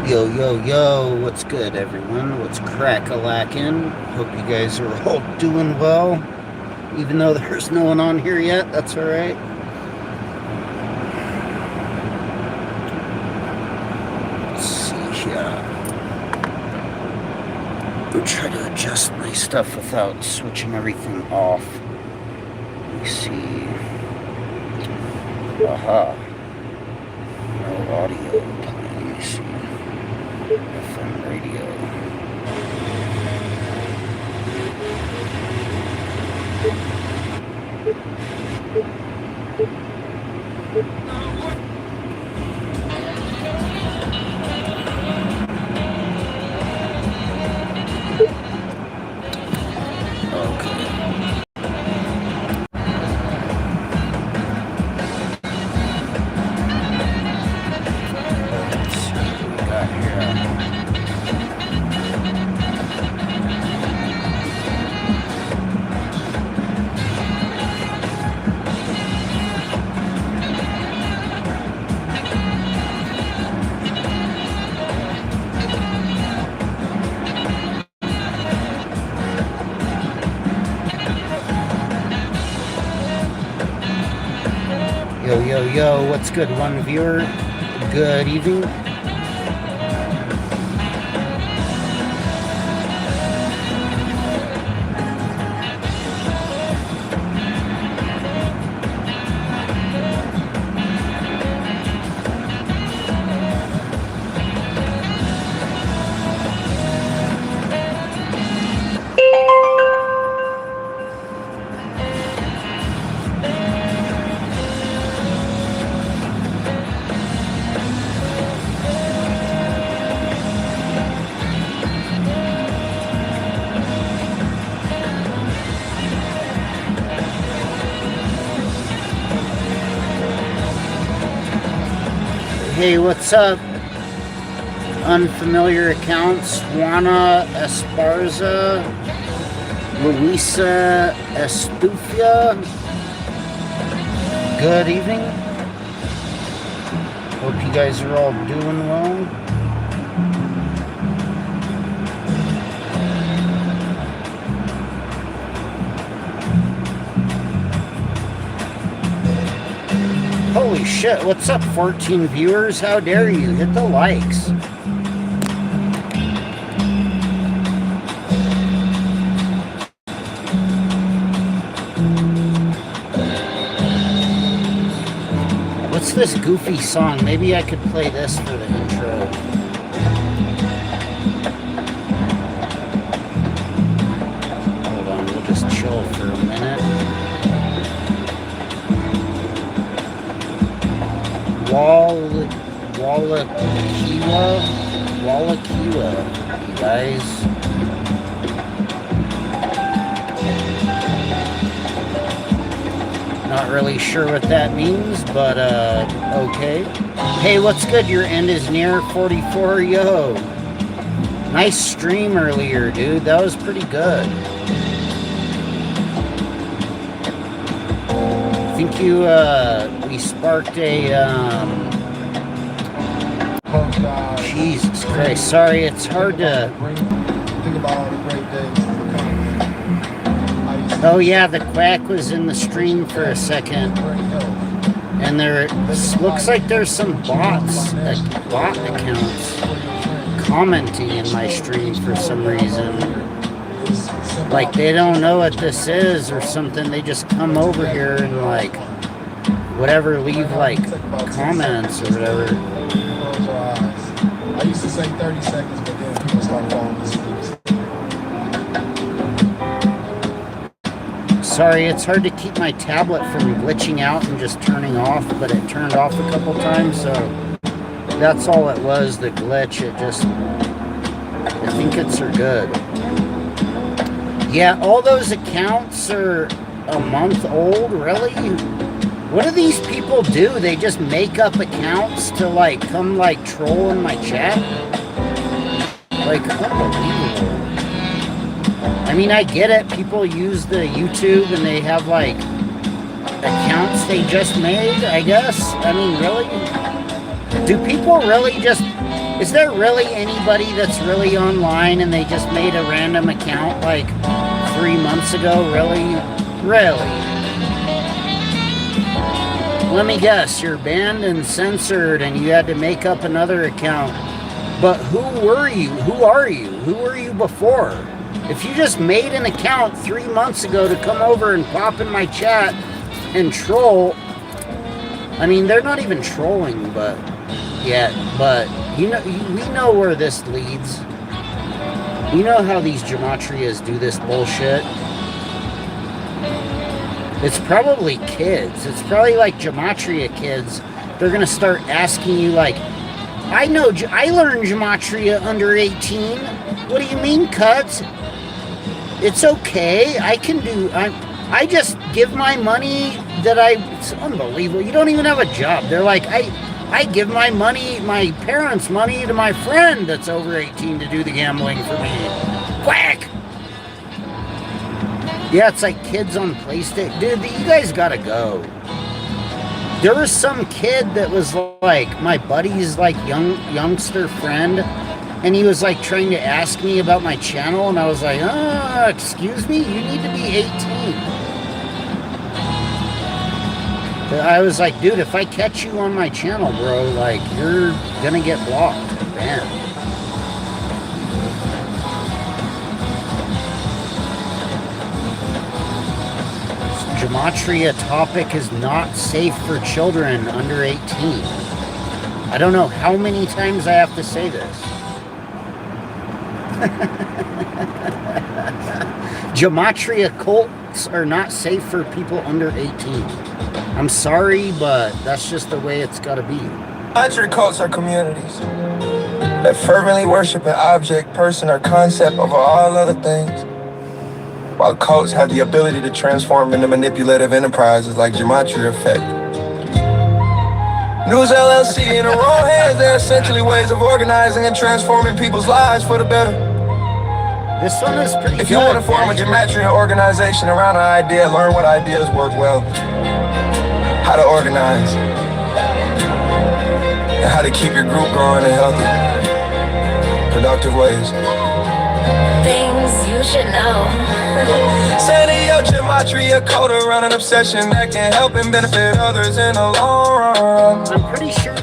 Yo, yo, yo, what's good, everyone? What's crack-a-lackin'? Hope you guys are all doing well. Even though there's no one on here yet, that's alright. Let's see here. I'll try to adjust my stuff without switching everything off. Let me see. Aha. No audio. Let me see. FM radio. Yo, yo, yo, what's good, one viewer? Good evening. Hey, what's up? Unfamiliar accounts. Juana Esparza, Luisa Estufia. Good evening. Hope you guys are all doing well. Holy shit, what's up, 14 viewers? How dare you? Hit the likes. What's this goofy song? Maybe I could play this for the intro. Hold on, we'll just chill for a minute. Wallakiwa, you guys. Not really sure what that means, but okay. Hey, what's good? Your end is near 44. Yo, nice stream earlier, dude. That was pretty good. I think we sparked a Jesus Christ, sorry, it's hard to think about all the great days. Oh yeah, the quack was in the stream for a second, and there looks like there's some bots, like bot accounts, commenting in my stream for some reason. Like they don't know what this is or something. They just come over here and like whatever, leave like comments or whatever. I used to say 30 seconds, but then people start falling asleep. Sorry, it's hard to keep my tablet from glitching out and just turning off, but it turned off a couple times, so that's all it was, the glitch. It just, I think it's good. Yeah, all those accounts are a month old, really? What do these people do? They just make up accounts to like come like troll in my chat? Like, unbelievable. I mean, I get it. People use the YouTube and they have like accounts they just made, I guess. I mean, really? Do people really just Is there really anybody that's really online and they just made a random account like 3 months ago? Really? Really? Let me guess, you're banned and censored and you had to make up another account. But who were you? Who are you? Who were you before? If you just made an account 3 months ago to come over and pop in my chat and troll, I mean, they're not even trolling, but you know, we know where this leads. You know how these Gematrias do this bullshit. It's probably kids. It's probably like Gematria kids. They're gonna start asking you like, I learned Gematria under 18. What do you mean, cuts? It's okay. I just give my money it's unbelievable. You don't even have a job. They're like, I give my parents' money to my friend that's over 18 to do the gambling for me. Quack! Yeah, it's like kids on PlayStation. Dude, you guys gotta go. There was some kid that was like my buddy's like youngster friend, and he was like trying to ask me about my channel, and I was like, excuse me, you need to be 18. I was like, dude, if I catch you on my channel, bro, like, you're gonna get blocked, banned. Gematria topic is not safe for children under 18. I don't know how many times I have to say this. Gematria cults are not safe for people under 18. I'm sorry, but that's just the way it's got to be. Gematria cults are communities that fervently worship an object, person, or concept over all other things, while cults have the ability to transform into manipulative enterprises like Gematria Effect. News LLC in the wrong hands, they're essentially ways of organizing and transforming people's lives for the better. This one is pretty good. If you want to form a Gematria organization around an idea, learn what ideas work well, how to organize, and how to keep your group growing in healthy, productive ways. Things you should know. Sending your Gematria code around an obsession that can help and benefit others in the long run. I'm pretty sure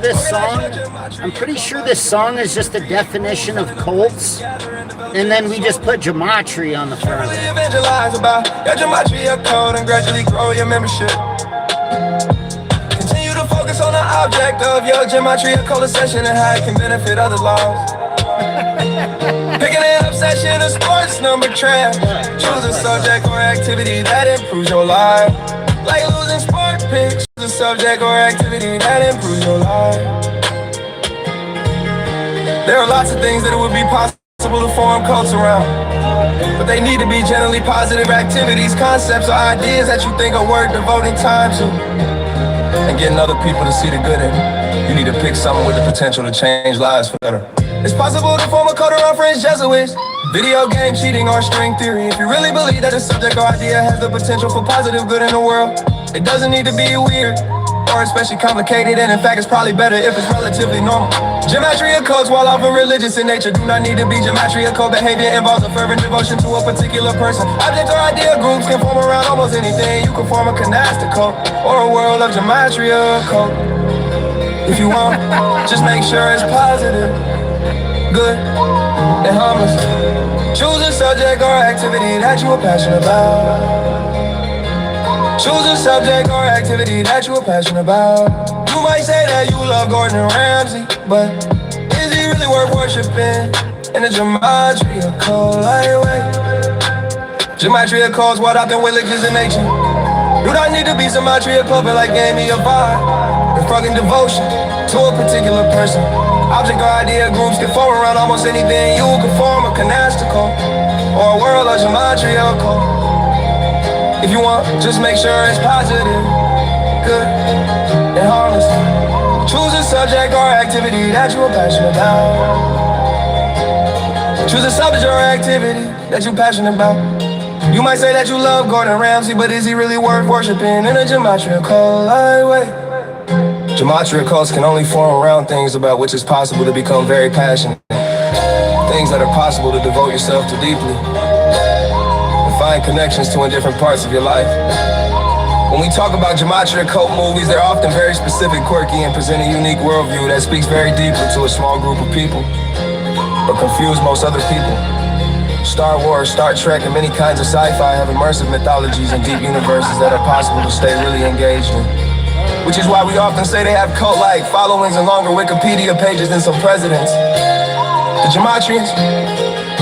this song is just a definition of cults, and then we just put Gematria on the front. Evangelize about your Gematria code and gradually grow your membership. Continue to focus on the object of your Gematria code session and how it can benefit other lives. Picking an obsession of sports number trash. Choose a subject or activity that improves your life. Like losing sport picks. Choose a subject or activity that improves your life. There are lots of things that it would be possible to form cults around, but they need to be generally positive activities, concepts, or ideas that you think are worth devoting time to and getting other people to see the good in it. You need to pick something with the potential to change lives for better. It's possible to form a cult around French Jesuits, video game cheating, or string theory. If you really believe that a subject or idea has the potential for positive good in the world, it doesn't need to be weird or especially complicated, and in fact it's probably better if it's relatively normal. Gematria cults, while often religious in nature, do not need to be. Gematria cult behavior involves a fervent devotion to a particular person. Object or idea groups can form around almost anything. You can form a canasta cult or a world of Gematria cult. If you want, just make sure it's positive, good, and harmless. Choose a subject or activity that you are passionate about. Choose a subject or activity that you are passionate about. You might say that you love Gordon Ramsay, but is he really worth worshiping in a Gematria cult? Gematria cults, what I've been with religious in nature. You don't need to be Gematria cult, but like gave me a vibe. The fucking devotion to a particular person. Object or idea groups can form around almost anything. You can form a canasta cult or a world of Gematria cult. If you want, just make sure it's positive, good, and harmless. Choose a subject or activity that you are passionate about. Choose a subject or activity that you're passionate about. You might say that you love Gordon Ramsay, but is he really worth worshiping in a Gematria cult? Wait. Gematria cults can only form around things about which it's possible to become very passionate. Things that are possible to devote yourself to deeply. And find connections to in different parts of your life. When we talk about Gematria cult movies, they're often very specific, quirky, and present a unique worldview that speaks very deeply to a small group of people, but confuse most other people. Star Wars, Star Trek, and many kinds of sci-fi have immersive mythologies and deep universes that are possible to stay really engaged in. Which is why we often say they have cult-like followings and longer Wikipedia pages than some presidents. The Gematrians?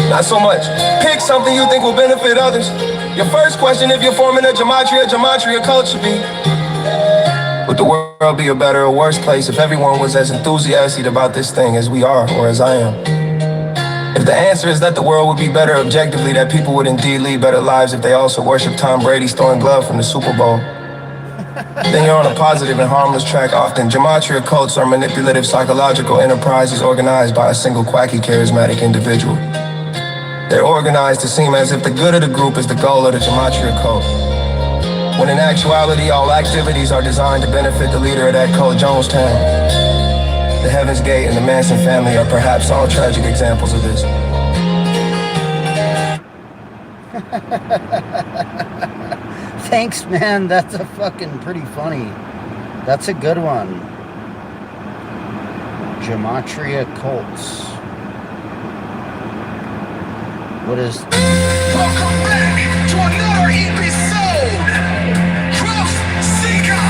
Not so much. Pick something you think will benefit others. Your first question, if you're forming a Gematria cult should be, would the world be a better or worse place if everyone was as enthusiastic about this thing as we are, or as I am? If the answer is that the world would be better objectively, that people would indeed lead better lives if they also worship Tom Brady's throwing glove from the Super Bowl, then you're on a positive and harmless track. Often, Gematria cults are manipulative psychological enterprises organized by a single quacky charismatic individual. They're organized to seem as if the good of the group is the goal of the Gematria cult, when in actuality, all activities are designed to benefit the leader of that cult, Jonestown. The Heaven's Gate and the Manson family are perhaps all tragic examples of this. Thanks, man. That's a fucking pretty funny. That's a good one. Gematria cults. What is... Welcome back to another episode. Truth Seeker.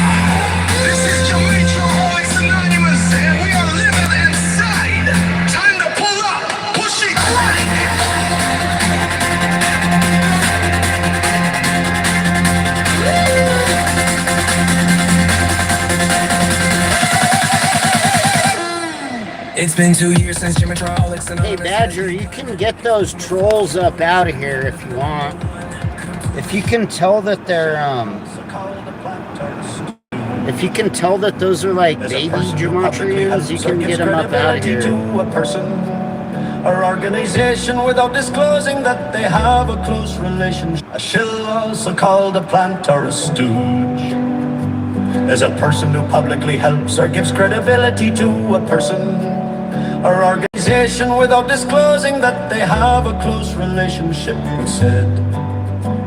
This is Gematriaholics Anonymous, and we are living inside. Time to pull up, push it, crank. It's been 2 years since Gematriaholics and Hey, Badger, you can get those trolls up out of here if you want. If you can tell that they're, if you can tell that those are like baby Gematrians, you can get them up out of here. To a person or organization without disclosing that they have a close relationship. A shill, also called a plant or a stooge, is a person who publicly helps or gives credibility to a person or organization without disclosing that they have a close relationship with said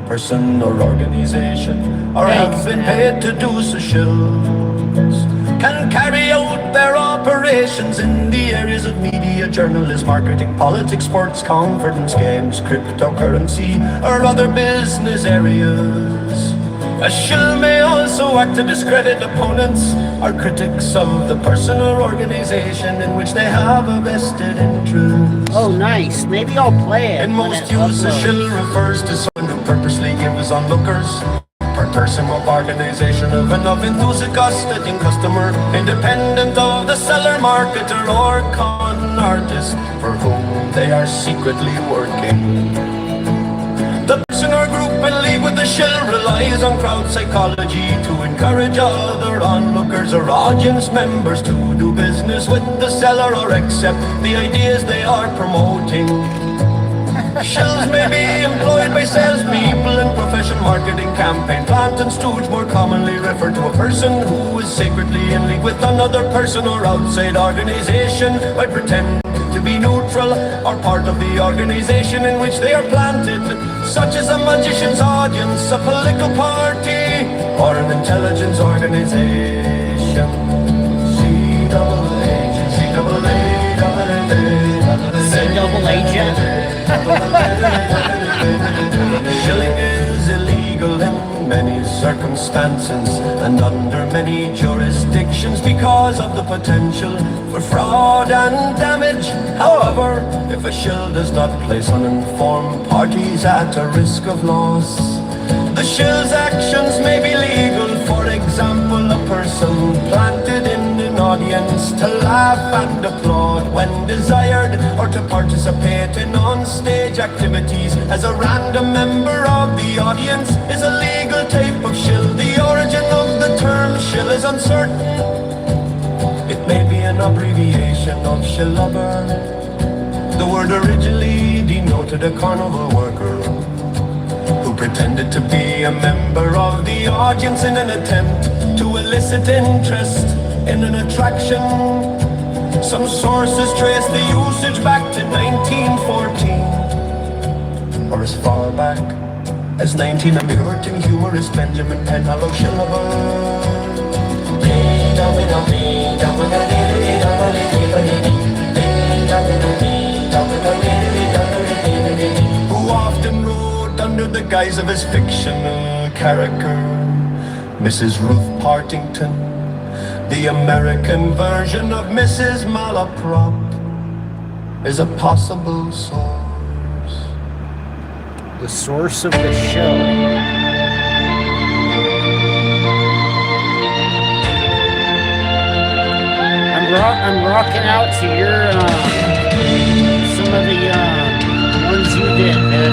person or organization, or have been paid to do so. Shills can carry out their operations in the areas of media, journalism, marketing, politics, sports, conference, games, cryptocurrency, or other business areas. A shill may also act to discredit opponents or critics of the person or organization in which they have a vested interest. Oh, nice. Maybe I'll play it. In most use, a shill refers to someone who purposely gives onlookers per person or organization of enough enthusiastic customer, independent of the seller, marketer, or con artist for whom they are secretly working. The person or group in league with the shill relies on crowd psychology to encourage other onlookers or audience members to do business with the seller or accept the ideas they are promoting. Shills may be employed by salespeople in profession marketing campaign. Plant and stooge more commonly refer to a person who is secretly in league with another person or outside organization by pretending to be neutral or part of the organization in which they are planted, such as a magician's audience, a political party, or an intelligence organization. Double agent. Shilling is illegal in many circumstances and under many jurisdictions because of the potential for fraud and damage. However, if a shill does not place uninformed parties at a risk of loss, the shill's actions may be legal. For example, a person planted in an audience to laugh and applaud when desired, or to participate in on-stage activities as a random member of the audience is a legal type of shill. The origin of the term shill is uncertain. It may be an abbreviation of shillubber. The word originally denoted a carnival worker who pretended to be a member of the audience in an attempt to elicit interest in an attraction. Some sources trace the usage back to 1914, or as far back as 19. A Puritan humorist Benjamin Penn, hello syllable. Who often wrote under the guise of his fictional character, Mrs. Ruth Partington, the American version of Mrs. Malaprop, is a possible source. The source of the show. I'm rocking out to your some of the ones you did, man.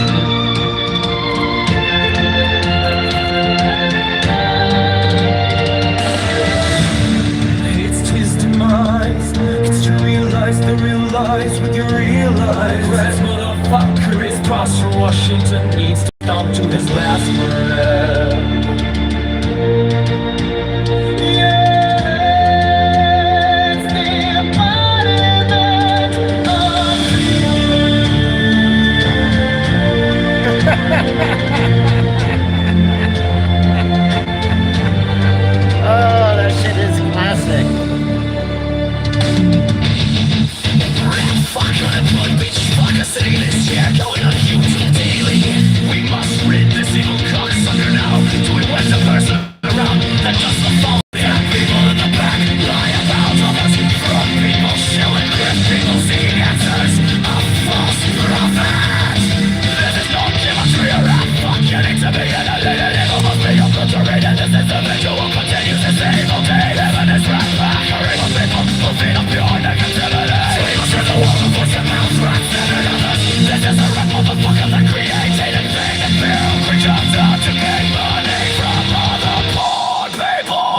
It's his demise. It's to realize the real lies with your real lies. That motherfucker is boss from Washington needs to stomp to his last breath. Oh, that shit is classic. Fuck unemployed bitch, fuck a city this year, going on YouTube daily. We must rid this evil cocksucker now. Do we want the person around that does the fault? People in the back lie about others. From people shilling grip, people seeking answers. A false prophet. This is not Gematriaholics. Fuck, you need to be annihilated. Evil must be obliterated. This is the visual continues this evil day. Heaven is wrath back. Evil people who feed up your negativity. We must rid the world of voice and mouth rats and others. This is the red motherfucker that created and made and built creatures out to make money from other poor people.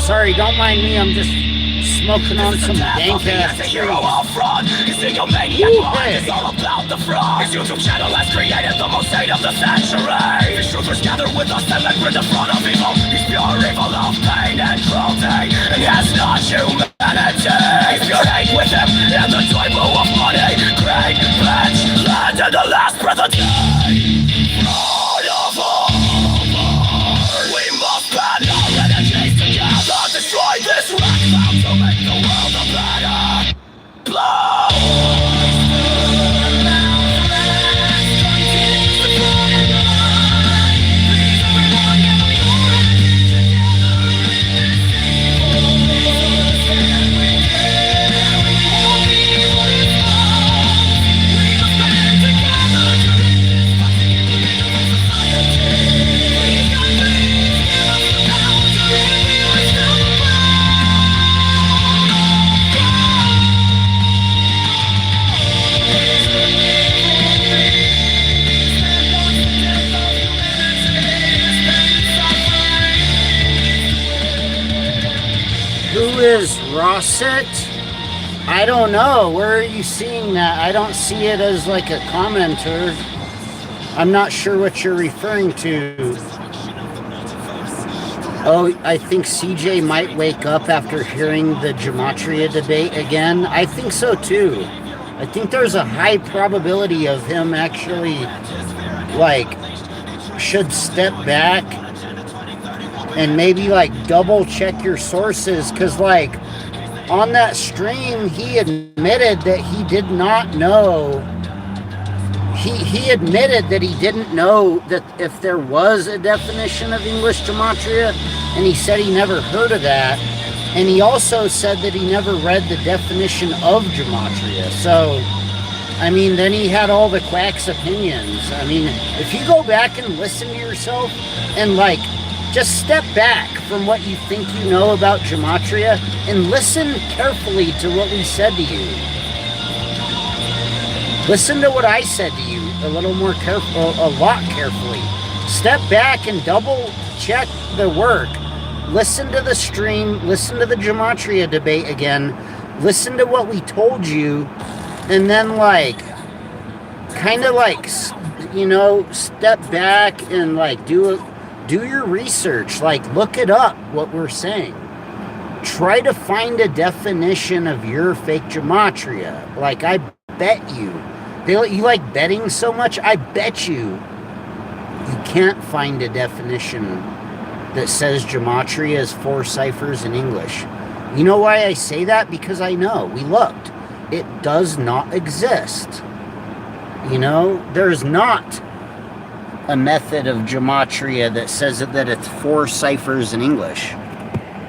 Sorry, don't mind me. I'm just smoking on some dank ass trees. His egomaniac mind is all about the fraud. His YouTube channel has created the most hate of the century. His troopers gather with us and let rid the front of evil. He's pure evil of pain and cruelty. He has not humanity. He's pure hate with him and the typo of money. Great bitch, land and the last breath of day. Fraud of all. We must band our energies together. Destroy this wreck found to make the world a better place. Who is Rosset? I don't know. Where are you seeing that? I don't see it as like a commenter. I'm not sure what you're referring to. Oh, I think CJ might wake up after hearing the Gematria debate again. I think so too. I think there's a high probability of him actually, like, should step back and maybe, like, double check your sources. Because, like, on that stream, he admitted that he did not know. He admitted that he didn't know that if there was a definition of English gematria, and he said he never heard of that. And he also said that he never read the definition of gematria. So, I mean, then he had all the quacks' opinions. I mean, if you go back and listen to yourself and, like, just step back from what you think you know about gematria and listen carefully to what we said to you. Listen to what I said to you a little more careful, a lot carefully. Step back and double check the work. Listen to the stream, listen to the gematria debate again, listen to what we told you, and then, like, kind of, like, you know, step back and, like, do your research. Like, look it up, what we're saying. Try to find a definition of your fake gematria. Like, I bet you like betting so much, I bet you can't find a definition that says gematria is 4 ciphers in English. You know why I say that? Because I know. We looked. It does not exist. You know, there's not a method of gematria that says that it's 4 ciphers in English,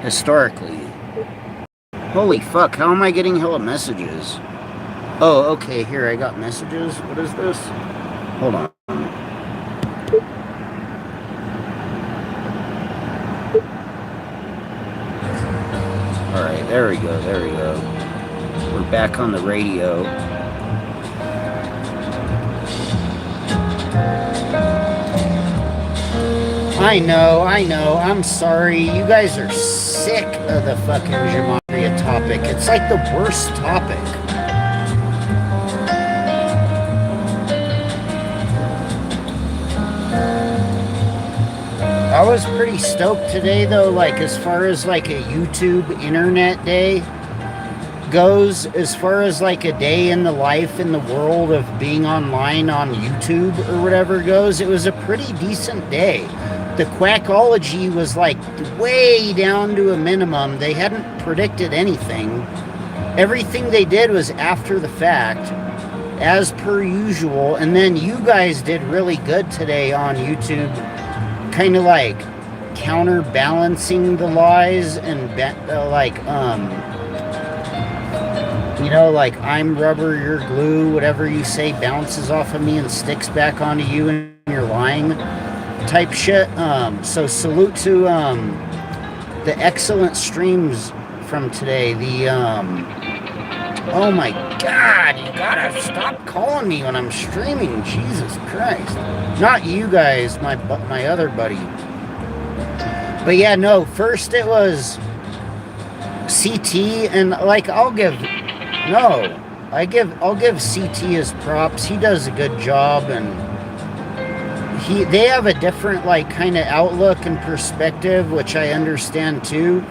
historically. Holy fuck, how am I getting hella messages? Oh, okay, here, I got messages. What is this? Hold on. Alright, there we go. We're back on the radio. I know, I'm sorry. You guys are sick of the fucking gematria topic. It's like the worst topic. I was pretty stoked today, though, like, as far as, like, a YouTube internet day goes, as far as, like, a day in the life in the world of being online on YouTube or whatever goes, it was a pretty decent day. The quackology was, like, way down to a minimum. They hadn't predicted anything. Everything they did was after the fact, as per usual, and then you guys did really good today on YouTube, kind of like counterbalancing the lies and you know, like, I'm rubber, you're glue, whatever you say bounces off of me and sticks back onto you and you're lying type shit. So salute to the excellent streams from today. The oh my god, you gotta stop calling me when I'm streaming. Jesus Christ. Not you guys, my other buddy. But yeah, no, first it was CT, and, like, I'll give CT his props. He does a good job, and they have a different, like, kind of outlook and perspective, which I understand too.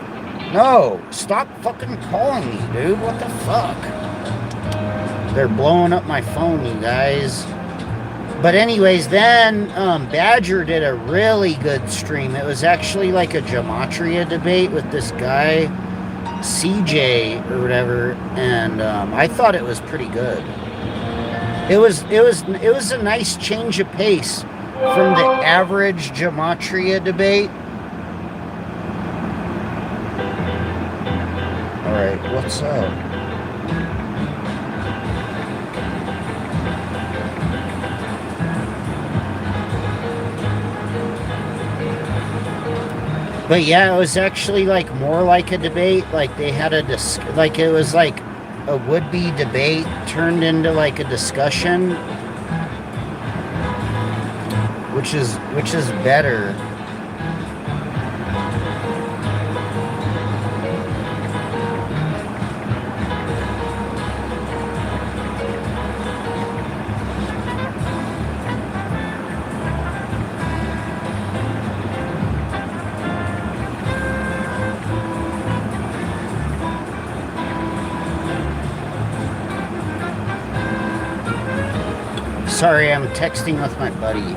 No, stop fucking calling me, dude. What the fuck? They're blowing up my phone, you guys. But anyways, then Badger did a really good stream. It was actually like a gematria debate with this guy, CJ or whatever, and I thought it was pretty good. It was a nice change of pace from the average gematria debate. All right, what's up? But yeah, it was actually, like, more like a debate. Like, they had it was like a would-be debate turned into, like, a discussion, which is better. Sorry, I'm texting with my buddy.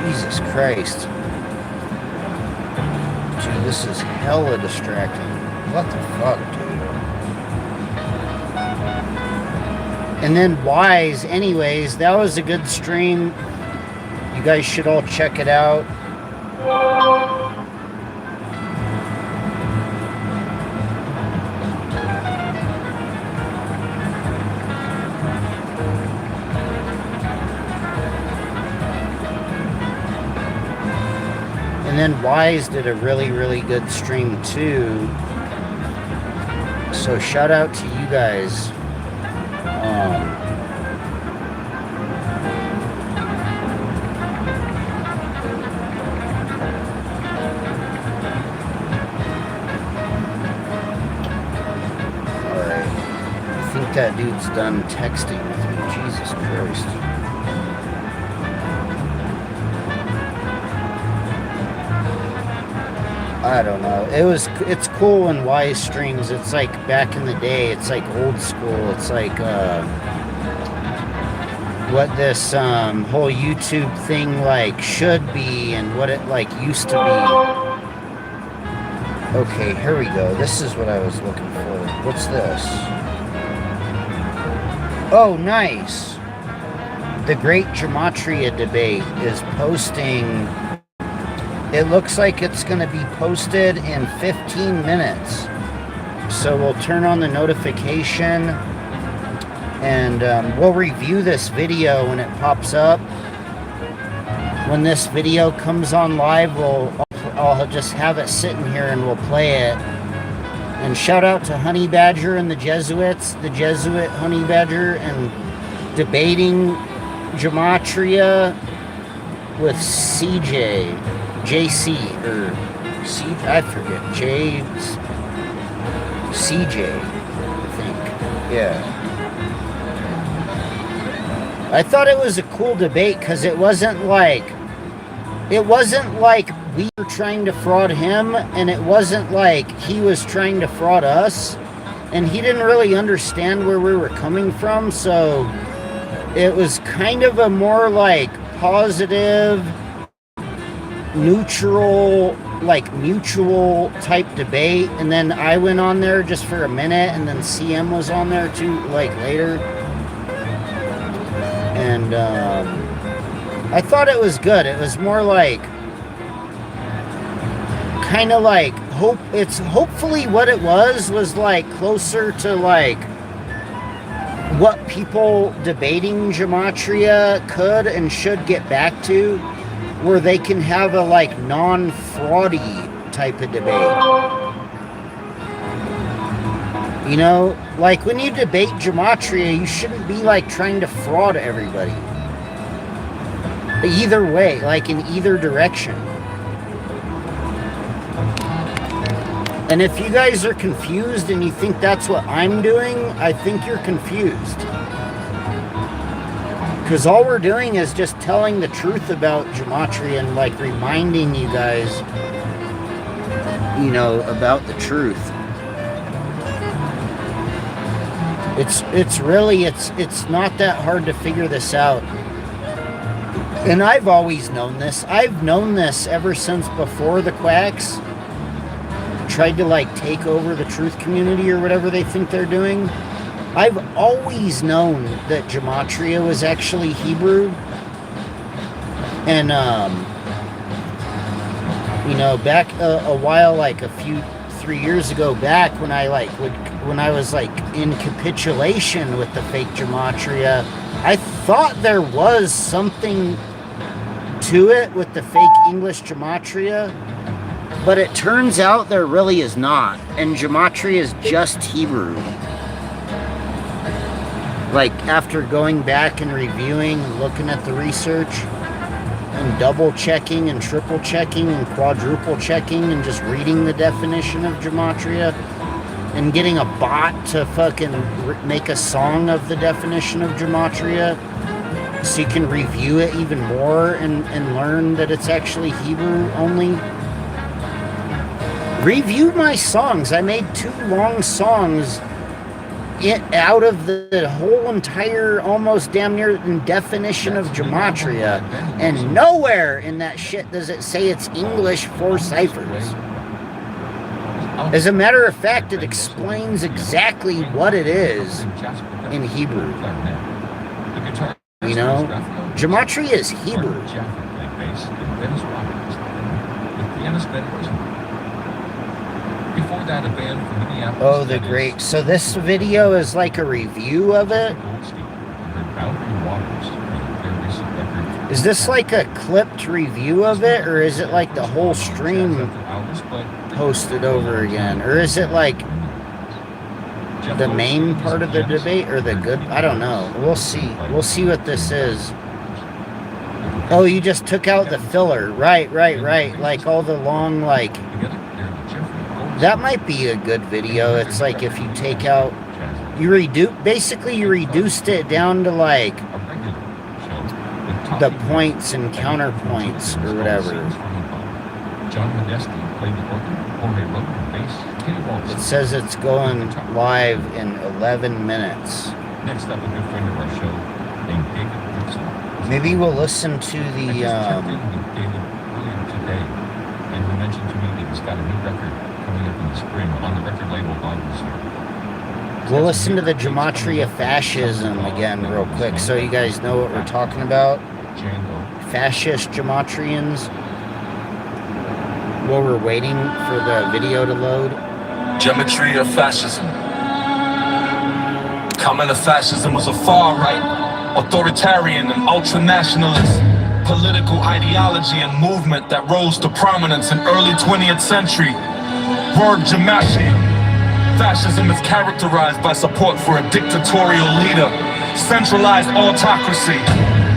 Jesus Christ. Dude, this is hella distracting. What the fuck, dude? And then Wise, anyways, that was a good stream. You guys should all check it out. And then Wise did a really, really good stream too. So shout out to you guys. Alright. I think that dude's done texting with me. Jesus Christ. I don't know. It's cool when Wise streams. It's like back in the day. It's like old school. It's like what this whole YouTube thing like should be and what it like used to be. Okay, here we go. This is what I was looking for. What's this? Oh, nice. The Great Gematria Debate is posting. It looks like it's going to be posted in 15 minutes. So we'll turn on the notification and we'll review this video when it pops up. When this video comes on live, I'll just have it sitting here and we'll play it. And shout out to Honey Badger and the Jesuits, the Jesuit Honey Badger, and debating Gematria with JC, or C, I forget, CJ, I think, yeah. I thought it was a cool debate because it wasn't like we were trying to fraud him, and it wasn't like he was trying to fraud us, and he didn't really understand where we were coming from, so it was kind of a more like positive, neutral, like mutual type debate. And then I went on there just for a minute, and then CM was on there too, like later. And I thought it was good. It was more like kind of like hopefully what it was like closer to like what people debating Gematria could and should get back to, where they can have a like non-fraudy type of debate. You know, like when you debate Gematria, you shouldn't be like trying to fraud everybody. Either way, like in either direction. And if you guys are confused and you think that's what I'm doing, I think you're confused. Because all we're doing is just telling the truth about Gematria and like reminding you guys, you know, about the truth. It's really not that hard to figure this out. And I've always known this. I've known this ever since before the quacks tried to like take over the truth community or whatever they think they're doing. I've always known that Gematria was actually Hebrew. And you know, back a while, like 3 years ago back, when I was like in capitulation with the fake Gematria, I thought there was something to it with the fake English Gematria, but it turns out there really is not, and Gematria is just Hebrew. like after going back and reviewing and looking at the research and double checking and triple checking and quadruple checking and just reading the definition of gematria and getting a bot to fucking make a song of the definition of gematria so you can review it even more and learn that it's actually Hebrew only. Review my songs. I made 2 long songs out of the whole entire, almost damn near definition of gematria, and nowhere in that shit does it say it's English for ciphers. As a matter of fact, it explains exactly what it is in Hebrew. You know, gematria is Hebrew. Before that, a band from Minneapolis. Oh, the great. So this video is like a review of it? Is this like a clipped review of it, or is it like the whole stream posted over again? Or is it like the main part of the debate, or the good? I don't know. We'll see. We'll see what this is. Oh, you just took out the filler. Right. Like all the long, like... That might be a good video. It's like if you take out... Basically, you reduced it down to like... the points and counterpoints or whatever. It says it's going live in 11 minutes. Next up, a good friend of our show named David Gibson. Maybe we'll listen to the... David earlier today, and he mentioned to me that he's got a new record coming up in the spring on the record label Bonders. We'll listen to the Gematria Fascism again real quick so you guys know what we're talking about. Fascist Gematrians. While we're waiting for the video to load. Gematria fascism. Coming of fascism was a far-right, authoritarian and ultra-nationalist political ideology and movement that rose to prominence in early 20th century. Word gematria. Fascism is characterized by support for a dictatorial leader, centralized autocracy,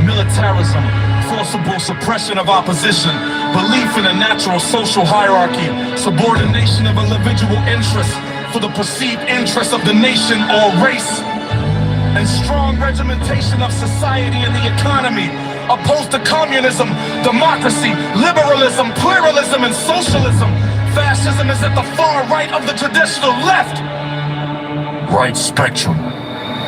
militarism, forcible suppression of opposition, belief in a natural social hierarchy, subordination of individual interests for the perceived interests of the nation or race, and strong regimentation of society and the economy, opposed to communism, democracy, liberalism, pluralism, and socialism. Fascism is at the far right of the traditional left. Right spectrum.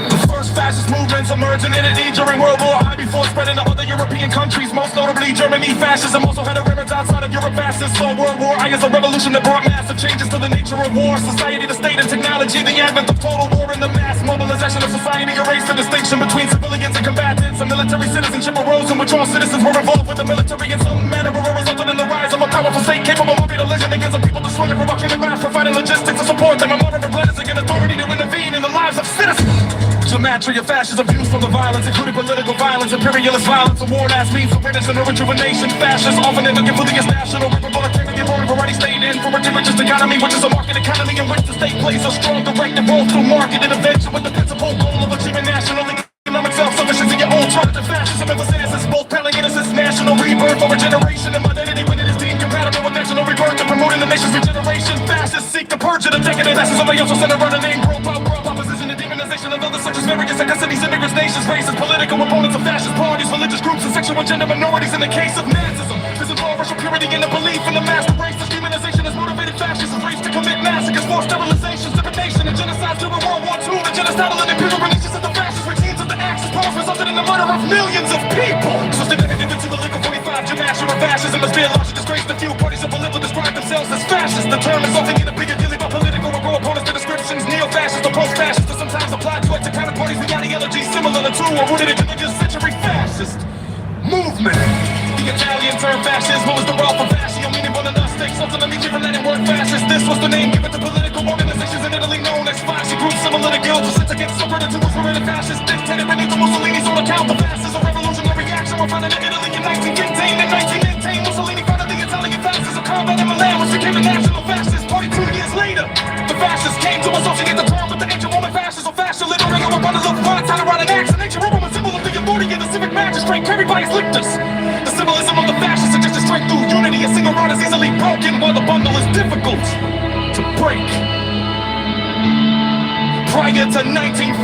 The first fascist movements emerged in Italy during World War I before spreading to other European countries, most notably Germany. Fascism also had a remnant outside of Europe. Fascists saw World War I as a revolution that brought massive changes to the nature of war, society, the state, and technology. The advent of total war and the mass mobilization of society erased the distinction between civilians and combatants. A military citizenship arose in which all citizens were involved with the military in some manner, resulted in the rise of a powerful state capable of being a legend against the people, destroying, provoking, and mass, providing logistics to support them, a motive of blessing and authority to intervene in the lives of citizens. Gematria fascism views from the violence, including political violence, imperialist violence, and war-ass means for British and rejuvenation. Fascists often end up for the national proletariat, voting for any state in for a richest economy, which is a market economy in which the state plays a strong directive role through market intervention with the principal goal of achieving national economic self-sufficiency. Your alternative fascism emphasizes both pelling innocence, national rebirth or regeneration of identity when it is deemed compatible with national rebirth and promoting the nation's regeneration. Fascists seek to purge the decadent fascism. They also center around the name world opposition and demonization of others such as various ethnicities, immigrants, nations, races, political opponents of fascist parties, religious groups, and sexual and gender minorities. In the case of Nazism, this involves racial purity and the belief in the master race. This demonization has motivated fascists and race to commit massacres, forced sterilizations, deportation, and genocide during World War II. The genocidal and imperial relations of the fascist regimes of the Axis powers resulted in the murder of millions of people. So significant into the legal 45 Gematria fascism has been largely disgraced. The few parties of political describe themselves as fascists. The term is often in a bigger deal about political or raw opponents. The descriptions neo-fascist or post-fascist are sometimes applied to counterparties with ideologies similar to or rooted in the 20th century fascist movement. The Italian term fascism was derived from fascio, meaning one of the states, ultimately from Latin word fascist. This was the name given to political organizations in Italy known as fasci groups, similar to guilds, sent against subverted to the fascist dictator Benito Mussolini's on account. The fascists, a revolutionary action were founded in Italy in 1915. In 1918, Mussolini founded the Italian fascists of combat in Milan, which became the National Fascist Party 2 years later. The fascists came to associate the term with the ancient Roman fascists or fascia, literally or a bundle of parts, inflict us. The symbolism of the fascist suggests strength through unity. A single rod is easily broken while the bundle is difficult to break. Prior to 1914,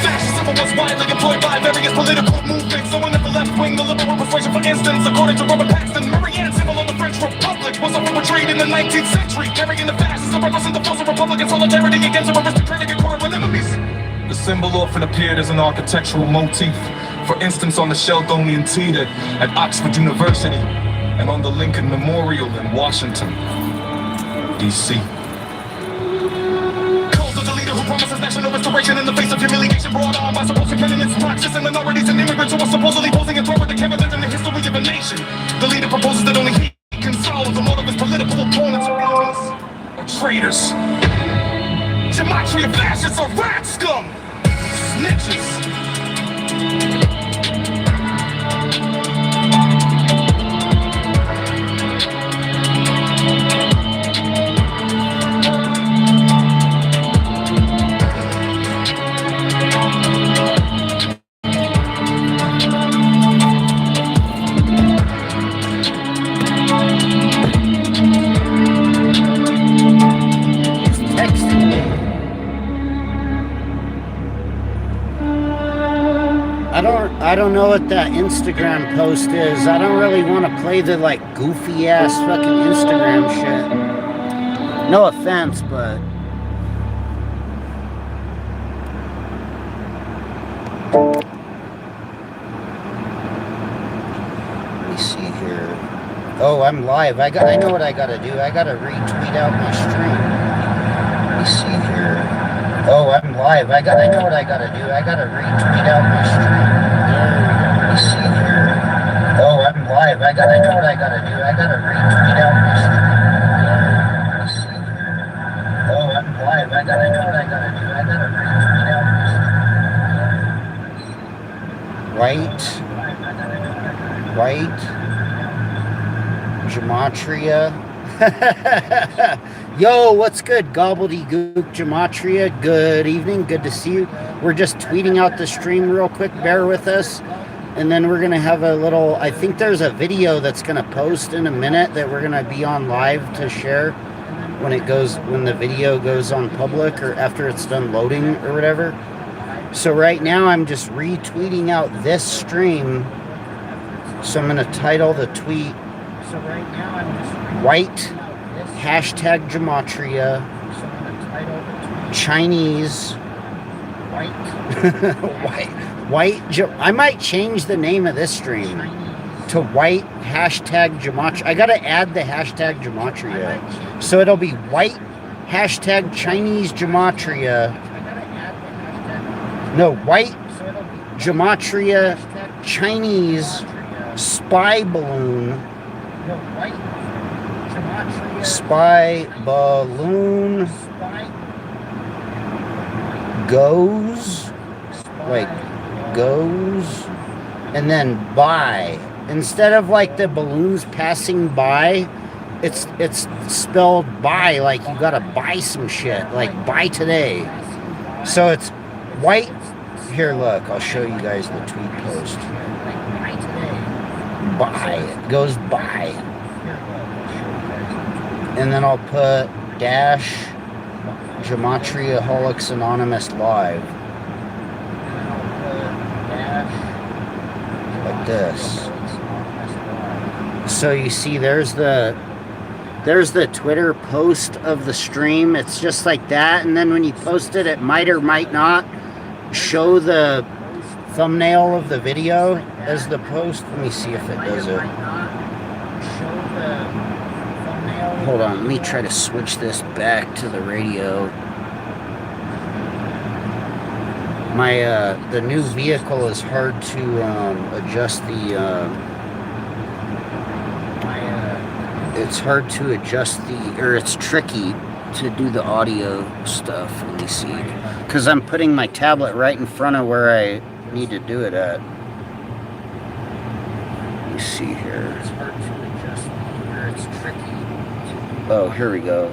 fascism was widely employed by various political movements. So under the left wing, the liberal persuasion, for instance, according to Robert Paxton, Marianne symbol of the French Republic was often portrayed in the 19th century, carrying the fascists to represent the force of Republican solidarity against our aristocratic and corporate enemies. The symbol often appeared as an architectural motif, for instance on the Sheldonian Theater at Oxford University and on the Lincoln Memorial in Washington, D.C. Promises national restoration in the face of humiliation brought on by supposed candidates, Marxists and minorities and immigrants who are supposedly posing a threat with the cabinet in the history of a nation. The leader proposes that only he can solve the motive of his political opponents are traitors. Gematria fascists are rat scum! Snitches! I don't know what that Instagram post is. I don't really want to play the like goofy ass fucking Instagram shit. No offense, but let me see here. Oh, I'm live. I know what I gotta do. I gotta retweet out my stream. Let me see here. Oh, I'm live. I know what I gotta do. I gotta retweet out my stream. Let me see here. Oh, I'm live. I know what I gotta do. I gotta retweet out my stream. Let me see here. Oh, I'm live. I know what I gotta do. I gotta retweet out my stream. Right. Gematria. Yo, what's good, gobbledygook Gematria? Good evening, good to see you. We're just tweeting out the stream real quick, bear with us. And then we're gonna have a little, I think there's a video that's gonna post in a minute that we're gonna be on live to share when the video goes on public or after it's done loading or whatever. So right now I'm just retweeting out this stream. So I'm gonna title the tweet, so right now I'm just white hashtag Gematria Chinese white I might change the name of this stream to white hashtag Gematria. I gotta add the hashtag Gematria, so it'll be white hashtag Chinese Gematria. No, white Gematria Chinese spy balloon. Spy balloon goes and then by. Instead of like the balloons passing by, it's spelled by, like you gotta buy some shit, like buy today. So it's white. Here, look, I'll show you guys the tweet post. By, it goes by. And then I'll put dash Gematriaholics Anonymous live. Like this. So you see there's the Twitter post of the stream. It's just like that, and then when you post it, it might or might not show the thumbnail of the video as the post. Let me see if it does it. Hold on, let me try to switch this back to the radio. My the new vehicle is hard to adjust the it's hard to adjust it's tricky to do the audio stuff. Let me see, because I'm putting my tablet right in front of where I need to do it at. Let me see here. It's hard to adjust it's tricky. Oh, here we go.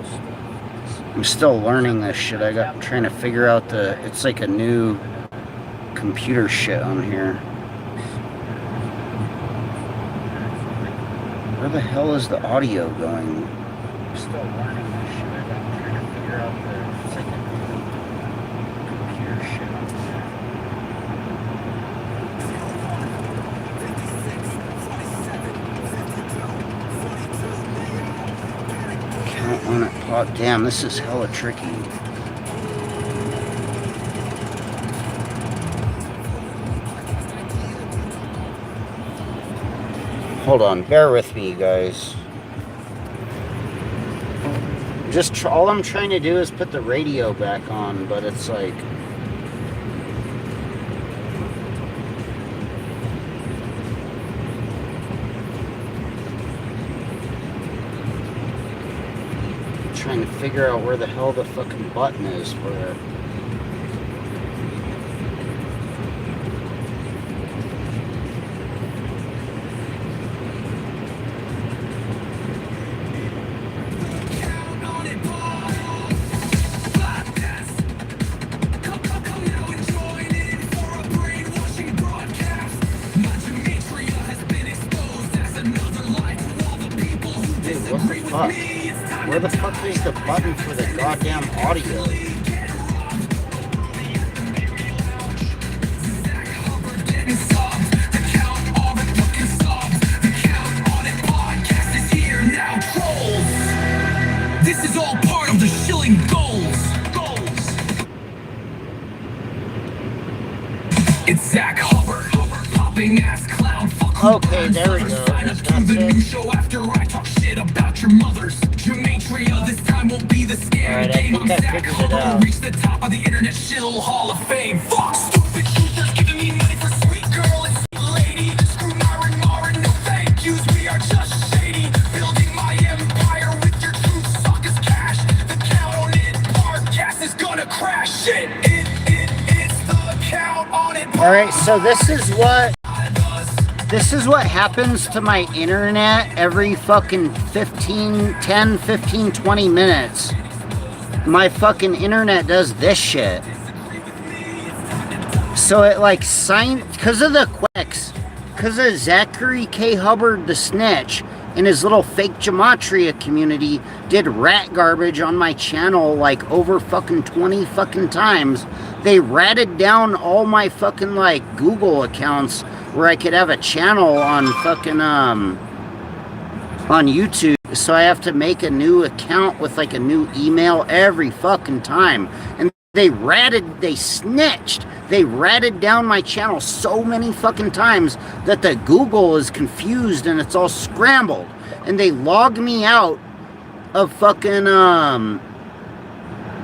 I'm still learning this shit. I'm trying to figure out it's like a new computer shit on here. Where the hell is the audio going? I'm still learning this shit. I'm trying to figure out the second computer shit on there. Count on it. Oh, damn, this is hella tricky. Hold on, bear with me, you guys. All I'm trying to do is put the radio back on, but it's like... trying to figure out where the hell the fucking button is for it. Where the fuck is the button for the goddamn audio? This is all part of the shilling goals. It's Zach Hubbard, popping ass clown. Okay, there we go. Sign up to the new show after I talk shit about your mothers. Gematria this time won't be the scary game. I'm Zach Hubbard, reach the top of the internet shill hall of fame. Fuck stupid truthers giving me money for sweet girl and sweet lady. Screw Myron, no thank yous. We are just shady, building my empire with your truth suckers cash. The count on it podcast is gonna crash it. It's the count on it. All right, so this is what happens to my internet every fucking 10, 15, 20 minutes. My fucking internet does this shit. So it like because of the quicks, because of Zachary K. Hubbard the snitch and his little fake Gematria community did rat garbage on my channel like over fucking 20 fucking times. They ratted down all my fucking like Google accounts where I could have a channel on fucking on YouTube. So I have to make a new account with like a new email every fucking time. And they snitched. They ratted down my channel so many fucking times that the Google is confused and it's all scrambled. And they log me out of fucking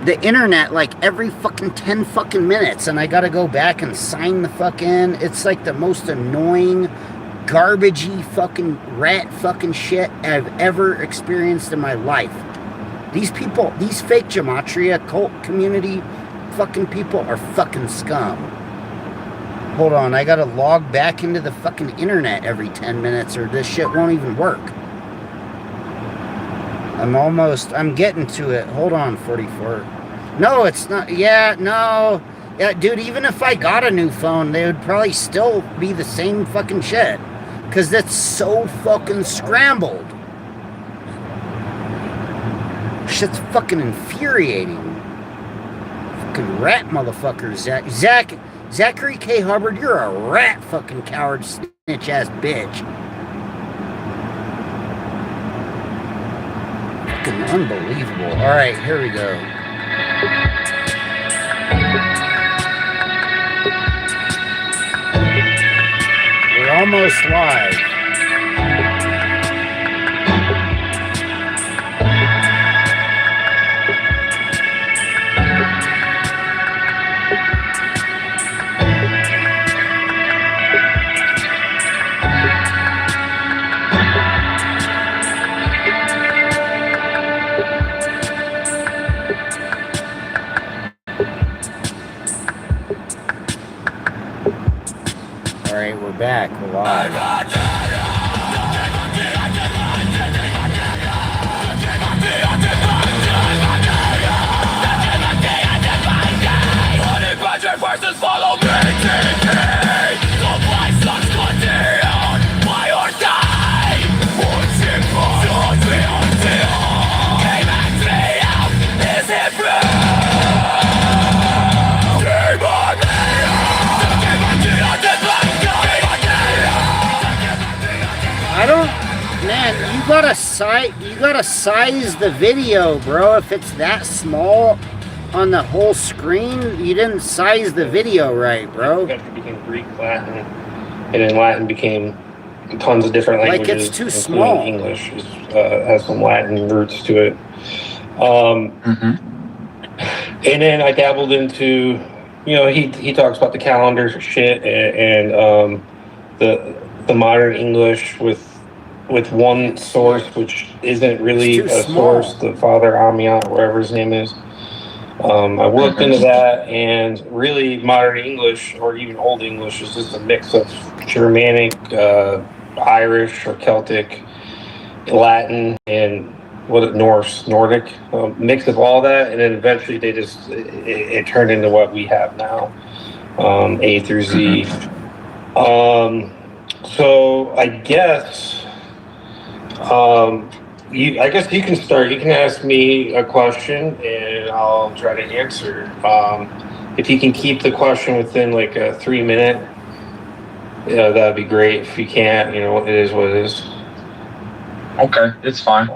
the internet like every fucking 10 fucking minutes, and I gotta go back and sign the fuck in. It's like the most annoying, garbagey fucking rat fucking shit I've ever experienced in my life. These people, these fake Gematria cult community fucking people are fucking scum. Hold on, I gotta log back into the fucking internet every 10 minutes or this shit won't even work. I'm getting to it. Hold on, 44. No, it's not. Yeah, no. Yeah, dude, even if I got a new phone, they would probably still be the same fucking shit. Because that's so fucking scrambled. Shit's fucking infuriating. Fucking rat motherfuckers. Zachary K. Hubbard, you're a rat fucking coward, snitch ass bitch. Unbelievable. All right, here we go. We're almost live. We're back. We're live. Versus follow me, the place sucks, continue, my or die. Man, you gotta size the video, bro. If it's that small on the whole screen, you didn't size the video right, bro. It became Greek, Latin, and then Latin became tons of different languages. Like it's too small. English has some Latin roots to it. And then I dabbled into, he talks about the calendars shit and the modern English with one source, which isn't really a source, the Father Amiot, whatever his name is. I looked into that, and really modern English, or even Old English, is just a mix of Germanic, Irish or Celtic, Latin, and Nordic, mix of all that, and then eventually it turned into what we have now, A through Z. So I guess you can start. You can ask me a question, and I'll try to answer. If you can keep the question within like a 3-minute, that'd be great. If you can't, it is what it is. Okay, it's fine.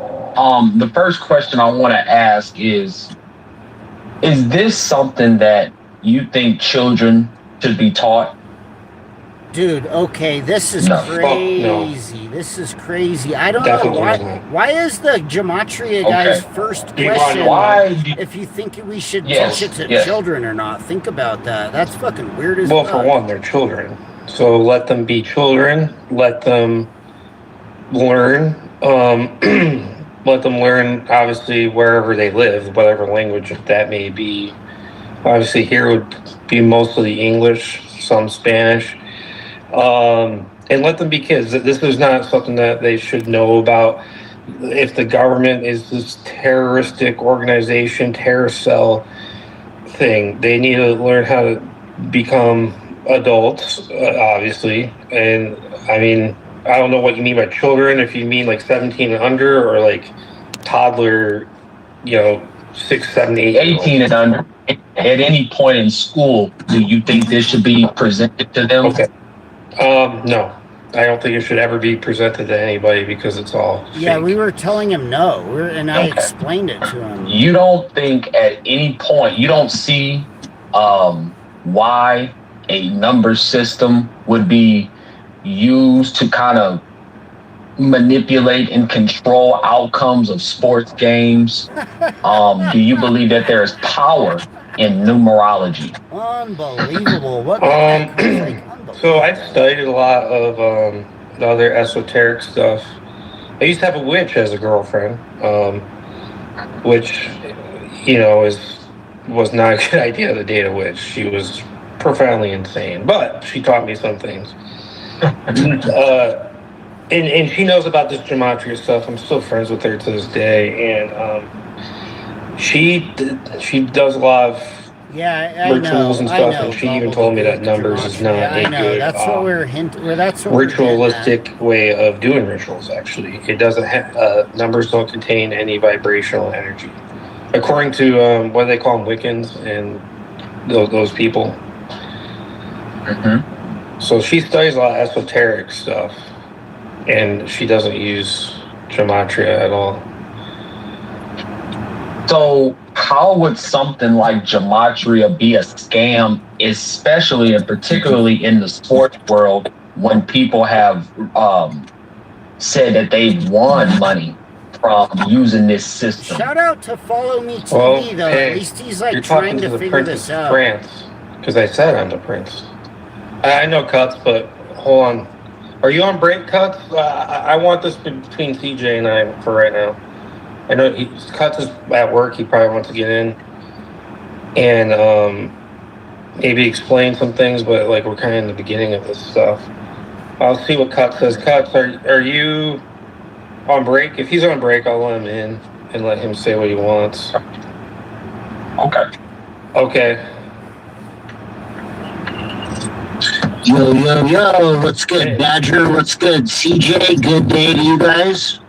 The first question I want to ask is this something that you think children should be taught? Dude, okay, this is crazy. No. This is crazy. I don't Definitely know not. why is the Gematria guy's first question if you think we should teach it to children or not. Think about that. That's fucking weird as fuck. Well, for one, they're children. So let them be children. Let them learn. Let them learn, obviously, wherever they live, whatever language that may be. Obviously, here would be mostly English, some Spanish. And let them be kids. This is not something that they should know about. If the government is this terroristic organization, terror cell thing, they need to learn how to become adults, obviously. And I mean, I don't know what you mean by children, if you mean like 17 and under, or like toddler, 6, 7, 8. 18 and under. At any point in school, do you think this should be presented to them? Okay. No. I don't think it should ever be presented to anybody because it's all Yeah, fake. we were telling him no, I explained it to him. You don't think at any point, you don't see why a number system would be used to kind of manipulate and control outcomes of sports games? Do you believe that there is power in numerology? Unbelievable. What So I've studied a lot of the other esoteric stuff. I used to have a witch as a girlfriend, which, was not a good idea to date a witch. She was profoundly insane, but she taught me some things. And she knows about this gematria stuff. I'm still friends with her to this day, and she does a lot of rituals and stuff, and she even told me that numbers is not a good that's what we're hinting. That's what ritualistic way of doing rituals. Actually, it doesn't have numbers don't contain any vibrational energy, according to what do they call them, Wiccans and those people. So she studies a lot of esoteric stuff, and she doesn't use gematria at all. So how would something like gematria be a scam, especially and particularly in the sports world, when people have said that they've won money from using this system? Shout out to Follow Me TV, though. Hey, at least he's like you're trying talking to the figure Prince this of out. France, because I said I'm the prince. I know Cuts, but hold on. Are you on break, Cuts? I want this between CJ and I for right now. I know Cuts is at work. He probably wants to get in and maybe explain some things, but like we're kind of in the beginning of this stuff. I'll see what Cuts says. Cuts, are you on break? If he's on break, I'll let him in and let him say what he wants. Okay. Yo, what's good, Badger? What's good, CJ? Good day to you guys.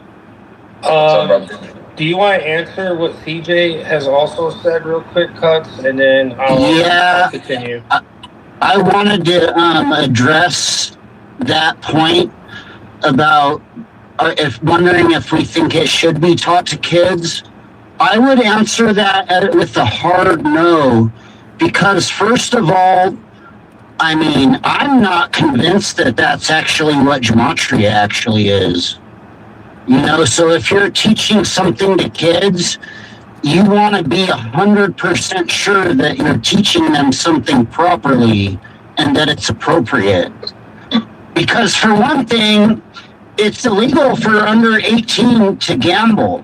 Do you want to answer what CJ has also said real quick, Cuts, and then I'll continue? I wanted to address that point about if wondering if we think it should be taught to kids, I would answer that with a hard no, because first of all, I mean, I'm not convinced that that's actually what gematria actually is. You know, so if you're teaching something to kids, you want to be 100% sure that you're teaching them something properly and that it's appropriate. Because for one thing, it's illegal for under 18 to gamble.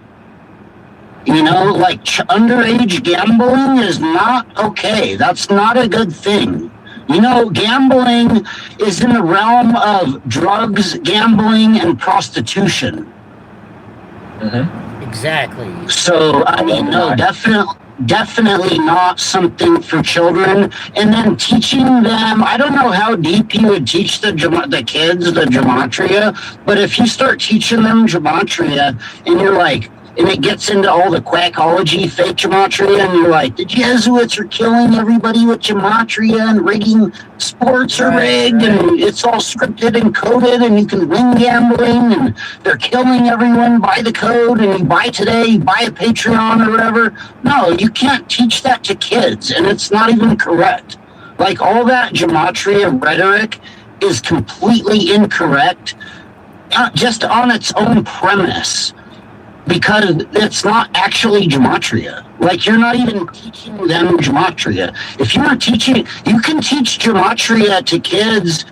You know, like underage gambling is not okay. That's not a good thing. You know, gambling is in the realm of drugs, gambling, and prostitution. Exactly. So, I mean, no, definitely not something for children. And then teaching them, I don't know how deep you would teach the kids the gematria, but if you start teaching them gematria and you're like, and it gets into all the quackology, fake gematria, and you're like, the Jesuits are killing everybody with gematria and rigging sports are rigged, and it's all scripted and coded, and you can win gambling, and they're killing everyone by the code, and you buy today, you buy a Patreon or whatever. No, you can't teach that to kids, and it's not even correct. Like, all that gematria rhetoric is completely incorrect, just on its own premise. Because it's not actually gematria. Like, you're not even teaching them gematria. If you're teaching, you can teach gematria to kids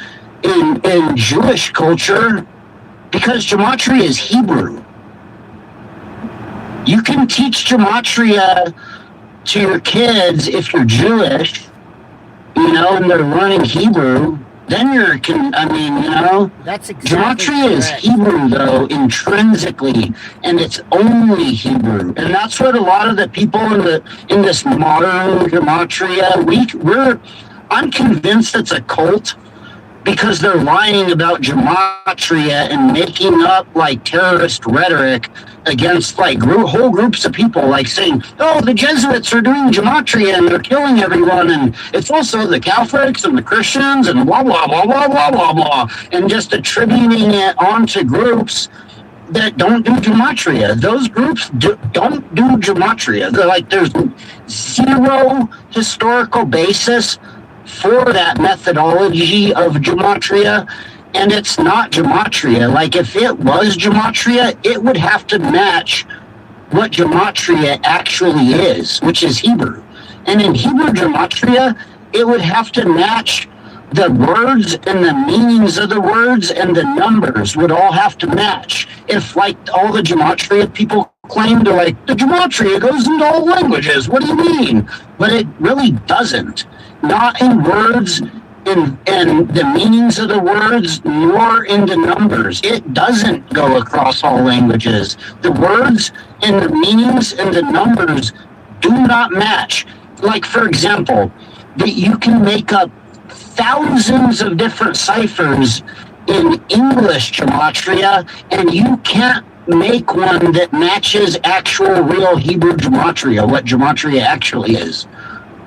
in Jewish culture because gematria is Hebrew. You can teach gematria to your kids if you're Jewish, you know, and they're learning Hebrew. Then that's exactly gematria is correct. Hebrew, though, intrinsically, and it's only Hebrew, and that's what a lot of the people in this modern gematria, I'm convinced it's a cult because they're lying about gematria and making up like terrorist rhetoric against like whole groups of people, like saying, oh, the Jesuits are doing gematria and they're killing everyone, and it's also the Catholics and the Christians and blah blah blah blah blah blah blah, and just attributing it onto groups that don't do gematria. Those groups don't do gematria. They're like, there's zero historical basis for that methodology of gematria, and it's not gematria. Like, if it was gematria, it would have to match what gematria actually is, which is Hebrew. And in Hebrew gematria, it would have to match the words and the meanings of the words, and the numbers would all have to match. If, like, all the gematria people claim to, like, the gematria goes into all languages, what do you mean? But it really doesn't. Not in words and the meanings of the words, nor in the numbers. It doesn't go across all languages. The words and the meanings and the numbers do not match. Like, for example, that you can make up thousands of different ciphers in English gematria, and you can't make one that matches actual real Hebrew gematria, what gematria actually is.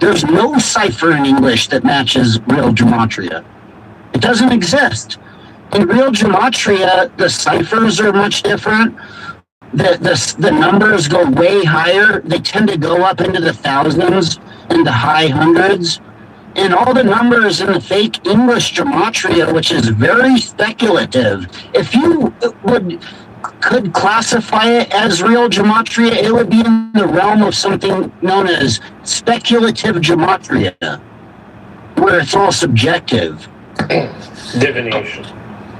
There's no cipher in English that matches real gematria. It doesn't exist. In real gematria, the ciphers are much different. The numbers go way higher. They tend to go up into the thousands and the high hundreds. And all the numbers in the fake English gematria, which is very speculative, if you could classify it as real gematria, it would be in the realm of something known as speculative gematria, where it's all subjective. Divination.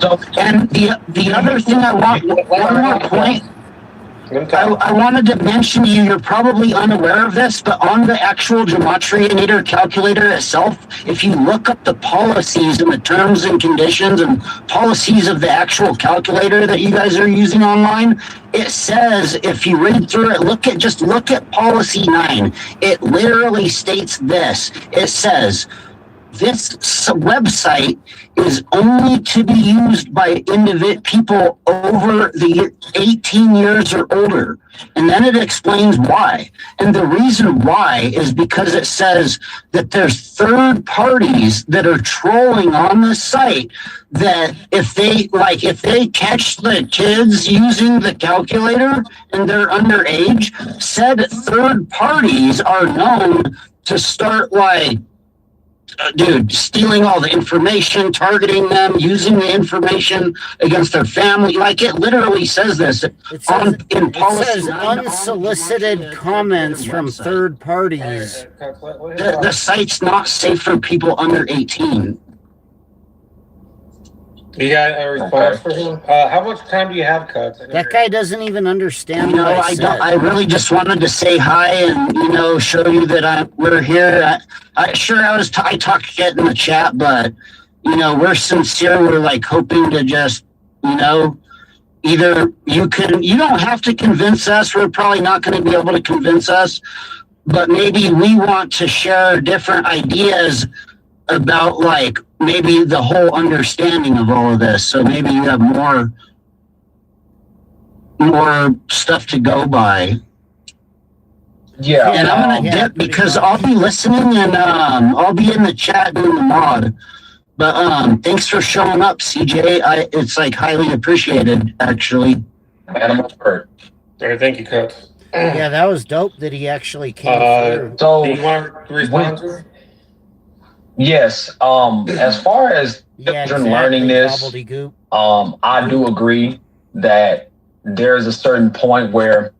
So, And the other thing I want, one more point, I wanted to mention to you, you're probably unaware of this, but on the actual Gematriator calculator itself, if you look up the policies and the terms and conditions and policies of the actual calculator that you guys are using online, it says, if you read through it, look at policy 9. It literally states this. It says, website is only to be used by people over the 18 years or older. And then it explains why. And the reason why is because it says that there's third parties that are trolling on the site, that if they catch the kids using the calculator and they're underage, said third parties are known to start stealing all the information, targeting them, using the information against their family. Like, it literally says this It says unsolicited comments from third parties. The site's not safe for people under 18. You got a response for him? How much time do you have, Cuts? That guy doesn't even understand You know, what I said. I really just wanted to say hi and, show you that we're here. I talk shit in the chat, but, we're sincere. We're like hoping to just, either you don't have to convince us. We're probably not going to be able to convince us, but maybe we want to share different ideas about maybe the whole understanding of all of this. So maybe you have more stuff to go by. Yeah. And I'm gonna dip because I'll be listening and I'll be in the chat doing the mod. But thanks for showing up, CJ. It's highly appreciated, actually. Animal bird. All right, thank you, Cuts. Yeah, that was dope that he actually came through. So Do you want to respond to it? yes, as far as children learning this, Gobbledygook. I do agree that there's a certain point where,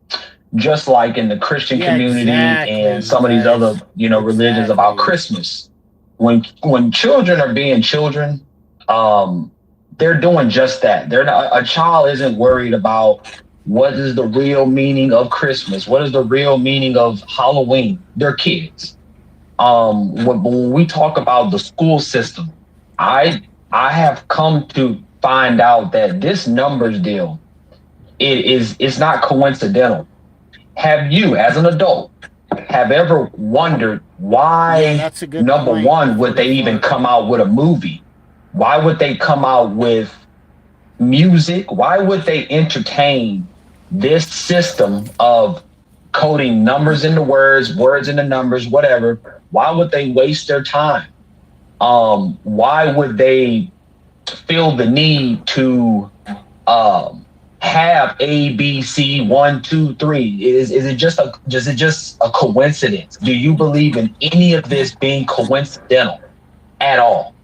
just like in the Christian community and some of these other, religions about Christmas, when children are being children, they're doing just that. A child isn't worried about what is the real meaning of Christmas, what is the real meaning of Halloween. They're kids. When we talk about the school system, I have come to find out that this numbers deal, it's not coincidental. Have you, as an adult, have ever wondered why, number one, would they even come out with a movie? Why would they come out with music? Why would they entertain this system of coding numbers into words into numbers, whatever? Why would they waste their time? Why would they feel the need to have A, B, C, 1, 2, 3? Is it just a coincidence? Do you believe in any of this being coincidental at all?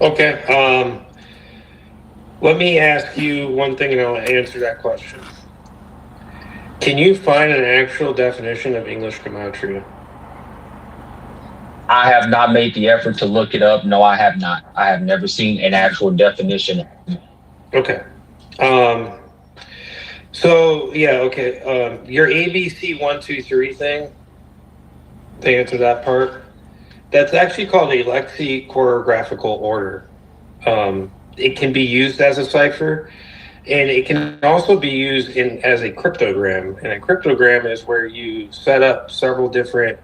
Okay. Let me ask you one thing and I'll answer that question. Can you find an actual definition of English gematria? I have not made the effort to look it up. No, I have not. I have never seen an actual definition. Okay. Your ABC 1, 2, 3 thing, to answer that part, that's actually called a lexicographical order. It can be used as a cipher, and it can also be used as a cryptogram. And a cryptogram is where you set up several different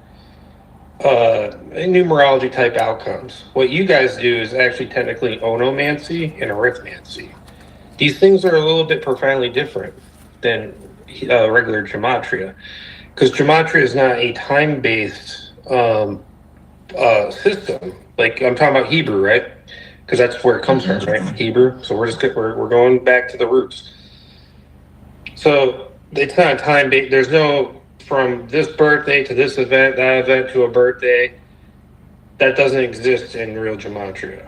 numerology type outcomes. What you guys do is actually technically onomancy and arithmancy. These things are a little bit profoundly different than regular gematria, because gematria is not a time-based system. Like, I'm talking about Hebrew, right? Because that's where it comes from, right? Hebrew. So we're going back to the roots. So it's not a time-based. There's no from this birthday to this event, that event to a birthday. That doesn't exist in real gematria.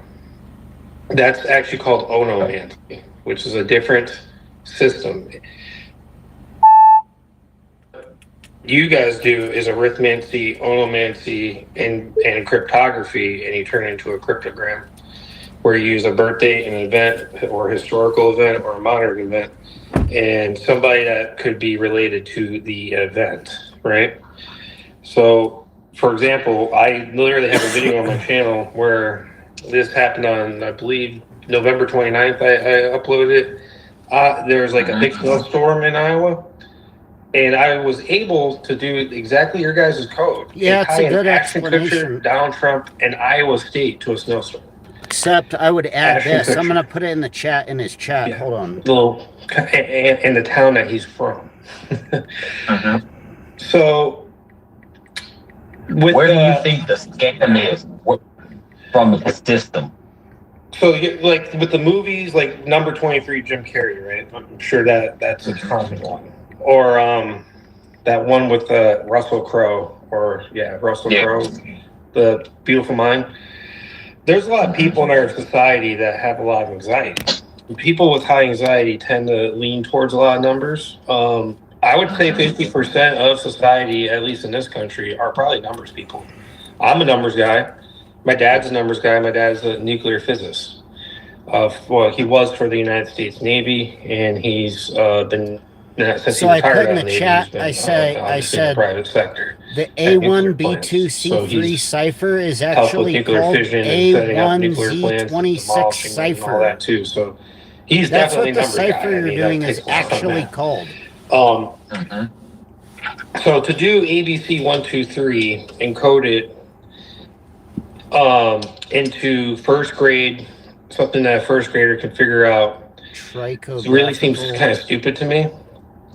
That's actually called onomancy, which is a different system. You guys do is arithmancy, onomancy, and cryptography, and you turn it into a cryptogram, where you use a birthday, an event, or a historical event, or a modern event, and somebody that could be related to the event, right? So, for example, I literally have a video on my channel where this happened on, I believe, November 29th. I uploaded it. There was like a big snowstorm in Iowa, And I was able to do exactly your guys' code. Yeah, and it's tie a good an Ashton explanation. Kutcher, Donald Trump, and Iowa State to a snowstorm. Except I would add Ashton this. I'm Kutcher. gonna put it in the chat, in his chat. Yeah. Hold on. Little in the town that he's from. So, with Where do you think the scam is from the system? So, like with the movies, like Number 23, Jim Carrey, right? I'm sure that's a common one. Or that one with Russell Crowe, Russell Crowe, The Beautiful Mind. There's a lot of people in our society that have a lot of anxiety. People with high anxiety tend to lean towards a lot of numbers. I would say 50% of society, at least in this country, are probably numbers people. I'm a numbers guy. My dad's a numbers guy. My dad's a nuclear physicist. He was for the United States Navy, and he's been since So he I retired put in out the of the Navy, chat, he's been, I said, obviously in the private sector. The at nuclear A1B2C3 plants. So cipher is helped with actually nuclear called fission and setting up nuclear plants, A1Z26 demolishing them and all that cipher. too. So he's That's definitely what the numbers guy. cipher I you're mean, that doing is takes a lot of actually math. called. So to do ABC 123 and code it into first grade, something that a first grader can figure out, really seems kind of stupid to me.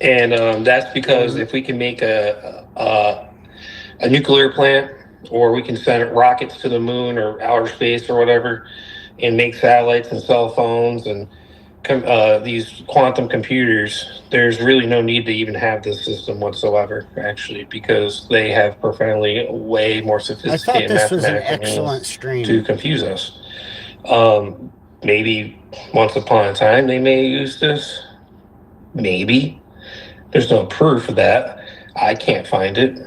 And that's because if we can make a nuclear plant, or we can send rockets to the moon or outer space or whatever, and make satellites and cell phones and these quantum computers, there's really no need to even have this system whatsoever, actually, because they have profoundly way more sophisticated this was an mathematical excellent means stream. to confuse us. Maybe once upon a time they may use this. Maybe. There's no proof of that. I can't find it.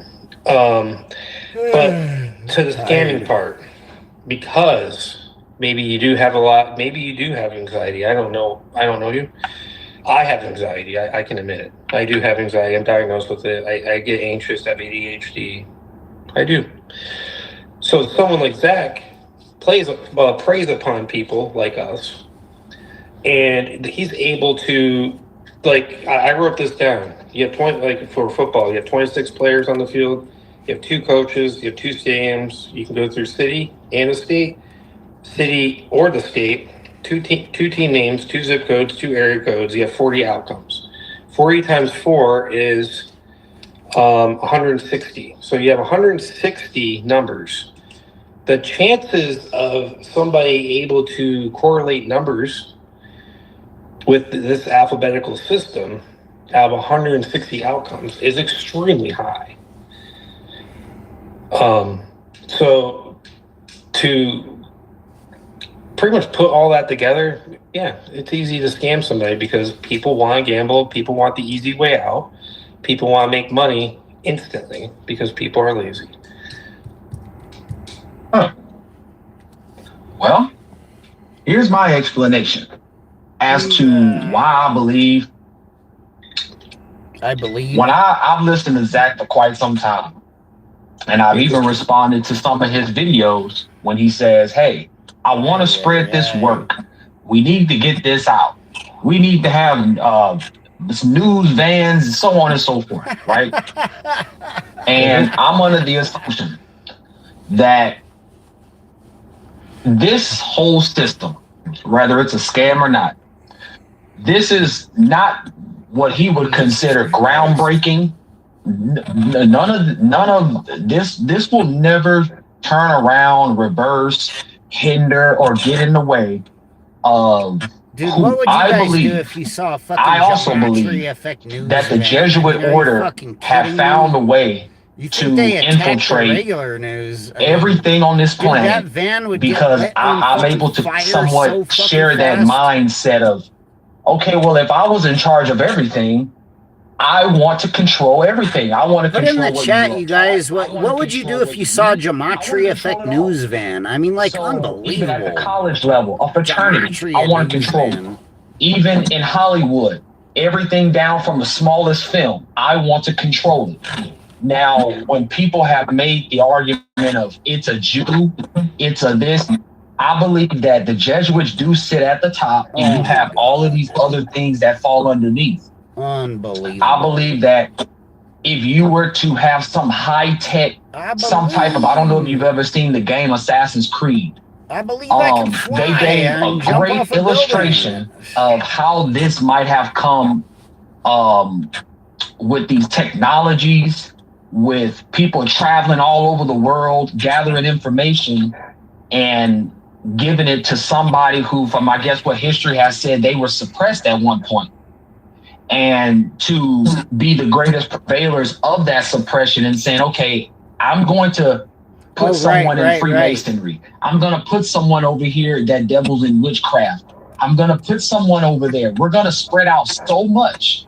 But to the scamming part, because maybe you do have anxiety. I don't know you. I have anxiety. I can admit it. I do have anxiety. I'm diagnosed with it. I get anxious. I have ADHD. I do. So someone like Zach preys upon people like us, and he's able to, like, I wrote this down. You have for football, you have 26 players on the field. You have 2 coaches. You have 2 stadiums. You can go through city and a state. City or the state, 2 team names, 2 zip codes, 2 area codes. You have 40 outcomes. 40 times 4 is 160. So you have 160 numbers. The chances of somebody able to correlate numbers with this alphabetical system out of 160 outcomes is extremely high. So to pretty much put all that together, it's easy to scam somebody because people want to gamble, people want the easy way out, people want to make money instantly because people are lazy. Well, here's my explanation as to why I believe. When I've listened to Zach for quite some time, and I've even responded to some of his videos when he says, hey, I want to spread this work. We need to get this out. We need to have some news vans and so on and so forth, right? And I'm under the assumption that this whole system, whether it's a scam or not, this is not what he would consider groundbreaking. None of this will never turn around, reverse, hinder, or get in the way of Dude, who what would you I guys believe. do if you saw a fucking I also believe Gematria Effect news that the van? Jesuit Are you order fucking have kidding found me? a way You to think they attack the infiltrate regular news? I mean, everything on this dude, that planet, van would because get lit on I'm fucking able to fire somewhat so fucking share that fast. mindset of, okay, well, if I was in charge of everything, I want to control everything. I want to Put in control the what chat, you you guys, what would you do if you saw a Gematria Effect news van? I mean, like, So, even at the unbelievable. college level, a fraternity, Gematria I want to news control. van. Even in Hollywood, everything down from the smallest film, I want to control it. Now, when people have made the argument of it's a Jew, it's a this, I believe that the Jesuits do sit at the top, and you have all of these other things that fall underneath. Unbelievable. I believe that if you were to have some high tech, some type of, I don't know if you've ever seen the game Assassin's Creed. I believe I can fly. They gave a and jump great off a illustration building. of how this might have come with these technologies, with people traveling all over the world, gathering information and giving it to somebody who, from I guess what history has said, they were suppressed at one point. And to be the greatest purveyors of that suppression and saying, okay, I'm going to put someone in Freemasonry. I'm going to put someone over here that dabbles in witchcraft. I'm going to put someone over there. We're going to spread out so much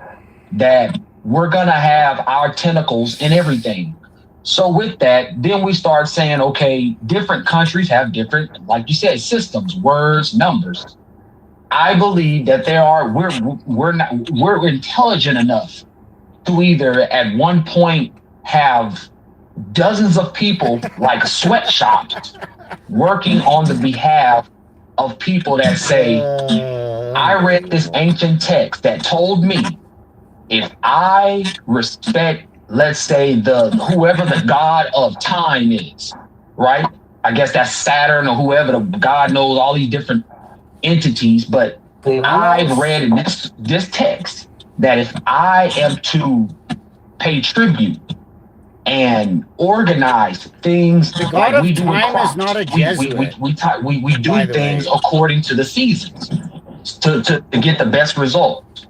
that we're going to have our tentacles in everything. So with that, then we start saying, okay, different countries have different, like you said, systems, words, numbers. I believe that we're intelligent enough to either at one point have dozens of people like sweatshops working on the behalf of people that say, I read this ancient text that told me if I respect, let's say, whoever the god of time is, right? I guess that's Saturn or whoever, the God knows all these different entities, but I've read in this text that if I am to pay tribute and organize things like we do in crops, we do things according to the seasons to get the best result.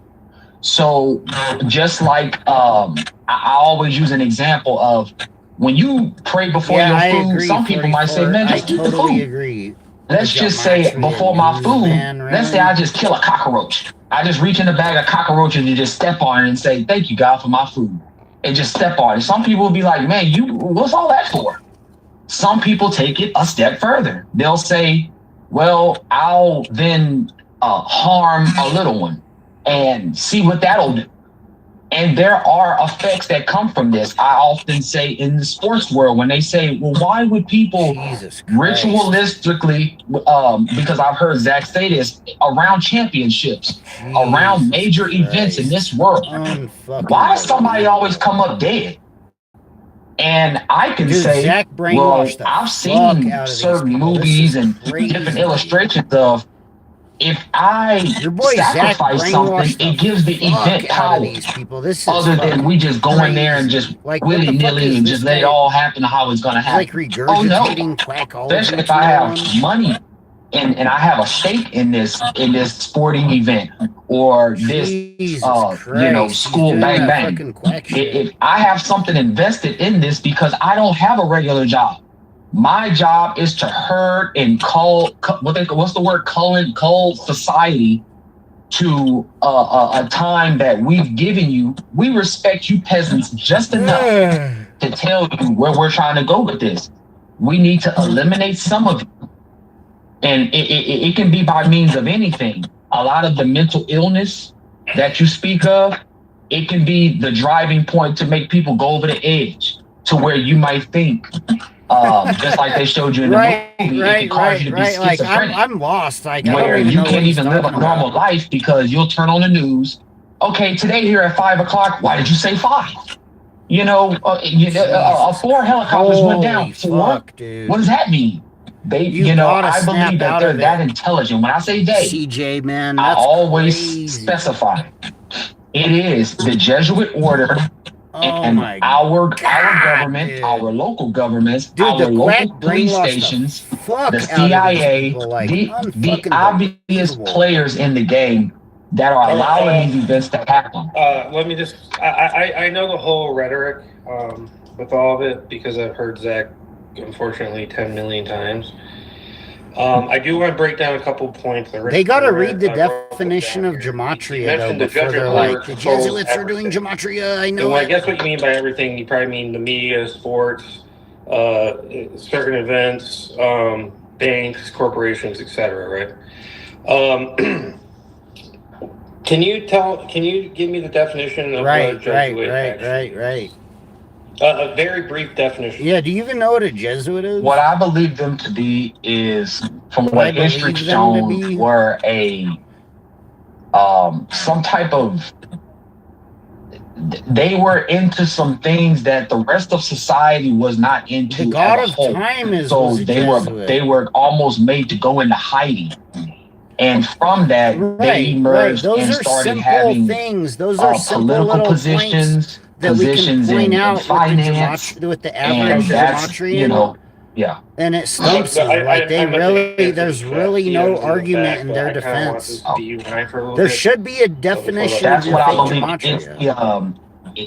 So just like I always use an example of when you pray before your food, some people might say, man, just eat the food. Agree. Let's just say before my food, let's say I just kill a cockroach. I just reach in the bag of cockroaches and just step on it and say, thank you, God, for my food. And just step on it. Some people will be like, man, what's all that for? Some people take it a step further. They'll say, well, I'll then harm a little one and see what that'll do. And there are effects that come from this. I often say in the sports world, when they say, well, why would people ritualistically, because I've heard Zach say this, around championships, around major events in this world, why does somebody always come up dead? And I can say, well, I've seen certain movies and different illustrations of, if I sacrifice something, it gives the event power. Other than we just go in there and just willy-nilly and just let it all happen how it's going to happen. Oh no! Especially if I have money and I have a stake in this sporting event or this school bang bang. If I have something invested in this because I don't have a regular job. My job is to herd and cull society to a time that we've given you. We respect you peasants just enough to tell you where we're trying to go with this. We need to eliminate some of you. And it can be by means of anything. A lot of the mental illness that you speak of, it can be the driving point to make people go over the edge to where you might think, just like they showed you in the movie, it can cause you to be schizophrenic. I'm lost. Where you can't even live a normal life because you'll turn on the news. Okay, today here at 5 o'clock, why did you say 5? 4 helicopters went down. 4? What does that mean? I believe that they're that intelligent. When I say they, CJ, man, I always specify it is the Jesuit order. And our government, our local governments, our local police stations, the CIA, the obvious players in the game that are allowing these events to happen. Let me just, I know the whole rhetoric with all of it because I've heard Zach, unfortunately, 10 million times. I do want to break down a couple points. They got to read the definition of Gematria, though, before they're like, the Jesuits are doing Gematria, I know. So I guess what you mean by everything, you probably mean the media, sports, certain events, banks, corporations, etc., right? Can you give me the definition of what a Jesuit is? Right. A very brief definition. Yeah, do you even know what a Jesuit is? What I believe them to be is, from what history's shown, were some type of, they were into some things that the rest of society was not into. The god as a of whole. time is So was a Jesuit. they were almost made to go into hiding, and from that they Right. emerged Those and are started simple having things. Those are simple political little positions, points that we can positions point in out finance, with the and average that's Gematrian. yeah. And it stumps them. Like there's really no argument in their defense. There should be a definition of That's your what I fake believe. It's Gematria.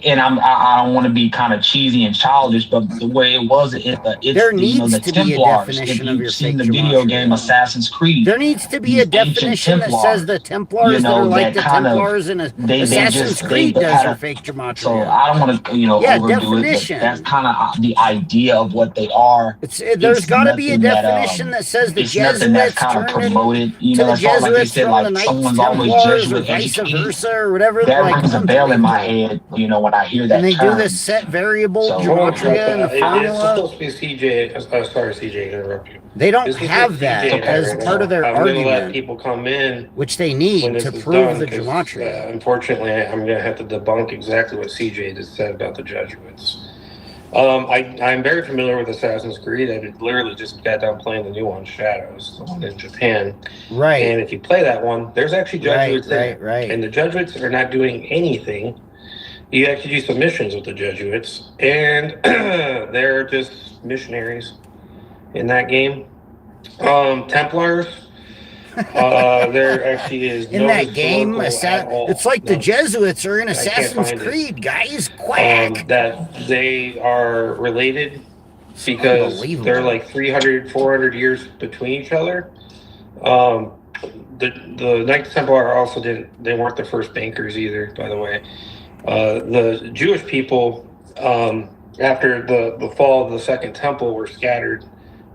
and I don't want to be kind of cheesy and childish, but the way it was, it's There the needs the to be a Templars. If definition of you've your seen fake the video Gematria. game Assassin's Creed, There needs to be these a definition that says the Templars you know, that are like the that kind of- Templars in they Assassin's just- Creed they does had are a- fake Gematria. So I don't want to overdo definition. it, but that's kind of the idea of what they are. There's got to be a nothing that, definition that says the it's nothing that's Jesuits kind of turned promoted. You to know, the that's all like they Jesuits said, from like the Knights someone's always Templars or Jesuit vice educated. versa or whatever. That like, rings a bell in my head, you know, when I hear that And they term. do this set variable So- Gematria and the It's formula. supposed to be CJ. Sorry, CJ, to interrupt you. They don't This is have just that CJ as right part now. of their I'm gonna let argument, people come in which they when need this to is prove done, the 'cause, Gematria. unfortunately, I'm going to have to debunk exactly what CJ just said about the Jesuits. I'm very familiar with Assassin's Creed. I literally just got done playing the new one, Shadows, the one in Japan. Right. And if you play that one, there's actually Jesuits in it. Right. And the Jesuits are not doing anything. You actually do some missions with the Jesuits, and they're just missionaries in that game. Templars, there actually is In no that game, historical at all. it's like the No. Jesuits are in I can't Assassin's find it. Creed, guys. Quack. That they are related because Unbelievable. they're like 300, 400 years between each other. The Knights Templar also they weren't the first bankers either, by the way. The Jewish people, after the fall of the Second Temple, were scattered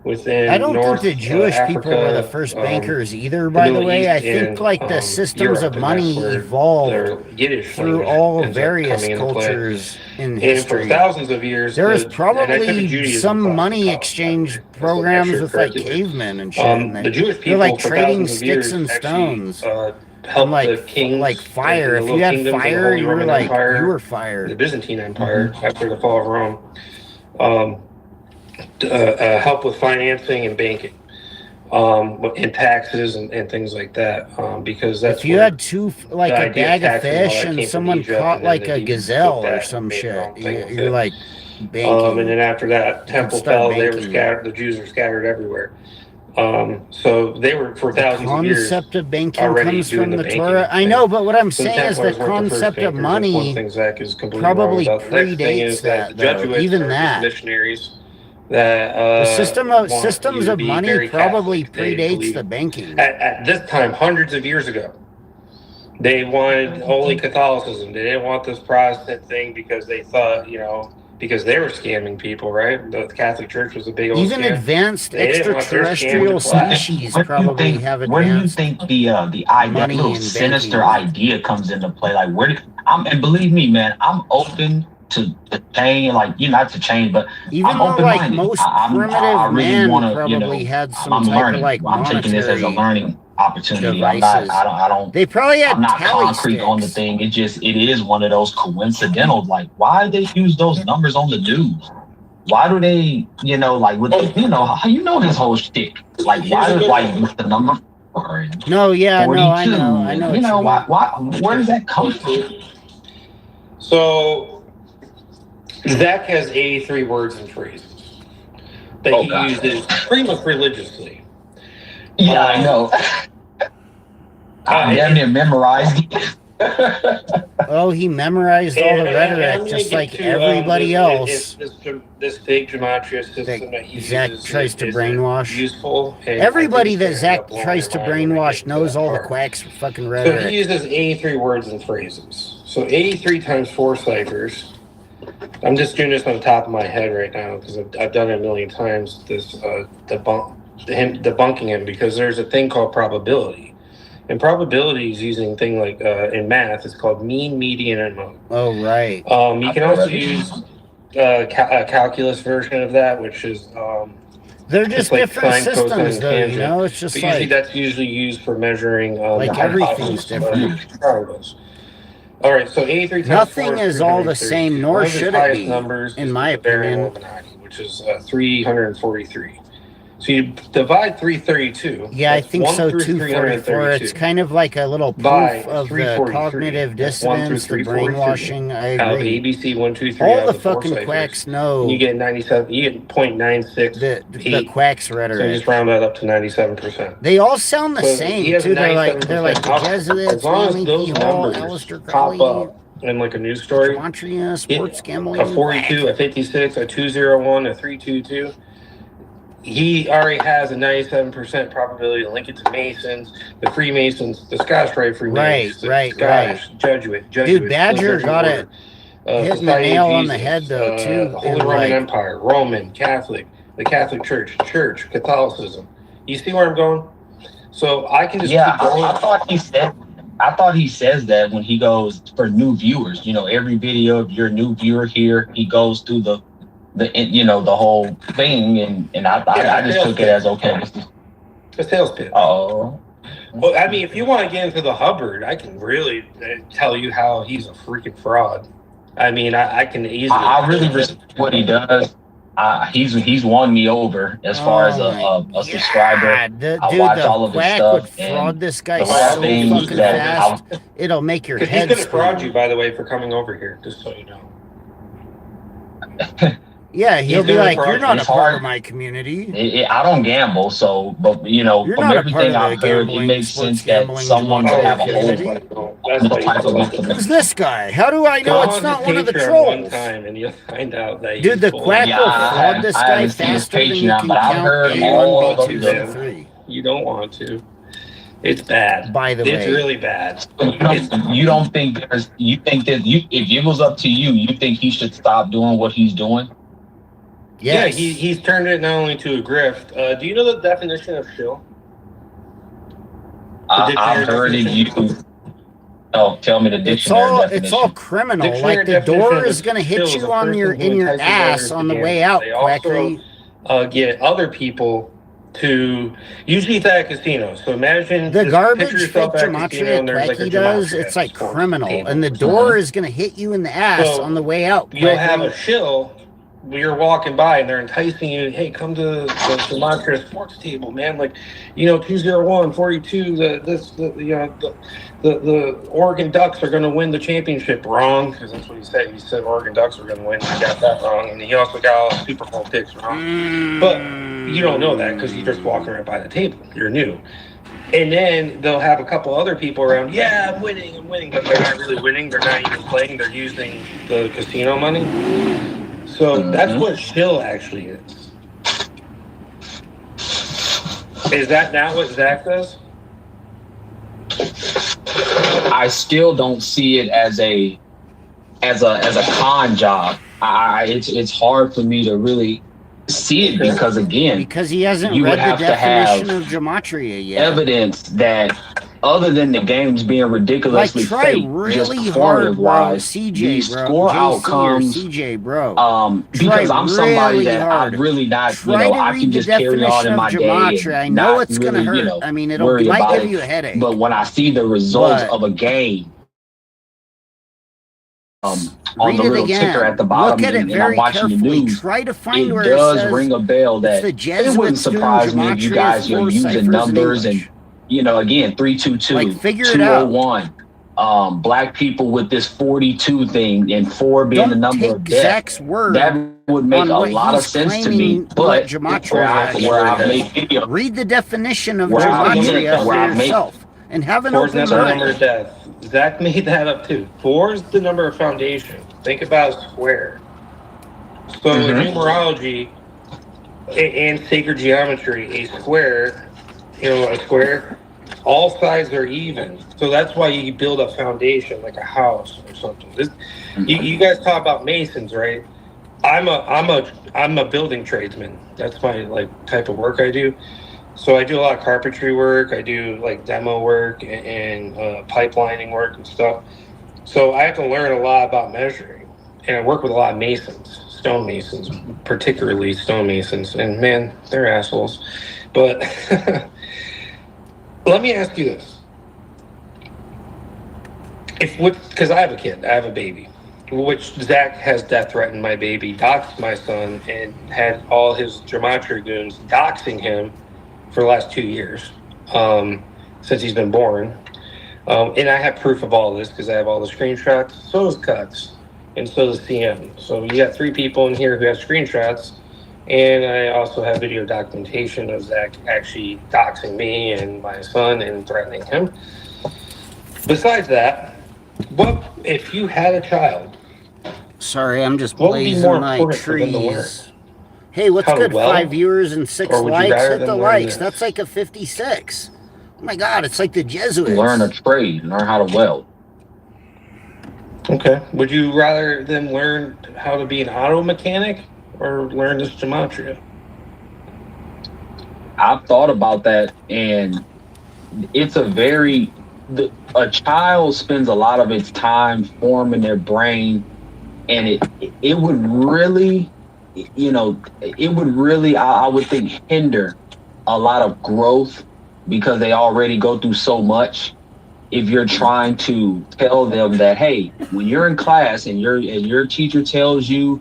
within I don't North think the Jewish Africa, people were the first bankers either, by the Middle way. East, I think and, like the systems Europe, of and money that's where evolved their Yiddish through language all ends up various coming into play. cultures in And history. for thousands of years, There was and I took a probably Judaism some class in money college, exchange actually. That's an programs with like extracurricular. cavemen and shit. And The Jewish they're people like for trading thousands of sticks years and actually, stones. helped like the kings, like fire. in If the you little had kingdoms of the fire, Holy you were Roman like Empire, you were fire. the Byzantine Empire after the fall of Rome, help with financing and banking, and taxes and things like that, because that's If you where had like the a idea bag of of taxes and all fish that and came from someone Egypt, caught and then like the a Hebrews gazelle took or that some and made their shit, own thing with you're it. like banking. And then after that temple start fell, they were banking. scattered. The Jews were scattered everywhere. So they were for The thousands of years concept of banking already comes doing from the banking Torah. I thing. know, but what I'm So the saying is the Templars weren't the first concept of bankers. That's one money thing Zach is completely probably wrong about. The next thing is predates that that, the though. Jesuits Even are that. just missionaries that The want systems you to of be money very probably Catholic. They predates believe- the banking. At this time, hundreds of years ago, they wanted only Catholicism. They didn't want this Protestant thing because they thought, because they were scamming people, right? The Catholic Church was a big old Even scam. advanced They didn't want their extraterrestrial scam to fly. species probably have Where do you advanced. think the idea, money little and sinister banking. idea comes into play? Like and believe me, man, I'm open to change. Like not to change, but Even I'm though like open-minded. most I primitive really men want to, probably had some I'm type learning. of like I'm taking this as a monetary learning opportunity. devices. I don't. They probably had I'm not tally concrete on the sticks. thing. It is one of those coincidental. Like, why they use those numbers on the news? Why do they, like with his whole shtick? Like, why with the number 4 and No, yeah, 42? no, I know. You know, what why? Where does that come from? So Zach has 83 words and phrases that he uses pretty much religiously. Yeah, I know. I damn near memorized it. Oh, he memorized all the rhetoric just like everybody else. This big gematria system that he Zach uses tries to is brainwash. useful. And Everybody I think that it's Zach gonna blow tries your to mind when we brainwash get to knows that all the part. quacks fucking So rhetoric. he uses 83 words and phrases. So 83 times 4 ciphers. I'm just doing this on the top of my head right now because I've done it a million times. This debunking him, because there's a thing called probability. And probability is using a thing like in math, it's called mean, median, and mode. Oh, right. You can also use a calculus version of that, which is they're just like different sine, cosine, systems, and though. tangent. It's just But usually like that's usually used for measuring Like the everything's hypotenuse of different. triangles. All right, so 83 times Nothing 4 is all the same, 332. nor One of his should it highest be, numbers in is my the Baron opinion. Illuminati, which is 343. So you divide 332. Yeah, I that's think 1 so through too, 44. It's 332. kind of like a little By proof of the 343. cognitive That's 1 through dissonance, the 343. brainwashing. I Out of agree. ABC 1, 2, 3 All out the of the 4 fucking ciphers. quacks And know you get 97. You get 0.96. the quacks So you rhetoric. just round that up to 97%. They all sound the So he same has too. They're like 97%. the Jesuits, As long as Manly those P. Hall, numbers Aleister pop Crowley, up in like a news story, Gematria, sports gambling, a 42, a 56, a 201, a 322, he already has a 97% probability to link it to Masons, the Freemasons, the Scottish Rite Freemasons, Right, Scottish, Jesuits, Dude, Badger got it hitting the nail on the head though too. the Holy Roman Empire, Roman, Catholic, the Catholic Church, Catholicism. You see where I'm going? So I can just keep going. I thought he says that when he goes for new viewers. You know, every video of your new viewer here, he goes through the whole thing, and I just took it as okay. A sales pitch. Oh. Well, I mean, if you want to get into the Hubbard, I can really tell you how he's a freaking fraud. I mean, I can easily. I really respect what he does. He's won me over as far as a subscriber. I watch all of his stuff. Would fraud this guy the last so thing fucking fast. It'll make your head. He's going to fraud you, by the way, for coming over here. Just so you know. Yeah, he'll be like, "You're not a part of my community." I don't gamble, so but You're from everything I've heard, it makes sense that someone would have a whole. Who's this guy? How do I know it's not one of the trolls? One time and you'll find out that dude, the quack will fraud this guy faster than you can count A1, B2, C3. You don't want to. It's bad. By the way, it's really bad. You don't think if it was up to you, you think he should stop doing what he's doing? Yes. Yeah, he's turned it not only to a grift. Do you know the definition of shill? I've heard it used. Oh, tell me the dictionary definition. It's all criminal. Dictionary like the door is going to hit you on in your ass on the way out, quackery. Get other people to usually it's at a casino. So imagine the garbage fake gematria quacky does. It's like criminal, and the door is going to hit you in the ass on the way out. You'll have a shill. You're walking by and they're enticing you. Hey, come to the Gematria sports table, man. Like, 201, 42. The Oregon Ducks are going to win the championship. Wrong, because that's what he said. He said Oregon Ducks were going to win. He got that wrong, and he also got all the Super Bowl picks wrong. But you don't know that because you're just walking right by the table. You're new. And then they'll have a couple other people around. Yeah, I'm winning, but they're not really winning. They're not even playing. They're using the casino money. So that's what shill actually is. Is that not what Zach does? I still don't see it as a con job. It's hard for me to really see it because he hasn't read the definition of gematria yet. Evidence that other than the games being ridiculously fake, really just performance-wise, these score outcomes, because I'm somebody that I'm really not, I can just carry on in my day. I know it's going to hurt. I mean, it might give you a headache. But when I see the results of a game, on the little ticker at the bottom, and I'm watching the news, try to find it does ring a bell that it wouldn't surprise me if you guys are using numbers and, again, 322, 201, black people with this 42 thing and 4 being the number of death. That would make a lot of sense to me. But where I've made videos, read the definition of gematria for yourself and have an open mind. Number of death. Zach made that up too. 4 is the number of foundation. Think about a square. So in numerology and sacred geometry, a square, all sides are even. So that's why you build a foundation like a house or something. You guys talk about masons, right? I'm a building tradesman. That's my type of work I do. So I do a lot of carpentry work. I do demo work and pipelining work and stuff. So I have to learn a lot about measuring. And I work with a lot of masons, stonemasons, particularly stonemasons. And man, they're assholes. But let me ask you this. Because I have a kid, I have a baby, which Zach has death threatened my baby, doxed my son, and had all his gematria goons doxing him for the last 2 years, since he's been born. And I have proof of all this because I have all the screenshots. So does Cuts, and so does CM. So you got 3 people in here who have screenshots, and I also have video documentation of Zach actually doxing me and my son and threatening him. Besides that, what if you had a child? Sorry, I'm just What would be blazing more my important for them to learn? trees. Hey, what's How to good? weld? 5 viewers and 6 Or would you likes. rather Hit the them learn likes. this? That's like a 56. Oh my God, it's like the Jesuits. Learn a trade, learn how to weld. Okay. Would you rather them learn how to be an auto mechanic or learn this gematria? I've thought about that, and it's a child spends a lot of its time forming their brain, and it would really, I would think, hinder a lot of growth because they already go through so much. If you're trying to tell them that, hey, when you're in class and your teacher tells you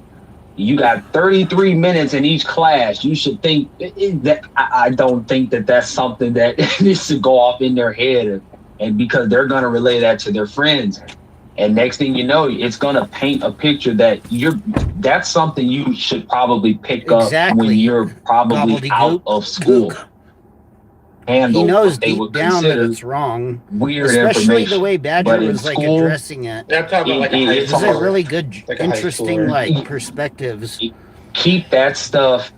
you got 33 minutes in each class, you should think that. I don't think that that's something that needs to go off in their head, and because they're going to relay that to their friends. And next thing you know, it's going to paint a picture that that's something you should probably pick up when you're probably out of school. He knows deep down that it's wrong, weird especially information. the way Badger But in was like school, addressing it. I'm talking about like a high This is schooler. a really good, Like a high interesting schooler. perspectives. Keep that stuff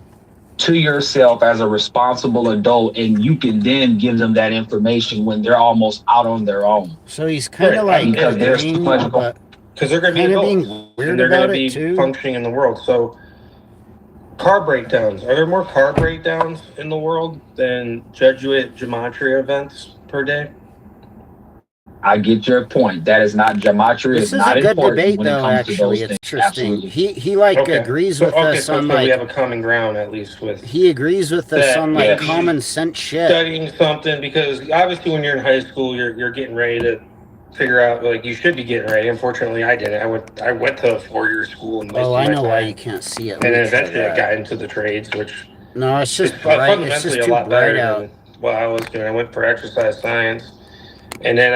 to yourself as a responsible adult, and you can then give them that information when they're almost out on their own. So he's kind of like because there's too much. Because they're going to be kind of adults, being weird and they're about going to it be too. functioning in the world. So, car breakdowns. Are there more car breakdowns in the world than Jesuit gematria events per day? I get your point. That is not gematria. This It's is not a good important debate, when it though. comes to Actually, those it's things. interesting. Absolutely. He agrees with us so on we like have a common ground at least with. he agrees with us that, on like yeah, common sense shit. Studying something, because obviously when you're in high school, you're getting ready to figure out, like, you should be getting ready. Unfortunately, I didn't. I went to a 4-year school and Oh, I wasted know my why time. you can't see it. And Let then me try eventually I that. got into the trades, which No, it's just is bright. It's fundamentally just a too lot bright better out. than what I was doing. I went for exercise science, and then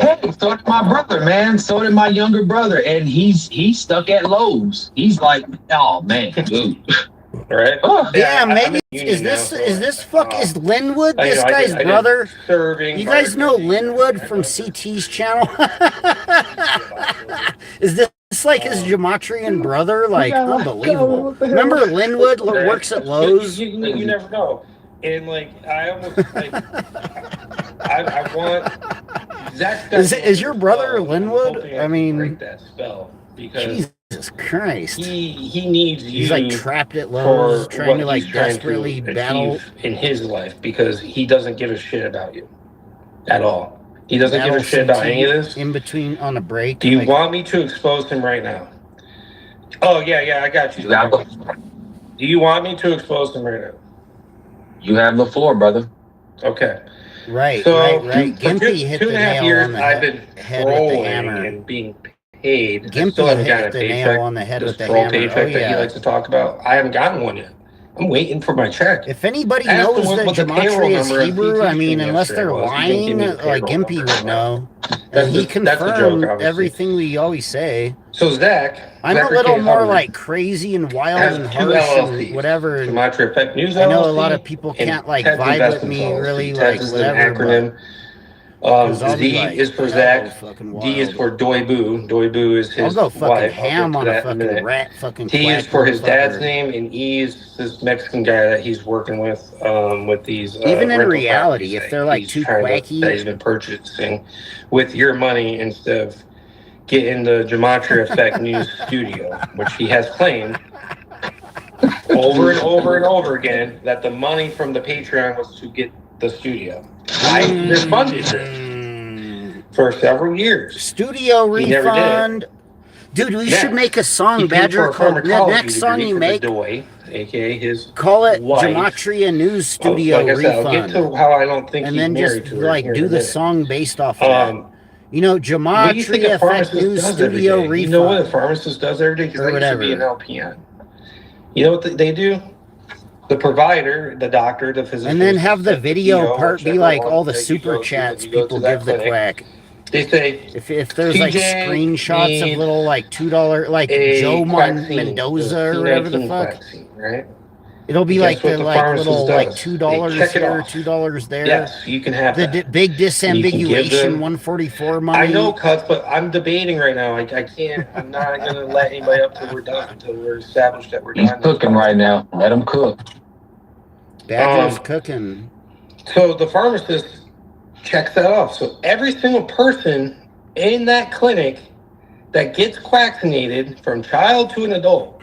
Hey, so did my brother, man. So did my younger brother, and he's stuck at Lowe's. He's like, oh man, dude. right? Oh, Yeah, I'm maybe in union now, so, is Linwood I- you this know, I guy's did- I did brother? serving, You guys know bartending, Linwood from CT's channel? Is this like his Gematrian brother? Like, unbelievable. Remember Linwood works at Lowe's? You never know. And like, I almost like, I want Zach's got Is your brother spell, and I'm Linwood? hoping I can mean, break that spell, because Jesus Christ. he needs you. He's like trapped at Lowe's, for trying to what like he's trying desperately to battle achieve in his life, because he doesn't give a shit about you at all. He doesn't give a shit about any of this. in between on a break. Do you like, want me to expose him right now? Oh yeah, I got you. Do you want me to expose him right now? You have the floor, brother. Okay. Right, So right. for Gimpy hit two the and a half nail years, on the I've been head with the trolling hammer. and being paid. I Gimpy still haven't gotten hit a the nail paycheck. on the head This with the troll hammer. paycheck Oh, that he yeah. likes to talk about. I haven't gotten one yet. I'm waiting for my check. If anybody Ask knows them that what the payroll Gematria is number of Hebrew, I CT mean, stream unless they're yesterday was. He didn't give lying, me the like payroll Gimpy number. would know. That's And he a joke, confirmed obviously. everything we always say. So Zach, I'm a Zachary little K. more Hubbard like crazy and wild has and two harsh LLCs. and whatever. And Gematria Effect News I know a LLC lot of people and can't like Ted's vibe with Investments me LLC. really, Ted's like is whatever. an acronym. Because I'll be Z like, is for hello, Zach. fucking D is wild. for Doibu. Doibu is I'll his go fucking wife. I'll ham get to on a that in fucking minute. rat fucking T is quack for his dad's motherfucker. name, and E is this Mexican guy that he's working with these. Even in rental reality, properties if that they're like he's too trying to- quacky, that he's been purchasing with your money instead of getting the Gematria Effect News studio, which he has claimed over and over and over again that the money from the Patreon was to get the studio. I refunded this for several years. studio He never did it. refund. Dude, we Next, should make a he song, paid Badger, for a called the pharmacology next song degree you for make. the Doi, aka his Call it wife. Gematria News Studio Like I said, I'll get refund. to how I don't think And he's then married just to her like here in do a the minute. song based off of that. You know, What do you think Gematria a Effect pharmacist News does every Studio day? Refund. You know what a pharmacist does every day? Because I used to be an LPN. You know what they do? The provider, the doctor, the physician, and then have the video PO, part be whichever like one all the that you super go to chats when you go people to that give the clinic. quack. They say, If there's like TJ, screenshots of need little like $2 like a Joe quaxine, Mendoza the or whatever the C19 fuck. quaxine, right? It'll be And like guess what the the like pharmacist little like does? $2 They check it here, off. $2 there. Yes, you can have The that. big And you can give disambiguation them. 144 money. I know, Cuts, but I'm debating right now. I can't. I'm not gonna let anybody up till we're done, until we're established that we're He's done. cooking right now. Let him cook. Badger's cooking. So the pharmacist checks that off. So every single person in that clinic that gets quaxinated from child to an adult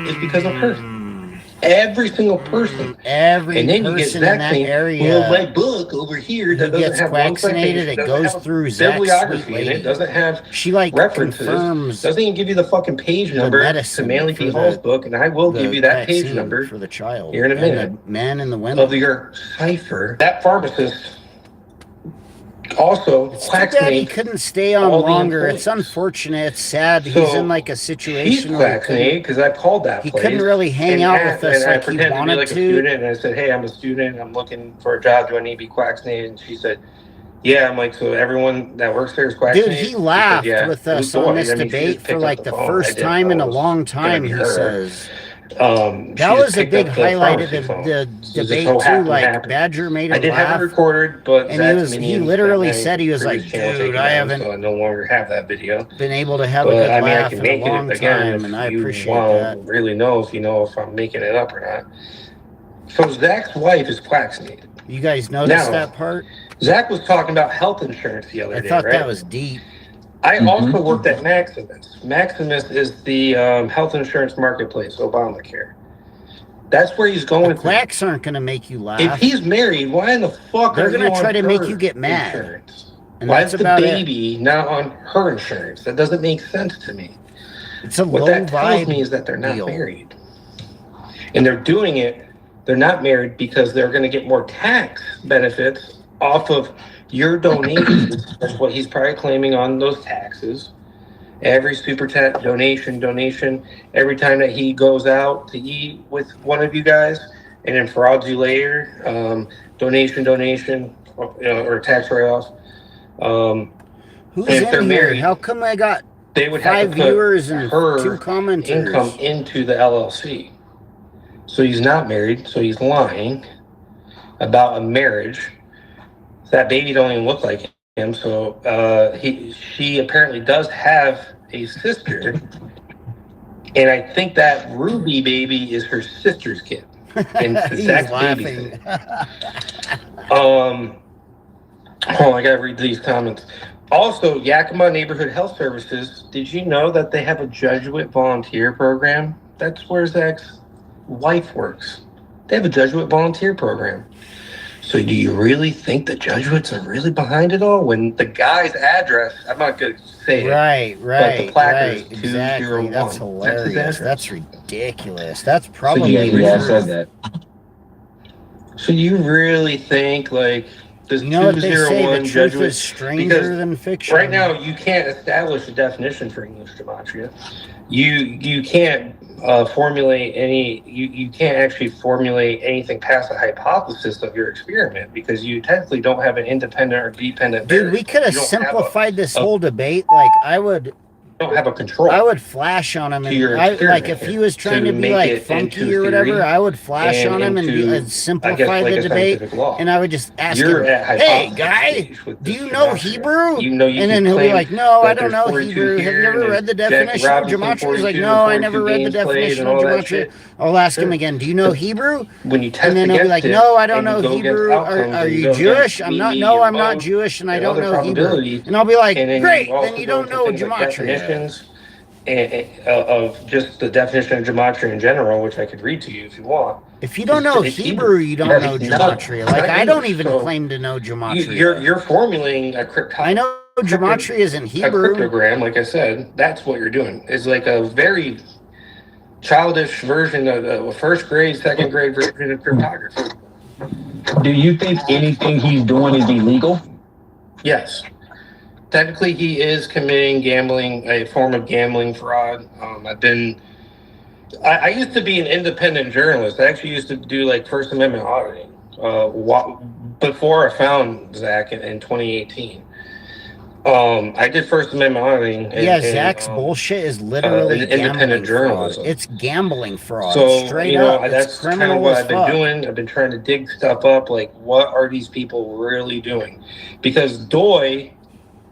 is because of her. Every single person. Every And then you get person in Zach that saying, area well, my book over here who that doesn't gets have one quaxinated, citation, it doesn't goes have through a Zach's bibliography sweet in lady. it, doesn't have She like references, confirms doesn't even give you the fucking page the number to medicine Manly for P. Hall's the- book, and I will give you that page vaccine number for the child here in a and minute the men and the women. of your cipher. That pharmacist also It's too bad he quaxinates couldn't stay on all the longer. It's employees. unfortunate. It's sad. He's So in like a She's situation where he quaxinated couldn't, because I called that he place. couldn't really hang and out asked- with us and I like he pretended to be wanted like a to. student, and I said, "Hey, I'm a student. I'm looking for a job. Do I need to be quaxinated?" And she said, "Yeah." I'm like, "So everyone that works there is quaxinated?" Dude, he She laughed said, "Yeah." with Who's us on boy? this I mean, she debate just for picked like up the phone. I first didn't time know in it a was long gonna time, be he her. says. She That just was a picked big up the highlight of pharmacy the, phone. the It just debate so too. happened to Like happen. Badger made I him did have it laugh. recorded, but And Zach's he minions literally got my said, he was previous like, channel taken dude, I down, haven't so I no longer have that video. been able to have a But good I mean, I laugh can in a make long it again time, if and I you appreciate want that. to really know if I'm making it up or not. So Zach's wife is quaxinated. You guys noticed Now, that part? Zach was talking about health insurance the other I day, thought right? that was deep. I also worked at Maximus. Maximus is the health insurance marketplace, Obamacare. That's where he's going. The quacks aren't going to make you laugh. If he's married, why in the fuck They're are you gonna on try to make her you get mad. insurance? And Why that's is the about baby not on her insurance? That doesn't make sense to me. It's a What low that tells vibe me is that they're not deal. married. And they're doing it, they're not married because they're going to get more tax benefits off of your donations. That's what he's probably claiming on those taxes. Every super chat donation, every time that he goes out to eat with one of you guys and then frauds you later, donation, or tax write-off. Who's if they're in here? married, How come I got they would have 5 to put viewers and her 2 commenters? income into the LLC. So he's not married, so he's lying about a marriage. That baby don't even look like him, so she apparently does have a sister, and I think that Ruby baby is her sister's kid. And He's Zach's laughing. hold on, I gotta read these comments. Also, Yakima Neighborhood Health Services, did you know that they have a Jesuit volunteer program? That's where Zach's wife works. They have a Jesuit volunteer program. So do you really think the Jesuits are really behind it all? When the guy's address, I'm not going to say it. But the placard is 201. That's hilarious. That's That's ridiculous. That's probably said that. So you really think like this You know what they say, 201 the truth Jesuit is stranger than fiction. Right now, you can't establish a definition for English gematria. You can't formulate any. You can't actually formulate anything past the hypothesis of your experiment because you technically don't have an independent or dependent. Dude, we could have simplified this whole debate. Like don't have a control. I would flash on him, and like if he was trying to be like funky or whatever, I would flash on him and simplify the debate, and I would just ask him, "Hey, guy, do you know Hebrew?" And then he'll be like, "No, I don't know Hebrew. Have you ever read the definition of gematria?" He's like, "No, I never read the definition of gematria." I'll ask him again, "Do you know Hebrew?" When you test and then he'll be like, "No, I don't know Hebrew. Are you Jewish?" I'm not. No, I'm not Jewish, and I don't know Hebrew. And I'll be like, "Great, then you don't know gematria." Of just the definition of gematria in general, which I could read to you if you want. If you don't know Hebrew, you don't know gematria. Like I don't even claim to know gematria. You're formulating a cryptography. I know gematria is in Hebrew. A cryptogram, like I said, that's what you're doing. It's like a very childish version of a first grade, second grade version of cryptography. Do you think anything he's doing is illegal? Yes. technically he is committing gambling, a form of gambling fraud. I used to be an independent journalist. I actually used to do like First Amendment auditing before I found Zach in 2018. I did First Amendment auditing. Zach's bullshit is literally independent journalism. Fraud. It's gambling fraud. So, straight up. That's kind of what I've been doing. I've been trying to dig stuff up. Like, what are these people really doing? Because Doi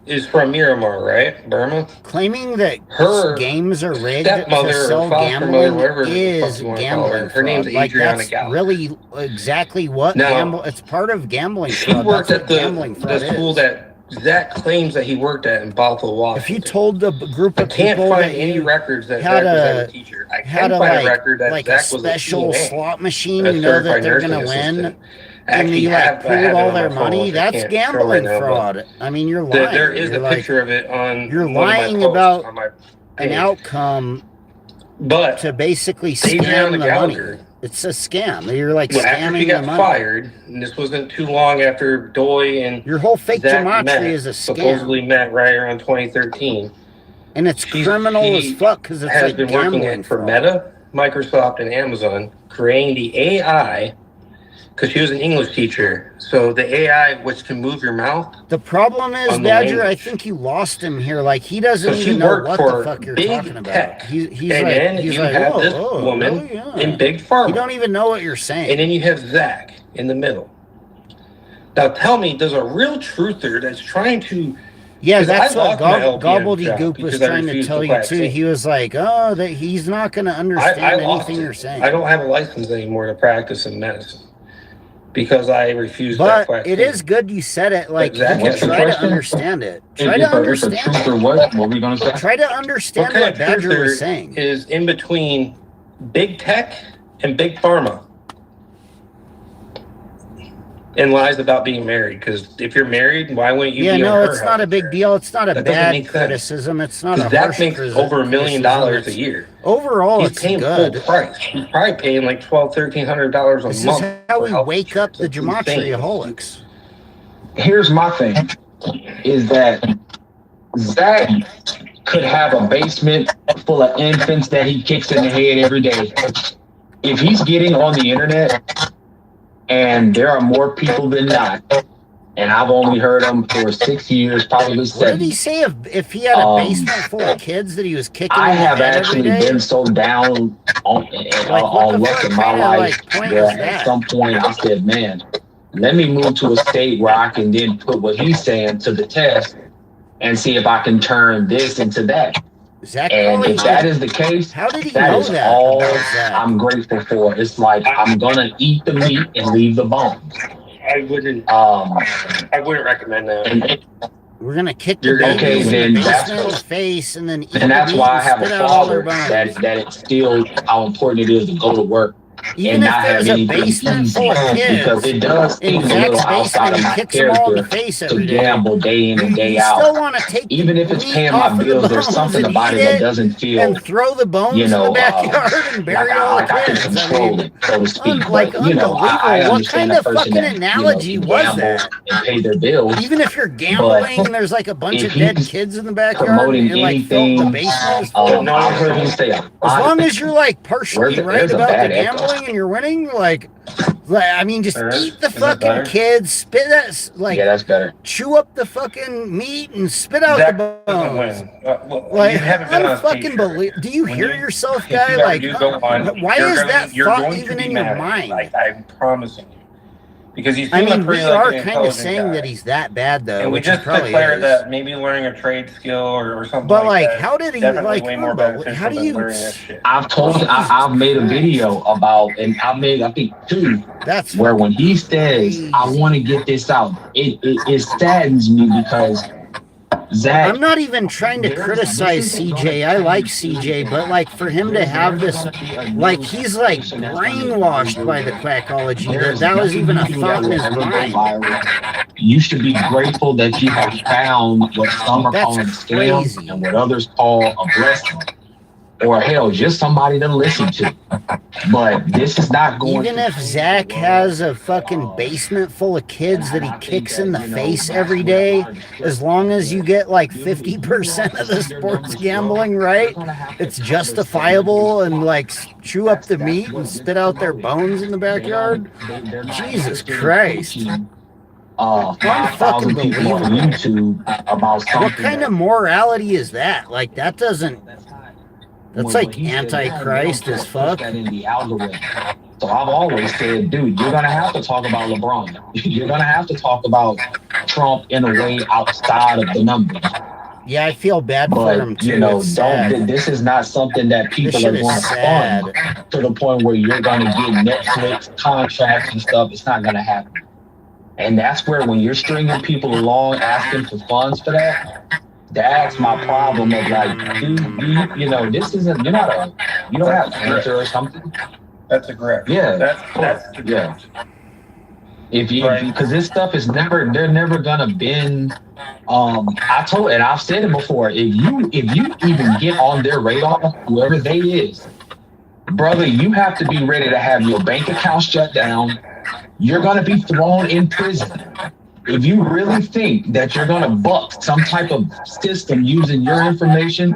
is from Myanmar, right? Burma? Claiming that her games are rigged stepmother to sell or foster gambling mother, is gambling. Her name's Adriana that's Gallup. really exactly what it's part of gambling fraud. She worked at the school that Zach claims that he worked at in Bothell, Washington. If you told the group of people, I can't find any records that Zach was a teacher. I can find a record that Zach was a special slot machine. you know that they're going to win. And you pulled all their money. That's gambling fraud. I mean, you're lying. There is a picture of it on. You're lying about an outcome, but to basically scam the money. It's a scam. You're like scamming after she got fired, and this wasn't too long after Doi and your whole fake Zach gematria is a scam. Supposedly met right around 2013, and it's criminal as fuck because it's has like been working for Meta, Microsoft, and Amazon, creating the AI. Because she was an English teacher, so the AI which can move your mouth. The problem is, Badger, I think you lost him here. Like he doesn't even know what the fuck you're talking about. He's have this woman in Big Pharma. You don't even know what you're saying. And then you have Zach in the middle. Now tell me, there's a real truther that's trying to. Yeah, that's what Gobbledygook was trying to tell you too. He was like, "Oh, that he's not going to understand anything you're saying." I don't have a license anymore to practice in medicine. Because I refuse that question. It is good you said it. Like, you try to understand it. Try to understand it. What were we going to say? Try to understand what Badger was saying. Is in between big tech and big pharma. And lies about being married. Because if you're married, why wouldn't you be on her it's not a big deal. It's not a bad criticism. It's not a harsh makes over $1 million a year. Overall, it's paying good. Full price. He's probably paying like $1,200-$1,300 a month. This is how we wake up the Gematriaholics. Here's my thing, is that Zach could have a basement full of infants that he kicks in the head every day. If he's getting on the internet, and there are more people than not, and I've only heard him for 6 years, probably 7. What did he say if he had a basement full of kids that he was kicking? I have actually been so down on luck in my life where at some point I said, man, let me move to a state where I can then put what he's saying to the test and see if I can turn this into that. And if that is the case, how did he that know is that all I'm grateful for. It's like I'm gonna eat the meat and leave the bones. I wouldn't recommend that. We're gonna kick the babies in the basement in the face and then eat and that's why I have a father that it's still how important it is to go to work. Even if there's a basement full of kids, because it does seem a little outside of my character to gamble day in and day out. Still want to take even if it's paying my bills, there's something about it that doesn't feel, and throw the bones in the backyard and bury all the kids. I can control it, so to speak. Like, but, you know, I what kind of fucking analogy was that? And pay their bills. Even if you're gambling and there's like a bunch of dead kids in the backyard, and you're like filling the basement. I've heard him say as long as you're like partially right about the gambling and you're winning, like I mean, just eat the fucking kids, spit that, like, yeah, that's better. Chew up the fucking meat and spit out the bones. Like, unfucking believe. Do you hear yourself, guy? Like, why is that thought even in your mind? Like, I'm promising you. Because he's we are kind of saying that he's that bad, though. And we just declared that maybe learning a trade skill or something. But like that, how did he like? How do you? I've made a video about, and I think 2. That's where when he says, "I want to get this out," it saddens me because Zach. I'm not even trying to criticize CJ. I like CJ, but like for him to have this, like he's like brainwashed by the quackology. That was even a thought in his mind. You should be grateful that you have found what some are calling scam and what others call a blessing. or hell, just somebody to listen to. But this is not going. Even if Zach has a fucking basement full of kids that he kicks in the face every day, as long as you get like 50% of the sports gambling right, it's justifiable, and like chew up the meat and spit out their bones in the backyard. Jesus Christ. 5,000 people on YouTube about something. What kind of morality is that? Like, that doesn't. That's like antichrist as fuck. So I've always said, dude, you're gonna have to talk about LeBron. You're gonna have to talk about Trump in a way outside of the numbers. Yeah, I feel bad for him too. You know, this is not something that people are going to fund to the point where you're gonna get Netflix contracts and stuff. It's not gonna happen. And that's where when you're stringing people along asking for funds for that, that's my problem of like, dude, you know, this isn't, you don't have cancer or something. That's a grip. Yeah. That's the yeah. Because this stuff is they're never gonna bend. I've said it before, if you even get on their radar, whoever they is, brother, you have to be ready to have your bank account shut down. You're going to be thrown in prison. If you really think that you're going to buck some type of system using your information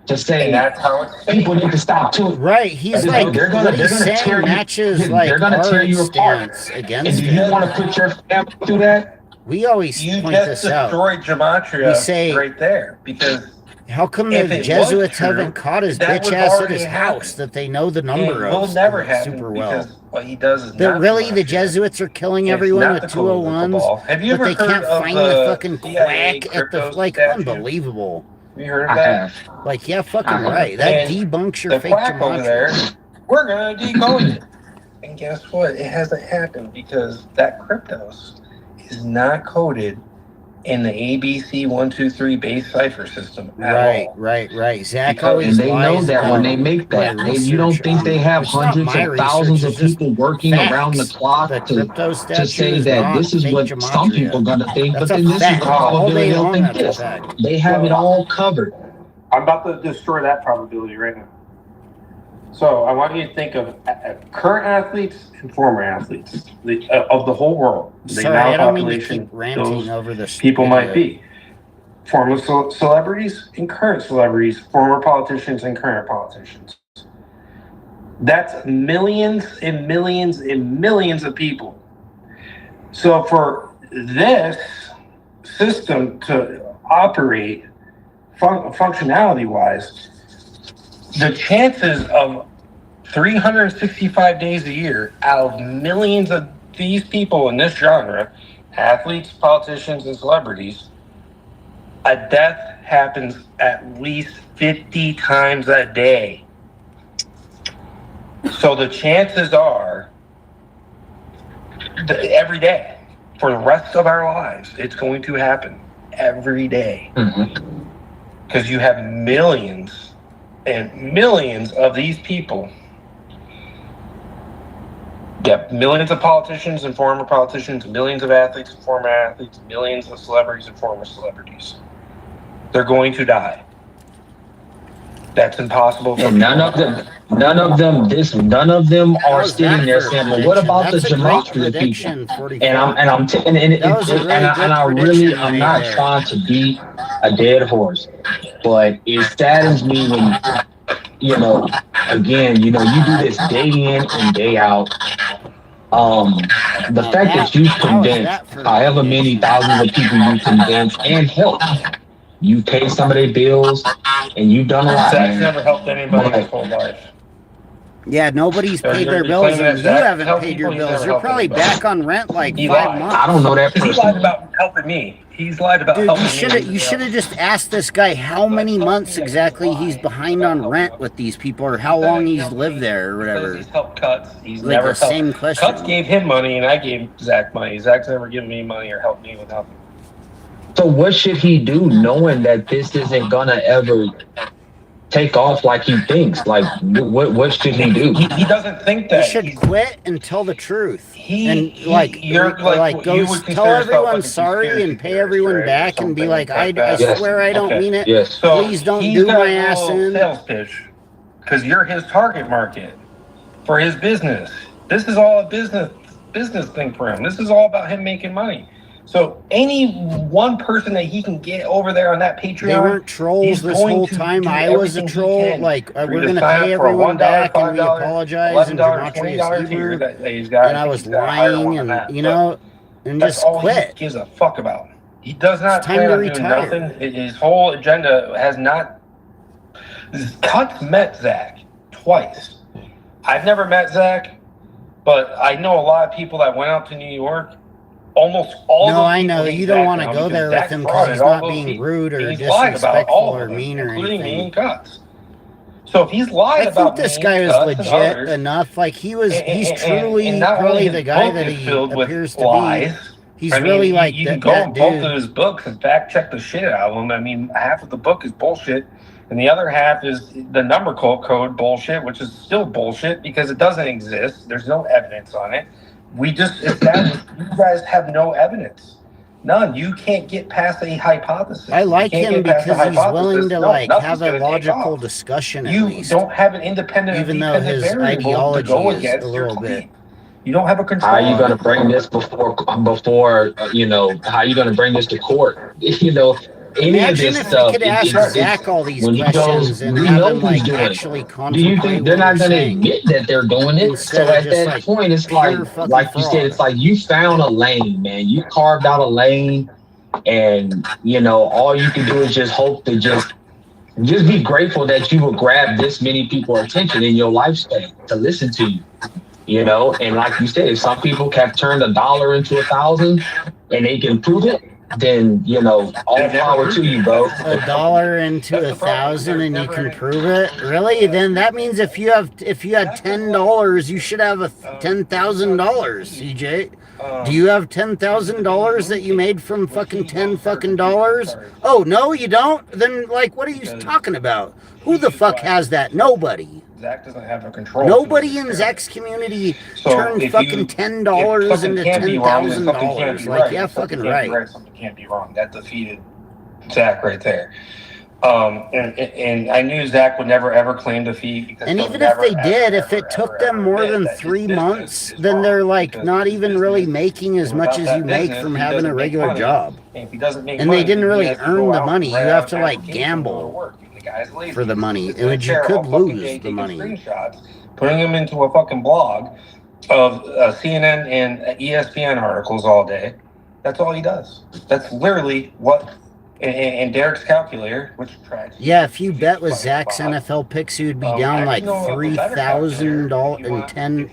to say that's how people need to stop too. Right, he's like, they're gonna tear matches like they're going to tear you apart. Against and do you want to put your family through that? We always point this out. You just destroyed Gematria we say, right there, because how come the Jesuits haven't caught his bitch ass at his house that they know the number of never super well? What he does is that really the Jesuits are killing everyone with 201s, Have you ever but they heard can't of find the fucking quack at the like statue? unbelievable. Have you heard of that? Like, yeah, fucking right. That debunks your fake quack over there. gematria. We're gonna decode it, and guess what? It hasn't happened because that cryptos is not coded in the ABC 123 base cipher system at all. Right. Zach Because, always and they know that when they make that, you don't think they have hundreds of thousands of people working around the clock to say that this is what some people are gonna think, but then this is the probability they'll think this. They have it all covered. I'm about to destroy that probability right now. So I want you to think of current athletes and former athletes of the whole world. Sorry, I don't mean to keep ranting over this. People might be former celebrities and current celebrities, former politicians and current politicians. That's millions and millions and millions of people. So for this system to operate functionality-wise, the chances of 365 days a year out of millions of these people in this genre, athletes, politicians, and celebrities, a death happens at least 50 times a day. So the chances are that every day, for the rest of our lives, it's going to happen every day. Because you have millions and millions of these people. Yep, millions of politicians and former politicians, millions of athletes and former athletes, millions of celebrities and former celebrities. They're going to die. That's impossible. And none of them are sitting there saying, "Well, what about the Gematria people?" I'm not trying to beat a dead horse, but it saddens me when, again, you do this day in and day out. The fact that you convinced however many thousands of people you convinced and help. You pay some of their bills, and you've done a lot. That's never helped anybody his whole life. Yeah, nobody's paid their bills, and you haven't paid your bills. You're probably back on rent like 5 months. I don't know that person. He lied about helping me. He's lied about helping me. You should have just asked this guy how many months exactly he's behind on rent with these people, or how long he's lived there, or whatever. He's helped Cuts. He's like never the same helped. question. Cuts gave him money, and I gave Zach money. Zach's never given me money or helped me with nothing. So what should he do, knowing that this isn't gonna ever take off like he thinks? Like, what should he do? He doesn't think that. He should quit and tell the truth. Go you would tell everyone sorry and pay everyone back and be like, I swear I don't mean it. Yes. Please don't do my ass in. Sales pitch because you're his target market for his business. This is all a business thing for him. This is all about him making money. So any one person that he can get over there on that Patreon, they weren't trolls this whole time. I was a troll. Like, we're going to pay everyone back, and we apologize in Gematriah's Hebrew, and I was lying, and, you know, and that's just all quit. he gives a fuck about. He does not It's time plan to on doing retire. nothing. His whole agenda has not. Cut's met Zach twice. I've never met Zach, but I know a lot of people that went out to New York. Almost all. No, I know you don't want to go there with him because he's not being rude or disrespectful or mean or including me anything. and Cuts. So if he's lied I about think this me, guy was Cuts, and legit others, enough. Like he's truly and not probably only the his guy book that is he filled with appears to lies. be. He's I mean, really like you can that, go that in both dude. of his books and fact check the shit out of them. I mean, half of the book is bullshit, and the other half is the number code bullshit, which is still bullshit because it doesn't exist. There's no evidence on it. We just established you guys have no evidence. None. You can't get past a hypothesis. I like You can't him get past because a he's willing hypothesis. to No, like nothing's have a gonna take logical off. discussion at You least. don't have an independent, Even though his variable ideology to go is against a your little bit. claim. You don't have a control. How are you going to bring this before you know, how are you going to bring this to court? You know, any Imagine of this if stuff. we could ask Zach all these when he questions goes, and we have know him who's like doing actually it. Do you contemplate think what they're not we're going to saying. admit that they're doing it? Instead So of at just, that like, point, it's pure like fucking you fraud. said, it's like you found a lane, man. You carved out a lane, and you know all you can do is just hope to just be grateful that you will grab this many people's attention in your lifespan to listen to you. You know, and like you said, if some people have turned $1 into 1,000 and they can prove it, then you know, all power to you, bro. $1 into 1,000 and you can prove it. Really? Then that means if you had $10, you should have $10,000, CJ. Do you have $10,000 that you made from fucking $10 Oh no, you don't? Then like, what are you talking about? Who the fuck has that? Nobody. Zach doesn't have a control. Nobody in Zach's community turned fucking $10 into $10,000. Like, yeah, fucking right. Something can't be wrong. That defeated Zach right there. And I knew Zach would never ever claim defeat. Because and even if they did, if it took them more than 3 months, then they're like not even really making as much as you make from having a regular job. And they didn't really earn the money. You have to like gamble for the money, and you could lose the money. Putting them into a fucking blog of CNN and ESPN articles all day. That's all he does. That's literally what. And Derek's calculator, which tracks. Yeah, if you bet with Zach's NFL picks, you'd be down like $3,000 and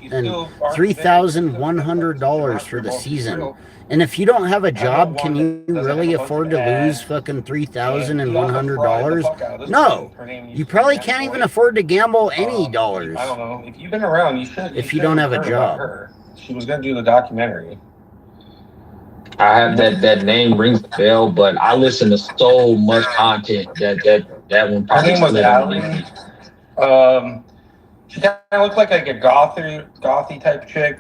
$3,100 for the season. And if you don't have a job, can you really afford to lose fucking $3,100? No, you probably can't even afford to gamble any dollars. I don't know. If you've been around, you should. If you don't have a job. She was gonna do the documentary. I have that name rings a bell, but I listen to so much content that one probably. Her name was Allie. She kind of looked like a gothy type chick.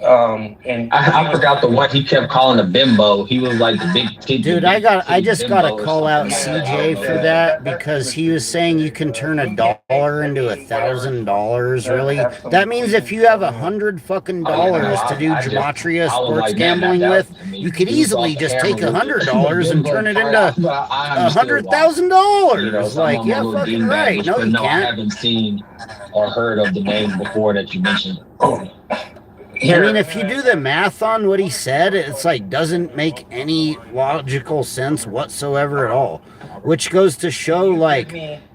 And I forgot the one he kept calling a bimbo. He was like the big kid. Dude, I just gotta call out CJ for that because he was saying you can turn $1 into $1,000. Really, that means if you have $100 fucking dollars to do gematria sports gambling with, you could easily just take $100 and turn it into $100,000. Like, yeah, fucking right. No, you I can't. haven't seen or heard of the name before that you mentioned. I mean, if you do the math on what he said, it's like doesn't make any logical sense whatsoever at all, which goes to show like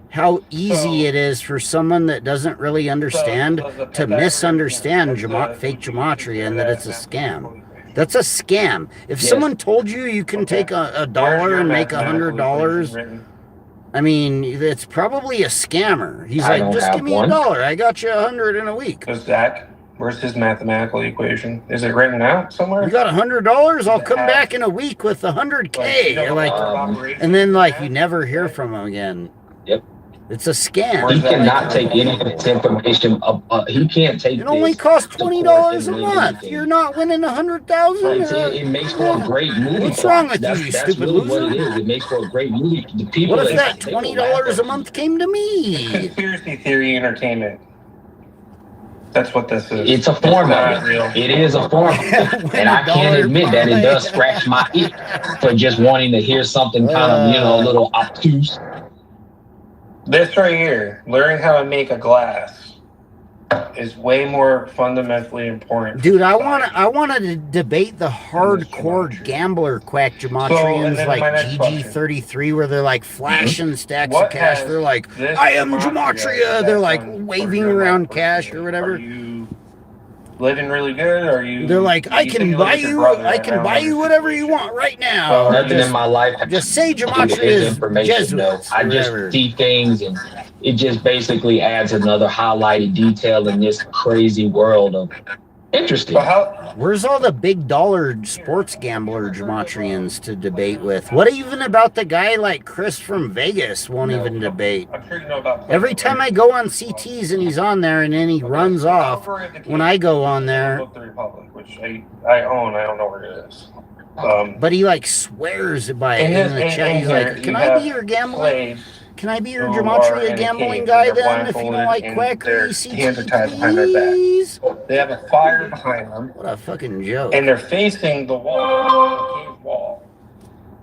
how easy it is for someone that doesn't really understand to misunderstand fake gematria and that it's a scam. That's a scam. If someone told you you can take a dollar and make $100, I mean, it's probably a scammer. He's like, just give me $1. I got you 100 in a week. Zach, where's his mathematical equation? Is it written out somewhere? You got $100? I'll come back in a week with $100K. Like, and then like you never hear from him again. Yep. It's a scam. He cannot take any of this information. He can't take. It only costs $20 a month. You're not winning $100,000. It makes for a great movie. What's wrong with you, That's stupid really loser? what it is. It makes for a great movie. The people What if that $20 a month came to me? Conspiracy theory entertainment. That's what this is. It's a form of it. It is a form. And I can't admit that it does scratch my itch for just wanting to hear something kind of, a little obtuse. This right here, learning how to make a glass, is way more fundamentally important. Dude, I want to debate the hardcore gambler quack Gematrians like GG33, where they're like flashing stacks of cash. They're like, I am Gematria. They're like waving around cash or whatever. Are you living really good? Or are you? They're like, I can buy you whatever you want right now. Nothing in my life. Just say Gematria is Jesuits. I just see things, and it just basically adds another highlighted detail in this crazy world of interesting. Where's all the big dollar sports gambler Gematrians to debate with? What even about the guy like Chris from Vegas won't even debate? I'm sure you know about Every time I go on CTs and he's on there and then he runs off, when I go on there, The Republic, which I own. I don't know where it is. but he like swears by it in the chat. He's like, "Can I be your gambling? Can I be your Gematria gambling guy then? If you don't like quackery CT, please." They have a fire behind them. What a fucking joke! And they're facing the wall, the cave wall.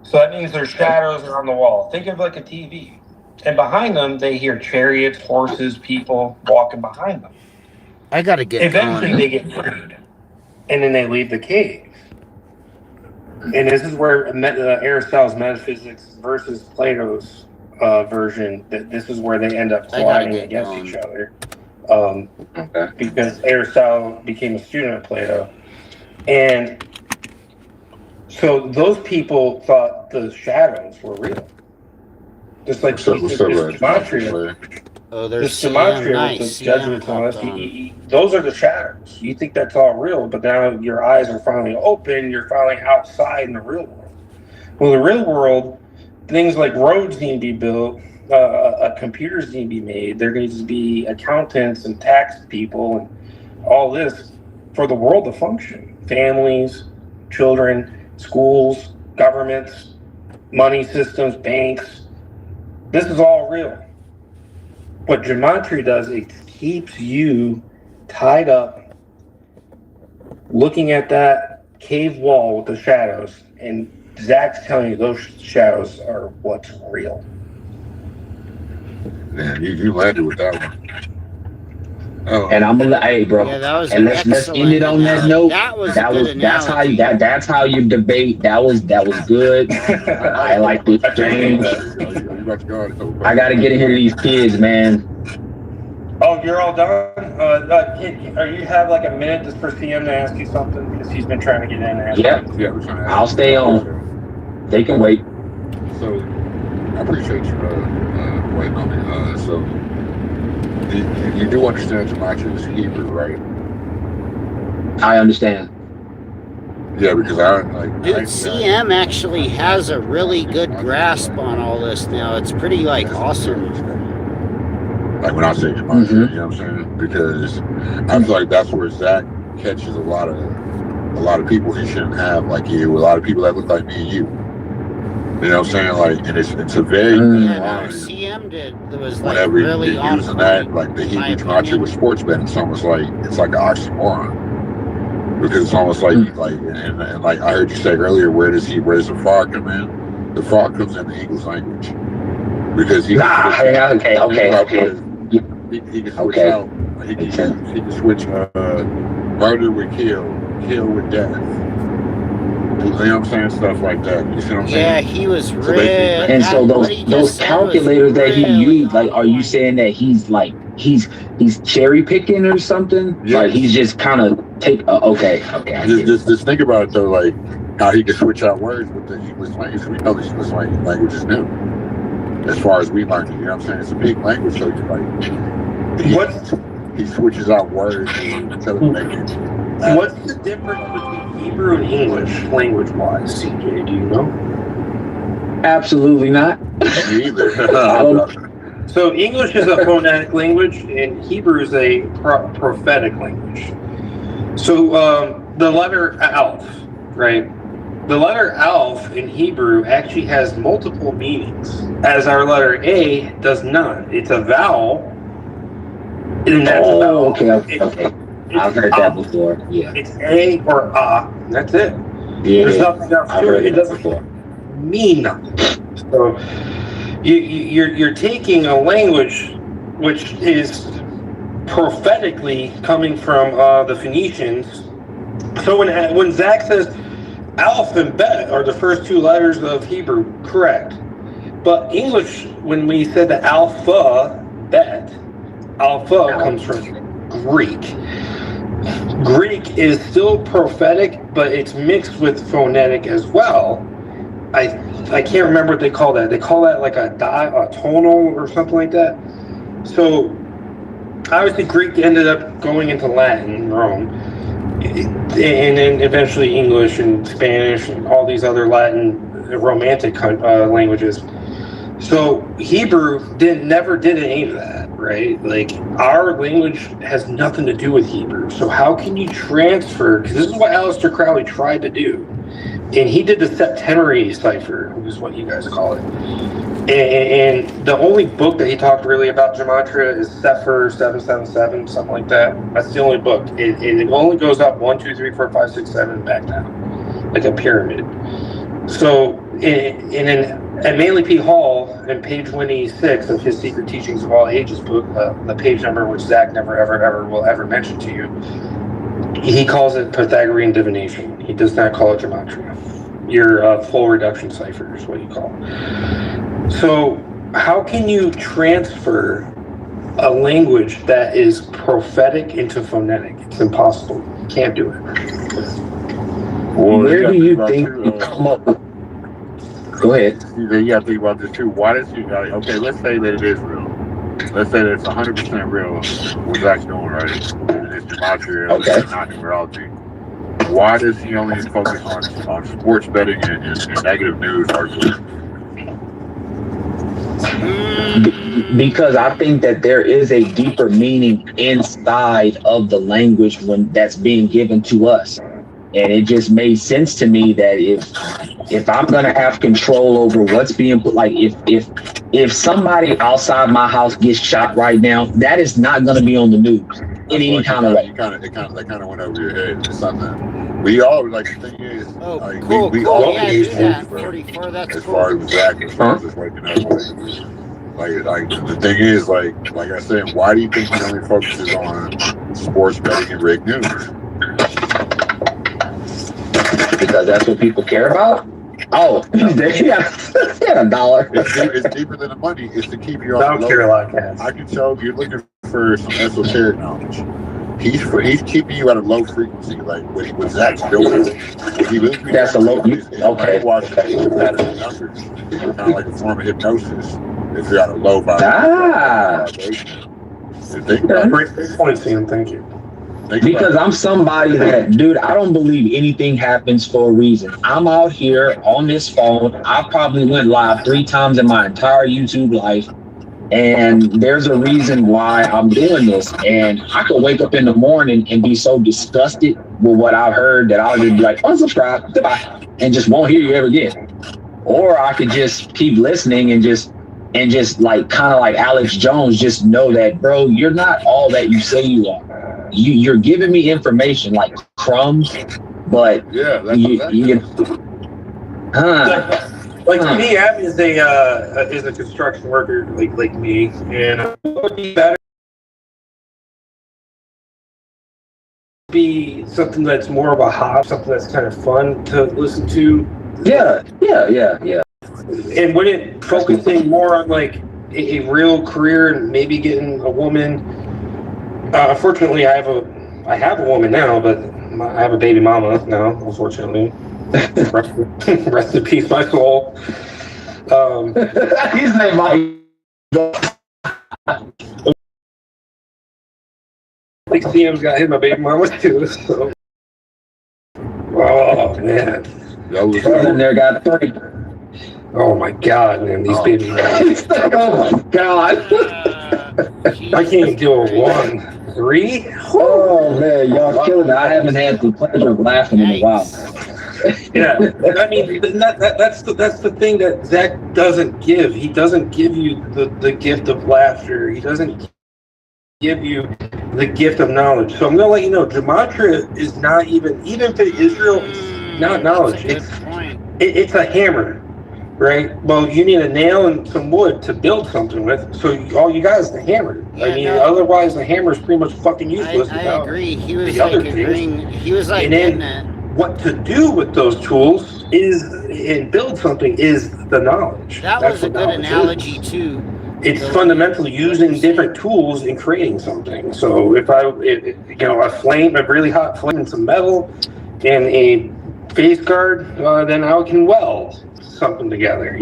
So that means their shadows are on the wall. Think of like a TV. And behind them, they hear chariots, horses, people walking behind them. I gotta get. Eventually, they get freed, and then they leave the cave. And this is where Aristotle's metaphysics versus Plato's version. That this is where they end up colliding against each other. Because Aristotle became a student of Plato, and so those people thought the shadows were real, just like this Gematria. Oh, there's this Gematria with the Jesuits on us. Those are the shadows. You think that's all real, but now your eyes are finally open. You're finally outside in the real world. Well, the real world, things like roads need to be built. Computers need to be made. There needs to be accountants and tax people and all this for the world to function. Families, children, schools, governments, money systems, banks. This is all real. What Gematria does, it keeps you tied up looking at that cave wall with the shadows, and Zach's telling you those shadows are what's real. Man, you landed with that one. Oh. And I'm gonna, hey, bro, and let's end it on that note. That's how you debate. That was good. I like the exchange. I gotta get in here to these kids, man. Oh, you're all done? Are you have like a minute just for CM to ask you something? Because he's been trying to get in there. Yeah, I'll stay on. They can wait. So, I appreciate you waiting on me. So, you do understand Gematria is Hebrew, right? I understand. Yeah, because Dude, CM actually has a really good grasp on all this now. It's pretty like awesome. Like when I say Gematria, you know what I'm saying? Because I feel like that's where Zach catches a lot of people he shouldn't have, like you, a lot of people that look like me and you. You know what I'm saying? Like, and it's a very CM did. There was like whenever really you're using that, like the Hebrew Gematria with sports betting, it's almost like an oxymoron. Because it's almost like and like I heard you say earlier, where does the frog come in? The frog comes in the English language. Because he he can switch out. He can switch murder with kill with death. You know what I'm saying? Stuff like that. You see what I'm saying? Yeah, he was real. And so those calculators that he used, like, are you saying that he's like he's cherry picking or something? Yeah. Like he's just kind of okay. Just think about it though, like how he can switch out words with the English language. We know the English language is new. As far as we learned it, you know what I'm saying? It's a big language, so he switches out words until it makes it. What's the difference between Hebrew and English, language-wise, CJ? Do you know? Absolutely not. Me either. So English is a phonetic language, and Hebrew is a prophetic language. So the letter Aleph, right? The letter Aleph in Hebrew actually has multiple meanings, as our letter A does not. It's a vowel. And that's a vowel. Okay. I've heard that before. Yeah. It's A or A. That's it. Yeah. There's nothing else to it. It doesn't mean nothing. So you're taking a language which is prophetically coming from the Phoenicians. So when Zach says Aleph and Bet are the first two letters of Hebrew, correct. But English, when we said the alpha, Bet, alpha comes from Greek. Greek is still prophetic, but it's mixed with phonetic as well. I can't remember what they call that. They call that like a tonal or something like that. So obviously Greek ended up going into Latin, Rome, and then eventually English and Spanish and all these other Latin Romantic languages. So Hebrew never did any of that, right? Like our language has nothing to do with Hebrew. So how can you transfer? Because this is what Aleister Crowley tried to do, and he did the septenary cipher, is what you guys call it. And the only book that he talked really about Gematria is Sefer 777, something like that. That's the only book. It only goes up 1, 2, 3, 4, 5, 6, 7, and back down, like a pyramid. So, at Manly P. Hall, in page 186 of his Secret Teachings of All Ages book, the page number which Zach never ever will ever mention to you, he calls it Pythagorean divination. He does not call it Gematria. Your full reduction cipher is what you call it. So, how can you transfer a language that is prophetic into phonetic? It's impossible. You can't do it. Well, where do you think you come up with? Go ahead. You got to think about this too. Why does he? Okay, let's say that it is real. Let's say that it's 100% real. What Zach's doing, right? It's Gematria, okay. It's not numerology. Why does he only focus on sports betting and negative news articles? Because I think that there is a deeper meaning inside of the language when that's being given to us. And it just made sense to me that if I'm gonna have control over what's being put, like if somebody outside my house gets shot right now, that is not gonna be on the news in any kind of way. That kind of went over your head. It's something we all like. The thing is, like, cool. we all Yeah, use do that. bro, 44, that's as cool. far as Zach, as far as just waking up. Like the thing is, like I said, why do you think he only focuses on sports betting and rigged news? Because that's what people care about. Oh, they got $1. It's deeper than the money. It's to keep you on. South Carolina cats. I can tell you're looking for some esoteric knowledge. He's keeping you at a low frequency, like what Zach's doing. That's a low. Okay. Watching numbers, kind of like a form of hypnosis. If you're at a low vibration. Great point, Sam. Thank you. Because I'm somebody that, dude, I don't believe anything happens for a reason. I'm out here on this phone. I probably went live 3 times in my entire YouTube life. And there's a reason why I'm doing this. And I could wake up in the morning and be so disgusted with what I've heard that I'll just be like, unsubscribe, goodbye, and just won't hear you ever again. Or I could just keep listening and just like kind of like Alex Jones, just know that, bro, you're not all that you say you are. You're giving me information like crumbs, but yeah, like to me, Abby is a construction worker like me, and it would be better be something that's more of a hobby, something that's kind of fun to listen to. Yeah. And wouldn't focusing more on like a real career and maybe getting a woman. Unfortunately, I have a woman now, but I have a baby mama now. Unfortunately, rest in peace, my soul. His name might. Like CM's got him a baby mama too. So. Oh man, in there got 3. Oh my God, man, these baby rabbits. Oh my God. I can't do a 1, 3. Oh man, y'all killing it. I haven't had the pleasure of laughing in a while. Yeah, I mean that's the thing that Zach doesn't give. He doesn't give you the gift of laughter. He doesn't give you the gift of knowledge. So I'm gonna let you know, gematria is not even for Israel. It's not knowledge. It's a hammer, right? Well, you need a nail and some wood to build something with. So all you got is the hammer. Yeah, I mean, otherwise the hammer is pretty much fucking useless. I agree. He was the like other agreeing. things. He was like And then getting it. what to do with those tools is and build something is the knowledge. That That's was a what good knowledge analogy is. too. It's fundamentally using different tools and creating something. So if a really hot flame and some metal and a face guard, then I can weld something together,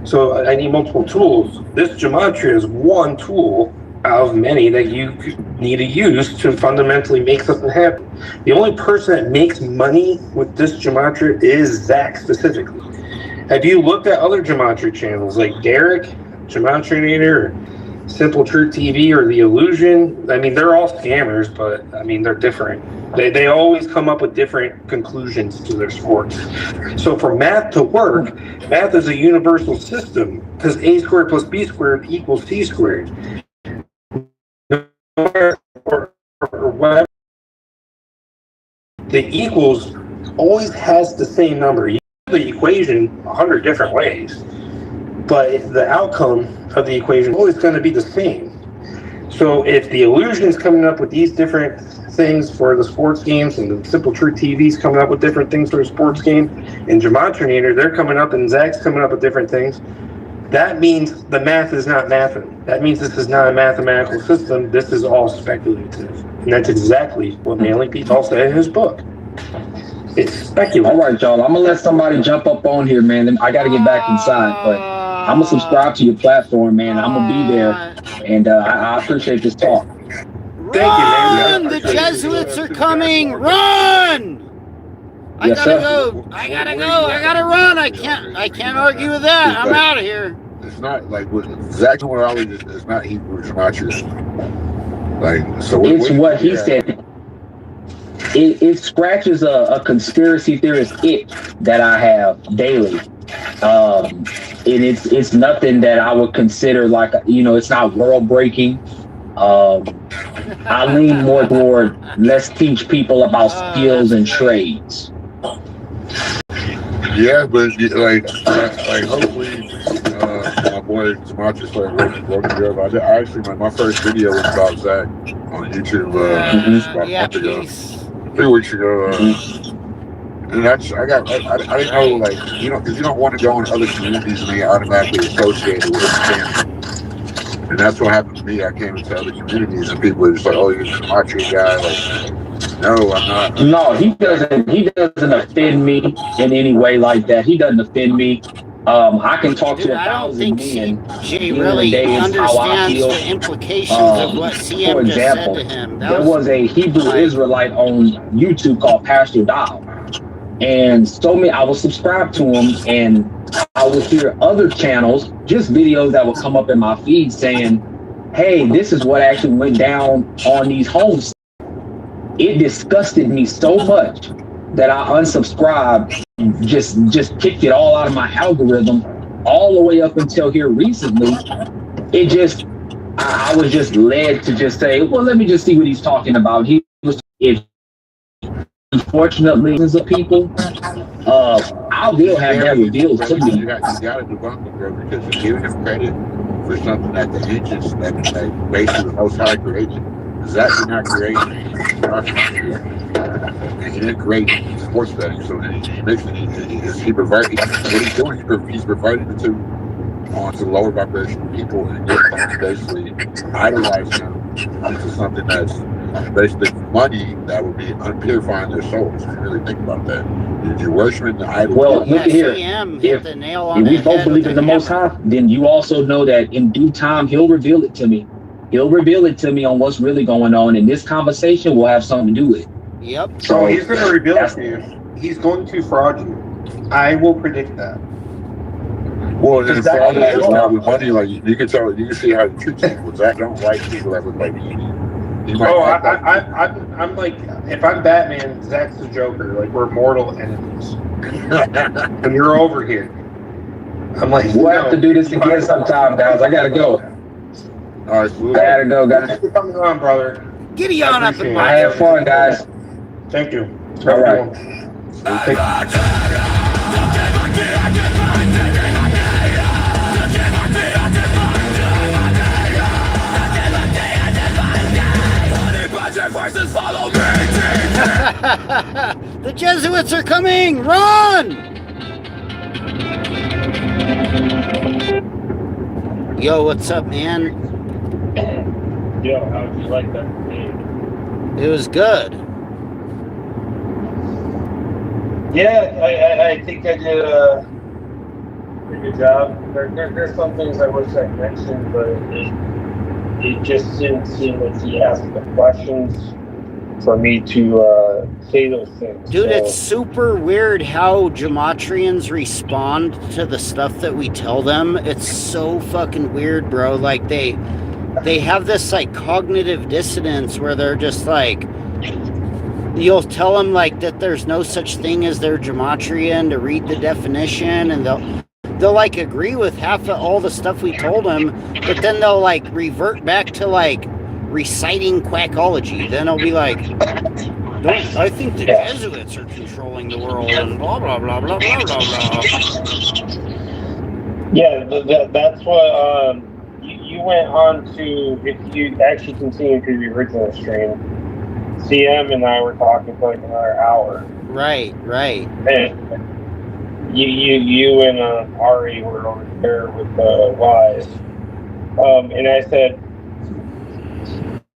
So I need multiple tools. This gematria is one tool out of many that you need to use to fundamentally make something happen. The only person that makes money with this gematria is Zach specifically. Have you looked at other gematria channels like Derek, Gematriaholics, or Simple Truth TV, or The Illusion? I mean, they're all scammers, but I mean, they're different. They always come up with different conclusions to their sports. So for math to work, math is a universal system because A squared plus B squared equals C squared. Or whatever, the equals always has the same number. You use the equation 100 different ways, but the outcome of the equation is always going to be the same. So if the Illusion is coming up with these different things for the sports games, and the Simple Truth TV is coming up with different things for the sports game, and Gematriaholics, they're coming up, and Zach's coming up with different things, that means the math is not mathing. That means this is not a mathematical system. This is all speculative. And that's exactly what Manly P. Hall said in his book. It's speculative. All right, y'all. I'm going to let somebody jump up on here, man. I got to get back inside, but I'm going to subscribe to your platform, man. I'm going to be there, and I appreciate this talk. Run! The Jesuits are coming! Run! I gotta go. I gotta run. I can't argue with that. I'm out of here. It's not like exactly what I was. It's not Hebrew gematria. Like so. It's what he said. It scratches a conspiracy theorist itch that I have daily, and it's nothing that I would consider like it's not world breaking. I lean more toward let's teach people about skills and trades. Yeah, but like hopefully, my boy Gematriah started working good. I actually my first video was about Zach on YouTube about a month ago, 3 weeks ago. And I didn't know, like, because you don't want to go in other communities and they automatically associated with family. And that's what happened to me. I came into other communities and people were just like, "Oh, you're a gematria guy." Like, no, I'm not. No, he doesn't offend me in any way like that. He doesn't offend me. I can talk to 1,000 men. CJ really understands the implications of what CM for example, just said to him. There was a Hebrew Israelite on YouTube called Pastor Dow. And I was subscribed to him, and I would hear other channels, just videos that would come up in my feed saying, "Hey, this is what actually went down on these homes." It disgusted me so much that I unsubscribed, just kicked it all out of my algorithm, all the way up until here recently. I was just led to just say, well, let me just see what he's talking about. Unfortunately, as a people, I will have that revealed to me. You got to debunk them, bro, because you're giving him credit for something that the ancients, that basically the Most High created. Zach did not create he didn't create sports betting, so he provided what he's doing. He's provided it to lower vibrational people and get them to basically idolize him into something that's basically money that would be unpurifying their souls. If you really think about that, if you're worshiping the idol. Well, look at here. If we both believe in the Most High, then you also know that in due time He'll reveal it to me. He'll reveal it to me on what's really going on, and this conversation will have something to do with it. Yep. So he's going to reveal it to you. He's going to fraud you. I will predict that. Well, and the Zach, problem is now with money, like you can tell, you can see how he treats people. Zach don't like people that look like me. He might Oh, act like I'm like, if I'm Batman, Zach's the Joker. Like, we're mortal enemies. And you're over here. I'm like, we'll have to do this again sometime, guys. I gotta go. All right, so I gotta go, guys. Thanks for coming on, brother. Giddy on up and I had fun, guys. Thank you. All right. The Jesuits are coming! Run! Yo, what's up, man? Yo, how'd you like that game? It was good. Yeah, I think I did a pretty good job. There's some things I wish I mentioned, but it just didn't seem like he asked the questions for me to say those things. Dude, So, it's super weird how Gematrians respond to the stuff that we tell them. It's so fucking weird, bro. Like they have this like cognitive dissonance where they're just like, you'll tell them like that there's no such thing as their Gematria and to read the definition, and they'll like agree with half of all the stuff we told them, but then they'll like revert back to like reciting quackology. Then I'll be like, I think the Jesuits are controlling the world and blah blah blah blah blah blah blah. yeah, that's what you went on to. If you actually continue to the original stream, CM and I were talking for like another hour. Right. And you and Ari were over there with Wise. And I said,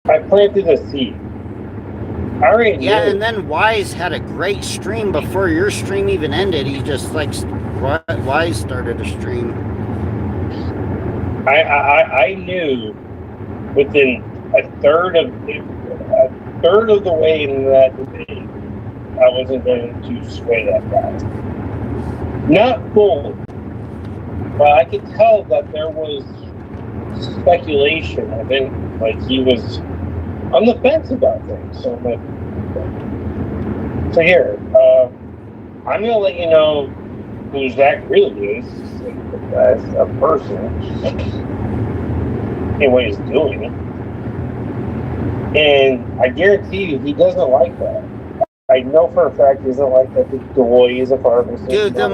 I planted a seed. I already knew. And then Wise had a great stream before your stream even ended. He just like Wise started a stream. I knew within a third of the way in that debate, I wasn't going to sway that guy. Not fully, but I could tell that there was speculation. I think like he was on the fence about things. So I'm like, so here, I'm gonna let you know who Zach really is as a person and what he's doing. And I guarantee you, he doesn't like that. I know for a fact he doesn't like that the way he's a pharmacist. Dude, the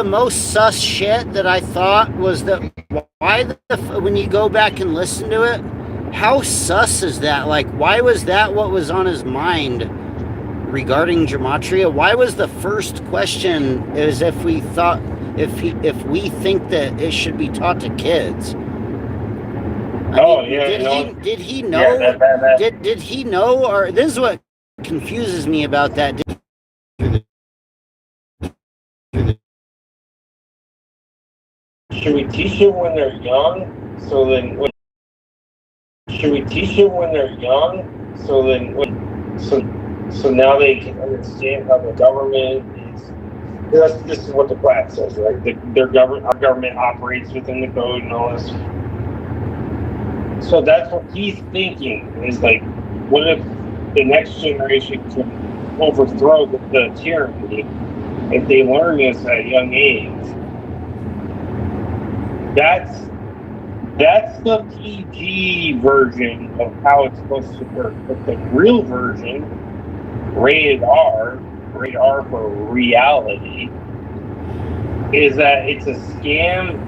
most sus shit that I thought was that when you go back and listen to it, how sus is that? Like, why was that what was on his mind regarding Gematria? Why was the first question is if we thought if we think that it should be taught to kids? Did he know? Yeah, Did he know? Or this is what confuses me about that. Should we teach them when they're young? Should we teach them when they're young? So now they can understand how the government is. This is what the class says, right? Our government operates within the code and all this. So that's what he's thinking is like, what if the next generation can overthrow the tyranny if they learn this at a young age? That's the PG version of how it's supposed to work. But the real version, rated R for reality, is that it's a scam.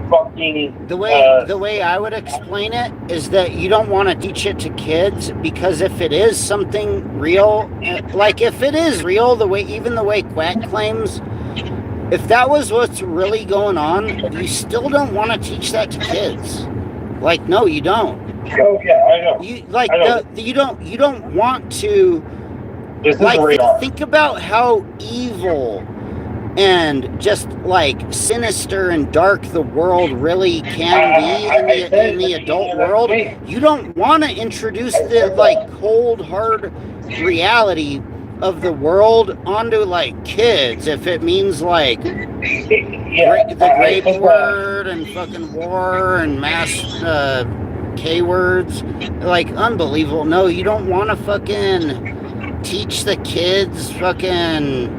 Fucking the way I would explain it is that you don't want to teach it to kids, because if it is something real, like if it is real, the way Quack claims, if that was what's really going on, you still don't want to teach that to kids. Like, no, you don't. Oh yeah, I know. You don't want to. This like, is radar. Think about how evil and just like sinister and dark the world really can be in the adult world. You don't want to introduce the like cold hard reality of the world onto like kids if it means like the grape word and fucking war and mass K words, like unbelievable. No, you don't want to fucking teach the kids fucking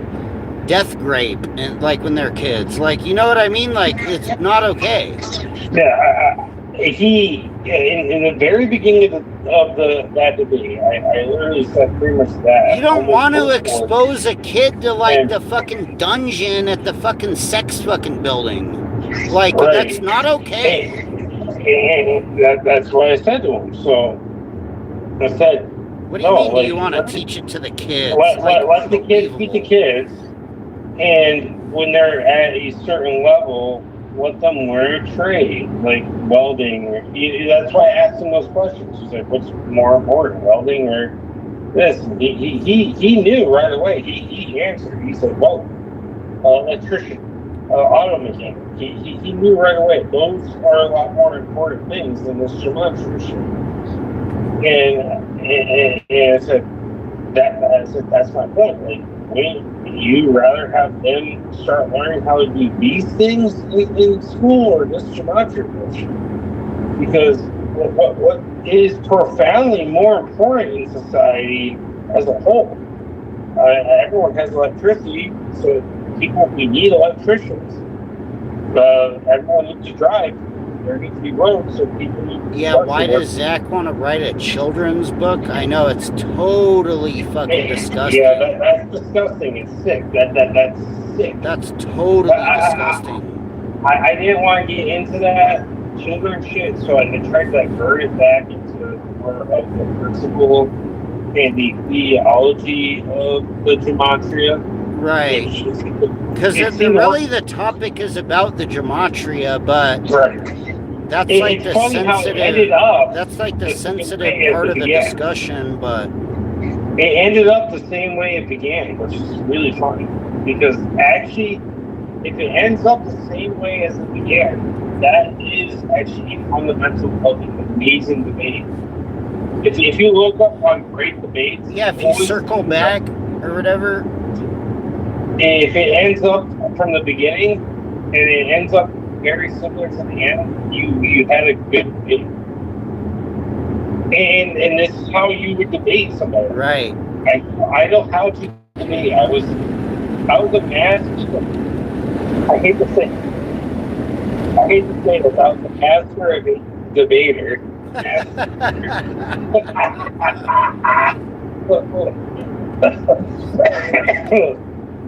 death grape and like when they're kids, like, you know what I mean? Like, it's not okay. Yeah, he in the very beginning of that debate, I literally said pretty much that. You don't want to expose a kid to like the fucking dungeon at the fucking sex fucking building. Like, right. That's not okay. And that's what I said to him. So I said, what do you mean? You want to teach it to the kids? Let the kids teach the kids, and when they're at a certain level, let them learn a trade, like welding. That's why I asked him those questions. He's like, "What's more important, welding or this?" And he knew right away. He answered. He said, "Well, electrician, auto mechanic." He knew right away. Those are a lot more important things than this gematria shit. And I said that's my point. Like, wouldn't you rather have them start learning how to do these things in school or this gematria bullshit? Because what is profoundly more important in society as a whole? Everyone has electricity, so we need electricians. Everyone needs to drive. There needs to be roads, so people need to. Yeah, why does Zach want to write a children's book? I know it's totally fucking disgusting. Yeah, that's disgusting. It's sick. That's sick. That's totally disgusting. I didn't want to get into that children's shit, so I tried to divert it back into more of the principle and the theology of the gematria. Right. Because really the topic is about the gematria, but that's like the sensitive. That's like the sensitive part of the discussion, but it ended up the same way it began, which is really funny. Because actually, if it ends up the same way as it began, that is actually fundamental of an amazing debate. If you look up on great debates, yeah, if you circle back or whatever. If it ends up from the beginning and it ends up very similar to the end, you had a good debate. And this is how you would debate somebody. Right. I know how to debate. I was a master. I hate to say this. I was a master of a debater.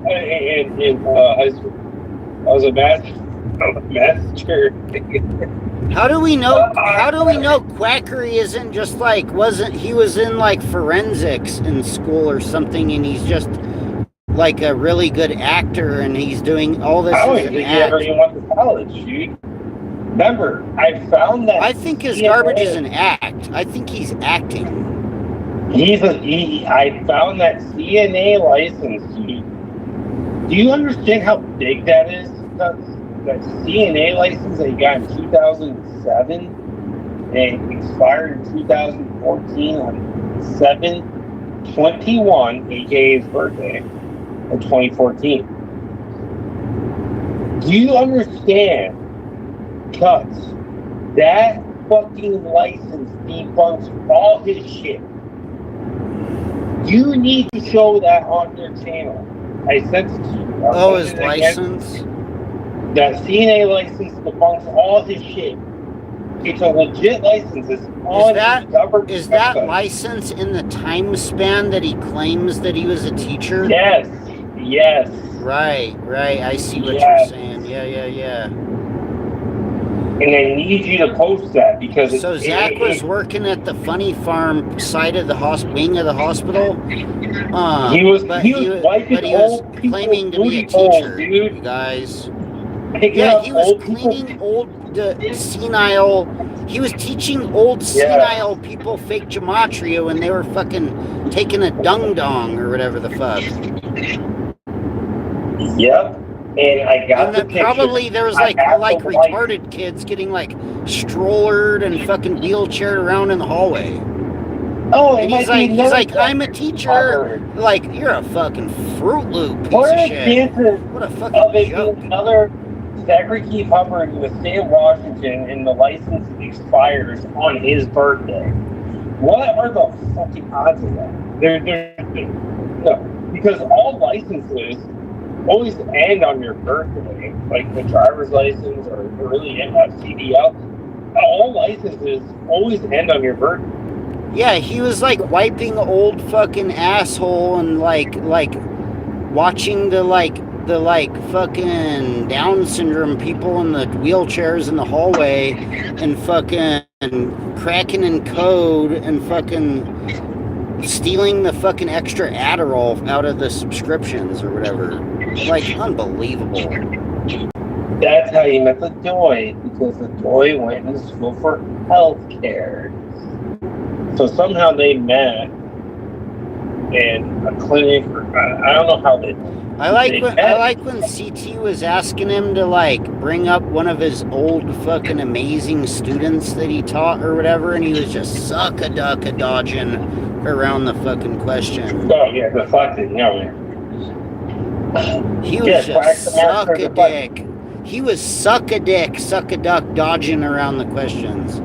In high school, I was a master. How do we know quackery isn't just like he was in like forensics in school or something, and he's just like a really good actor, and he's doing all this. I don't think he ever even went to college, dude. Remember, I found that. I think his garbage is an act. I think he's acting. I found that CNA license, dude. Do you understand how big that is? That CNA license that he got in 2007 and expired in 2014 on 7/21, aka his birthday, in 2014. Do you understand, Cuts? That fucking license debunks all his shit. You need to show that on your channel. I sent it to you. His license? That CNA license debunks all his shit. It's a legit license. It's on is that license in the time span that he claims that he was a teacher? Yes. Right. I see what you're saying. Yeah. And I need you to post that because so Zach was working at the Funny Farm side of the wing of the hospital. He was claiming to be a teacher, dude. You guys. Yeah, he was cleaning senile. He was teaching old senile people fake gematria when they were fucking taking a dung dong or whatever the fuck. Yep. And I got the picture. Probably there was like retarded kids getting like strollered and fucking wheelchaired around in the hallway. Oh, it And might he's be like, another I'm a Zachary teacher. Hubbard. Like, you're a fucking Fruit Loop piece What of are the shit. chances What a of fucking it joke. being another Zachary Keith Hubbard in the state of Washington and the license expires on his birthday? What are the fucking odds of that? No, because all licenses always end on your birthday, like the driver's license or really CDL. All licenses always end on your birthday. Yeah, he was like wiping old fucking asshole and like watching the fucking Down syndrome people in the wheelchairs in the hallway and fucking cracking in code and fucking stealing the fucking extra Adderall out of the subscriptions or whatever. Like, unbelievable. That's how you met the Doy, because the Doy went to school for healthcare. So somehow they met in a clinic. I don't know how they. I like when CT was asking him to like bring up one of his old fucking amazing students that he taught or whatever, and he was just dodging around the fucking question. Oh yeah, deflecting. No. He was just suck-a-dick. He was suck-a-dick, suck-a-duck, dodging around the questions.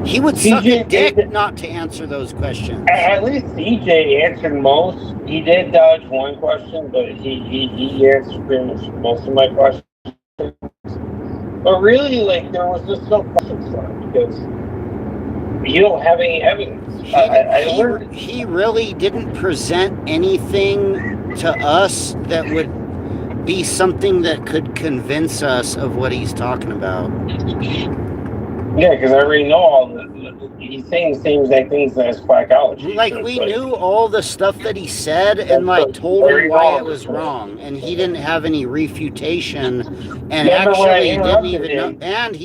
He would suck a dick not to answer those questions. At least CJ answered most. He did dodge one question, but he answered pretty much most of my questions. But really, like, there was just no questions for him because you don't have any evidence. He really didn't present anything to us that would be something that could convince us of what he's talking about. Yeah, because I already know all he's saying the same exact things as quackology. Like, so we knew all the stuff that he said and like told him why it was wrong, and he didn't have any refutation, and actually he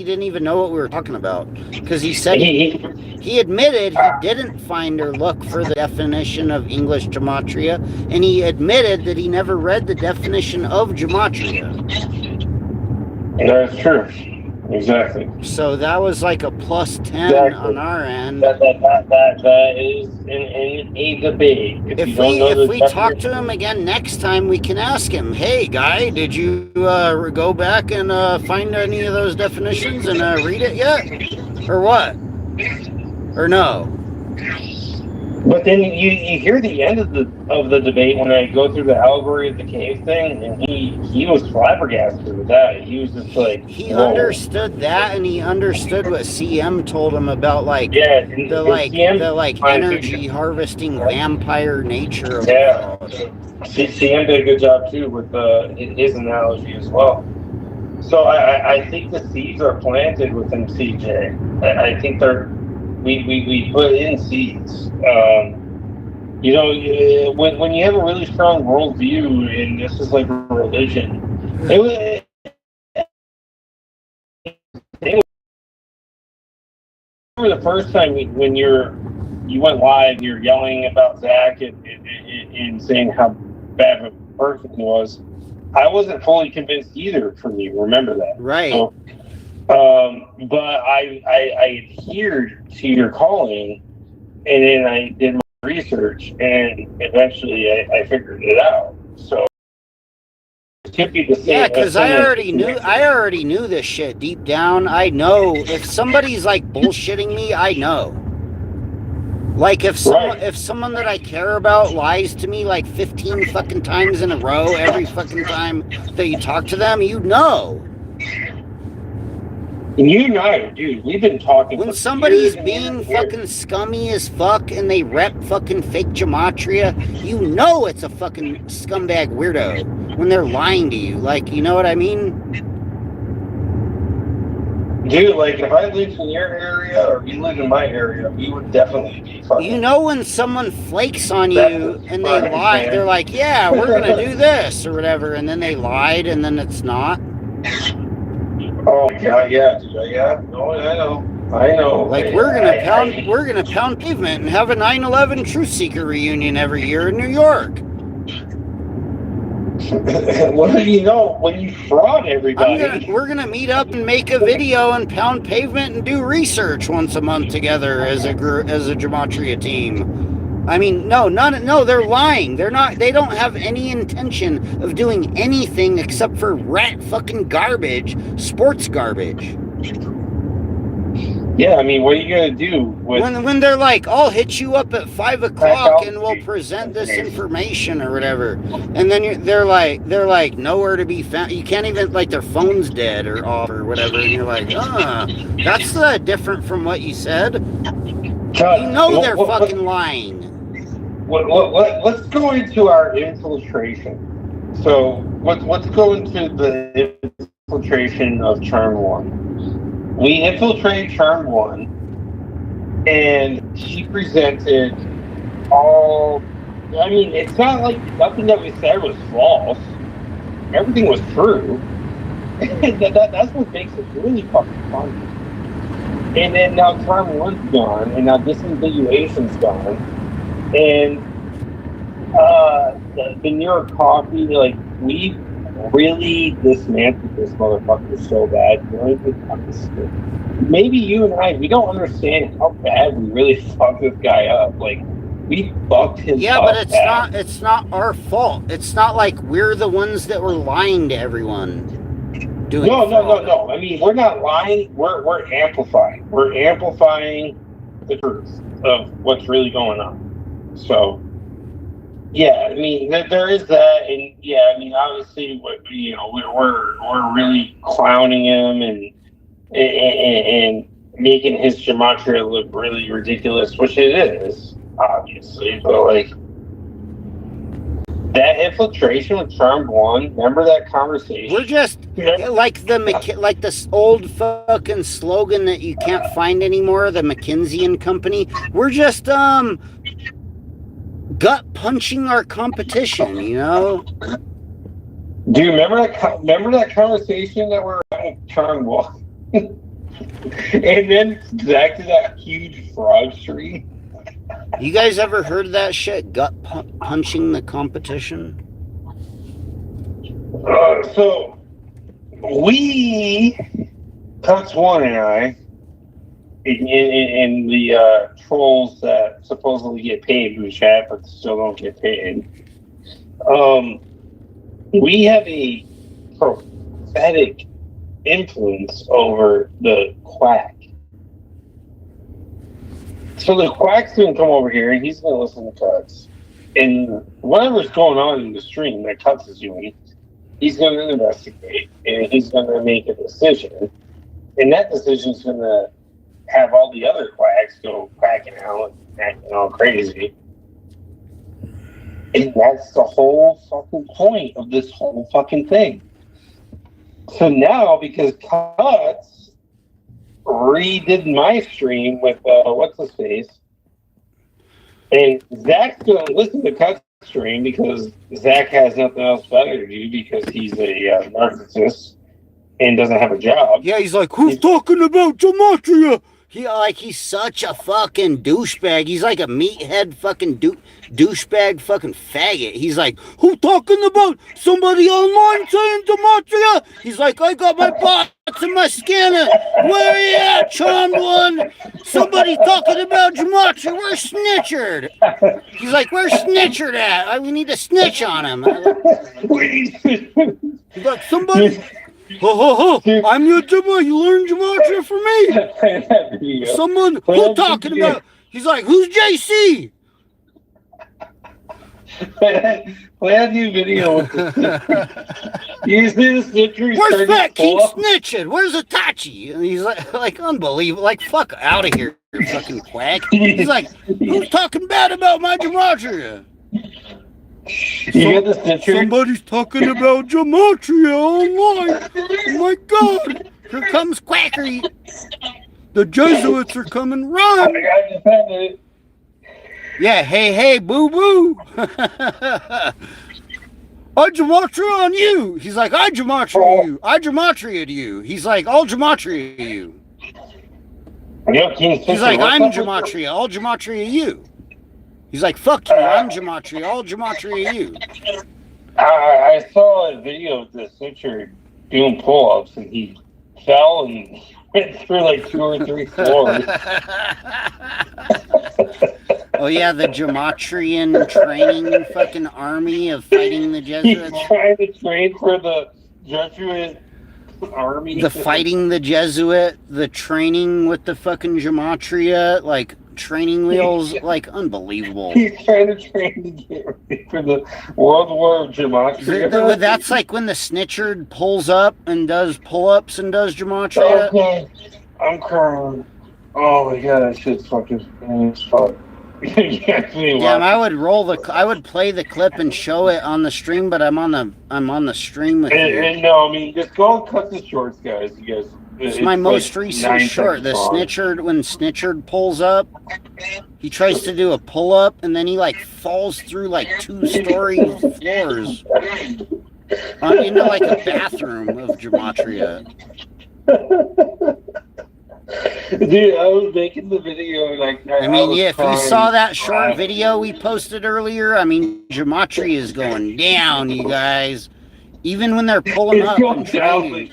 didn't even know what we were talking about, because he said he admitted he didn't find or look for the definition of English gematria, and he admitted that he never read the definition of gematria. That's true. Exactly. So that was like a plus 10 on our end. That is in a debate. If we talk to him again next time, we can ask him, hey, guy, did you go back and find any of those definitions and read it yet? Or what? Or no? But then you hear the end of the debate when I go through the allegory of the cave thing, and he was flabbergasted with that. He was just like, he understood that, and he understood what CM told him about the energy harvesting vampire nature of it. CM did a good job too with his analogy as well. So I think the seeds are planted within CJ. I think we put in seeds. When you have a really strong worldview, and this is like a religion, it remember the first time when you went live, you're yelling about Zach and saying how bad of a person he was. I wasn't fully convinced either from you. Remember that, right? So, but I adhered to your calling, and then I did my research, and eventually I figured it out. So yeah, because I already knew this shit deep down. I know if somebody's like bullshitting me, I know. Like if someone that I care about lies to me like 15 fucking times in a row every fucking time that you talk to them, you know. You know, dude, we've been talking. When somebody's being fucking scummy as fuck and they rep fucking fake gematria, you know it's a fucking scumbag weirdo when they're lying to you. Like, you know what I mean? Dude, like if I lived in your area or you lived in my area, we would definitely be fucking. You know when someone flakes on you and they lie, they're like, yeah, we're gonna do this or whatever, and then they lied and then it's not. Oh god, yeah. No, I know. Like we're gonna pound pavement and have a 9/11 Truth Seeker reunion every year in New York. Well, you know, when you fraud everybody. We're gonna meet up and make a video and pound pavement and do research once a month together as a Gematria team. I mean, no, they're lying. They don't have any intention of doing anything except for rat fucking garbage, sports garbage. Yeah, I mean, what are you gonna do when they're like, I'll hit you up at 5 o'clock and we'll present this information or whatever, and then they're like nowhere to be found. You can't even, like, their phone's dead or off or whatever, and you're like, that's different from what you said. You know they're fucking lying. Let's go into our infiltration. So let's go into the infiltration of Charm 1. We infiltrated Charm 1, and she presented all. I mean, it's not like nothing that we said was false. Everything was true. That's what makes it really fucking funny. And then now Charm 1's gone, and now disambiguation's gone, and the New York Coffee, like, we really dismantled this motherfucker so bad. Maybe you and I, we don't understand how bad we really fucked this guy up. Like, we fucked him up. Yeah, but it's not our fault. It's not like we're the ones that were lying to everyone. No. I mean, we're not lying. We're amplifying. We're amplifying the truth of what's really going on. So, yeah, I mean, there is that, and yeah, I mean, obviously, we're really clowning him and making his gematria look really ridiculous, which it is, obviously. But, like, that infiltration with Charm 1, remember that conversation? We're just like this old fucking slogan that you can't find anymore, the McKinsey and Company. We're just gut punching our competition, you know? Do you remember that conversation that we're at Charm 1? And then Zach did that huge frog tree. You guys ever heard of that shit? Gut punching the competition? So we, Cuts One and I, in the trolls that supposedly get paid who chat but still don't get paid, we have a prophetic influence over the quack. So the quack's gonna come over here and he's gonna listen to Cuts, and whatever's going on in the stream that Cuts is doing, he's gonna investigate and he's gonna make a decision, and that decision's gonna have all the other quacks go quacking out and acting all crazy. And that's the whole fucking point of this whole fucking thing. So now, because Cuts redid my stream with what's his face, and Zach's gonna listen to Cuts' stream because Zach has nothing else better to do because he's a narcissist and doesn't have a job. Yeah, he's like, who's talking about gematria? He's such a fucking douchebag. He's like a meathead fucking douchebag fucking faggot. He's like, who talking about somebody online saying gematria? He's like, I got my bots and my scanner. Where you at, Charmed One? Somebody talking about gematria. Where's Snitchard? He's like, where's Snitchard at? We need to snitch on him. He's like, somebody... I'm your gematria. You learn gematria from me. Someone who's talking about. He's like, who's JC? Play a new video with the Where's Fat King Snitching? Where's Itachi? And he's like unbelievable. Like, fuck out of here, you fucking quack. He's like, who's talking bad about my gematria? Somebody's talking about gematria online. Oh my god! Here comes Quackery. The Jesuits are coming. Run! Yeah, hey, boo boo. I gematria on you. He's like, I gematria you. I gematria you. He's like, I'll gematria you. He's like, I'm gematria. I'll gematria you. He's like, fuck you, I'm gematria. I'll gematria you. I saw a video of the snitcher doing pull-ups, and he fell and went through like 2 or 3 floors. Oh yeah, the Gematrian training fucking army of fighting the Jesuits. He's trying to train for the Jesuit army. The fighting the Jesuit, the training with the fucking Gematria, like training wheels, like unbelievable. He's trying to train to get ready for the World War of Gematria. That's like when the snitcher pulls up and does pull-ups and does Gematria. Okay. I'm crying. Oh my god, that shit's fucking funny as fuck. Damn, I would play the clip and show it on the stream, but I'm on the stream with you. And no, I mean, just go and cut the shorts, guys. You guys. It's my most recent short. The snitcher, when snitcher pulls up, he tries to do a pull-up, and then he like falls through like 2-story floors into like a bathroom of Gematria. Dude, I was making the video like. I mean, yeah, if you saw that short video we posted earlier, I mean, Gematria is going down, you guys. Even when they're pulling up and training.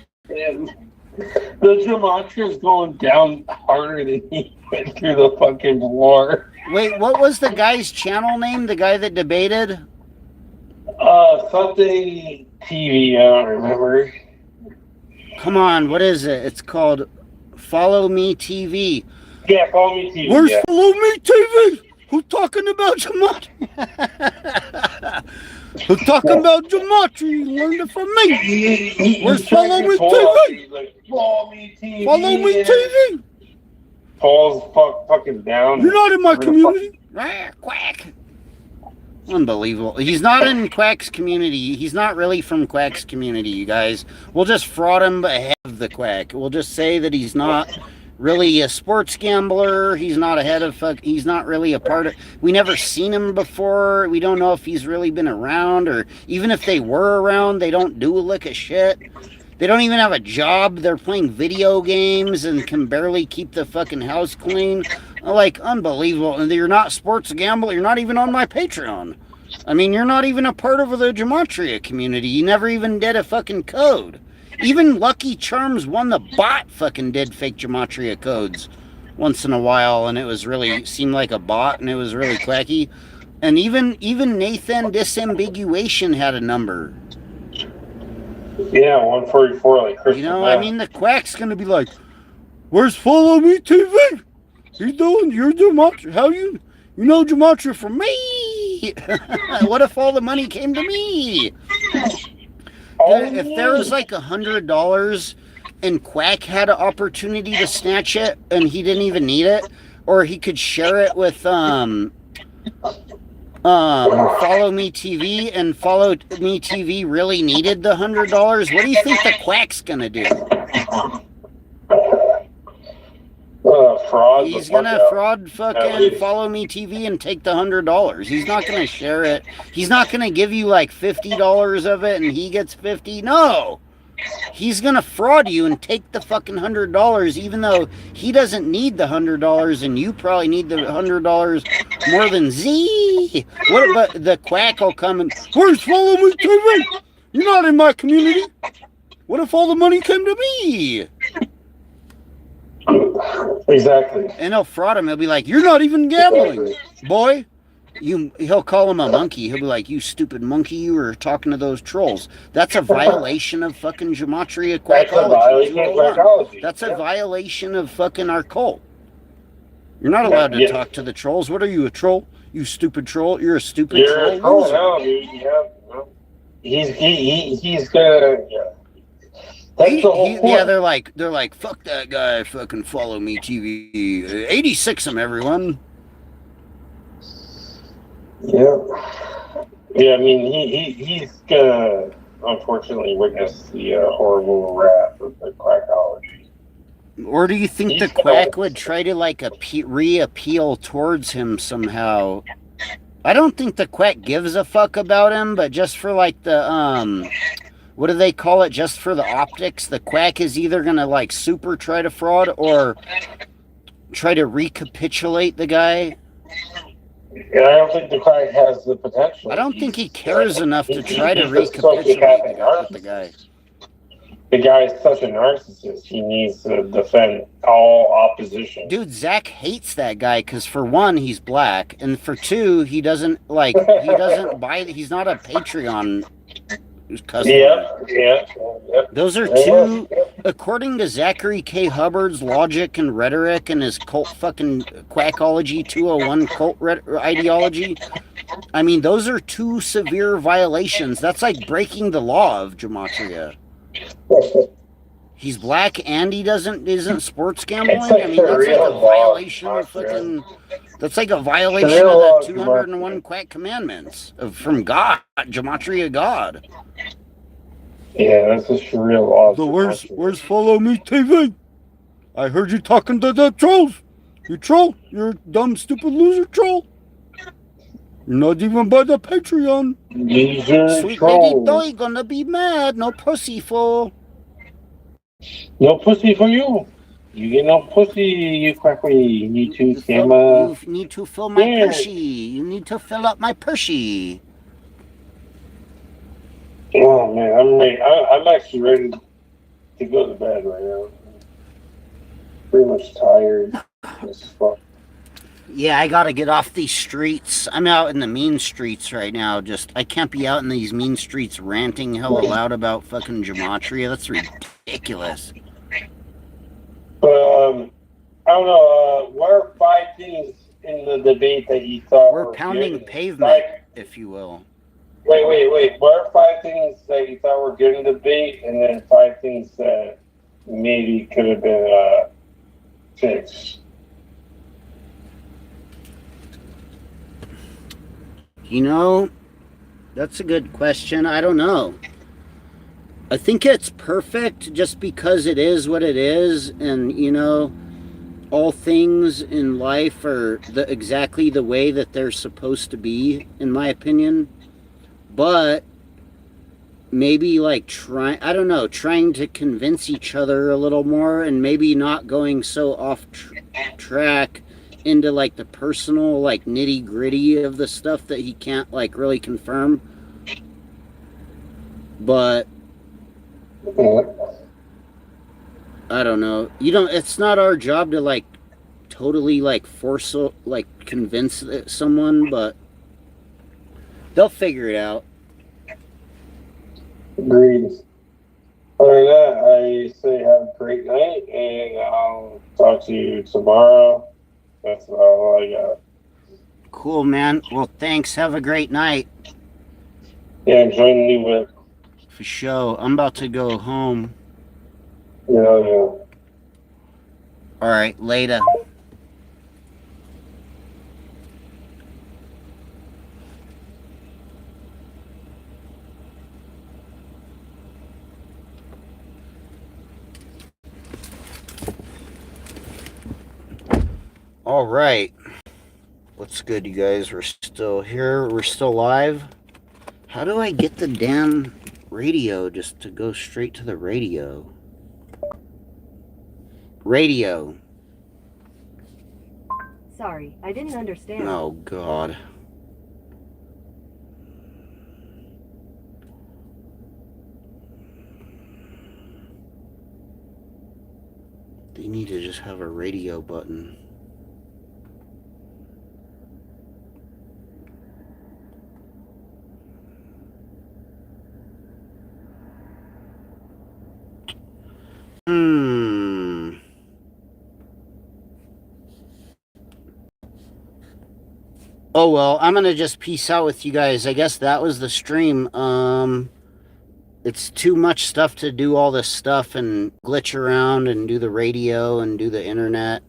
The Gematria is going down harder than he went through the fucking floor. Wait, what was the guy's channel name? The guy that debated? Something TV, I don't remember. Come on, what is it? It's called Follow Me TV. Yeah, Follow Me TV. Where's Follow Me TV? Who's talking about Gematria? Who's talking about Gematria? Learn it from me. Where's Follow Me TV? Like, Follow Me TV. Follow Me TV. Paul's fucking down. You're not in my community. Quack. Unbelievable. He's not in Quack's community. He's not really from Quack's community, you guys. We'll just fraud him ahead of the Quack. We'll just say that he's not really a sports gambler. He's not ahead of he's not really a part of. We never seen him before. We don't know if he's really been around, or even if they were around, they don't do a lick of shit. They don't even have a job. They're playing video games and can barely keep the fucking house clean. Like, unbelievable. And you're not sports gambler. You're not even on my Patreon. I mean, you're not even a part of the Gematria community. You never even did a fucking code. Even Lucky Charms Won the Bot fucking did fake Gematria codes once in a while, and it was really seemed like a bot, and it was really quacky. And even Nathan Disambiguation had a number. Yeah, 144, like Christian. You know, I mean, the Quack's gonna be like, "Where's Follow Me TV? You're Gematria. How you know Gematria from me? What if all the money came to me? If there was like $100 and Quack had an opportunity to snatch it and he didn't even need it, or he could share it with Follow Me TV, and Follow Me TV really needed the $100, what do you think the Quack's gonna do? Fraud. He's gonna fraud fucking Follow Me TV and take the $100. He's not gonna share it. He's not gonna give you like $50 of it and he gets 50. No, he's gonna fraud you and take the fucking $100, even though he doesn't need the $100 and you probably need the $100 more than Z. What about the Quack will come and, "Where's Follow Me TV? You're not in my community. What if all the money came to me?" Exactly. And he'll fraud him. He'll be like, "You're not even gambling, boy." He'll call him a monkey. He'll be like, "You stupid monkey, you were talking to those trolls." That's a violation of fucking Gematria Quackology. That's a violation of fucking our cult. You're not allowed to talk to the trolls. What are you, a troll? You stupid troll. You're a stupid troll. Oh no, dude. Yeah. He's gonna. Yeah. That's the whole point. Yeah, they're like, "Fuck that guy, fucking Follow Me TV. 86 him, everyone." Yeah. Yeah, I mean, he's gonna unfortunately witness the horrible wrath of the Quackology. Or do you think the Quack would try to like re-appeal towards him somehow? I don't think the Quack gives a fuck about him, but just for like the what do they call it? Just for the optics, the Quack is either gonna like super try to fraud or try to recapitulate the guy. And I don't think the guy has the potential. I don't think he cares enough to He's try to just a recapitulate sociopathic with the guy. The guy is such a narcissist. He needs to defend all opposition. Dude, Zach hates that guy because for one, he's black, and for two, he doesn't buy. He's not a Patreon customer. Yeah. Those are two, according to Zachary K. Hubbard's logic and rhetoric and his cult fucking quackology 201 cult ideology. I mean, those are two severe violations. That's like breaking the law of Gematria. He's black and he isn't sports gambling. I mean, that's like a violation of fucking. That's like a violation of the 201 quack commandments from God, Gematria God. Yeah, that's a surreal law. So where's Follow Me TV? I heard you talking to the trolls. You troll. You're a dumb, stupid loser troll. You're not even by the Patreon. Sweet lady Doy gonna be mad. No pussy for. No pussy for you. You get no pussy, you quackly. You need to scammer. You need to fill my Pershie. You need to fill up my Pershie. Oh man, I'm ready. I'm actually ready to go to bed right now. Pretty much tired as fuck. Yeah, I gotta get off these streets. I'm out in the mean streets right now. I can't be out in these mean streets ranting hella loud about fucking Gematria. That's ridiculous. But I don't know. What are 5 things in the debate that you thought we're were pounding good? pavement, if you will. Wait. What are 5 things that you thought were good in the debate, and then 5 things that maybe could have been fixed? You know, that's a good question. I don't know. I think it's perfect just because it is what it is, and you know, all things in life are exactly the way that they're supposed to be, in my opinion. But maybe like trying to convince each other a little more, and maybe not going so off track into like the personal like nitty gritty of the stuff that he can't like really confirm. But I don't know. It's not our job to like totally like force like convince someone, but they'll figure it out. Agreed. Other than that, I say have a great night, and I'll talk to you tomorrow. That's all I got. Cool, man. Well, thanks. Have a great night. Yeah, enjoy the new whip. For sure. I'm about to go home. Yeah. All right, later. All right. What's good, you guys? We're still here. We're still live. How do I get the damn radio just to go straight to the radio? Radio. Sorry, I didn't understand. Oh, God. They need to just have a radio button. Oh well, I'm gonna just peace out with you guys. I guess that was the stream. It's too much stuff to do all this stuff and glitch around and do the radio and do the internet.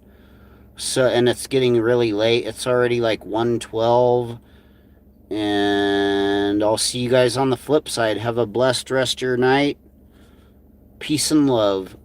So, and it's getting really late. It's already like 1:12. And I'll see you guys on the flip side. Have a blessed rest of your night. Peace and love.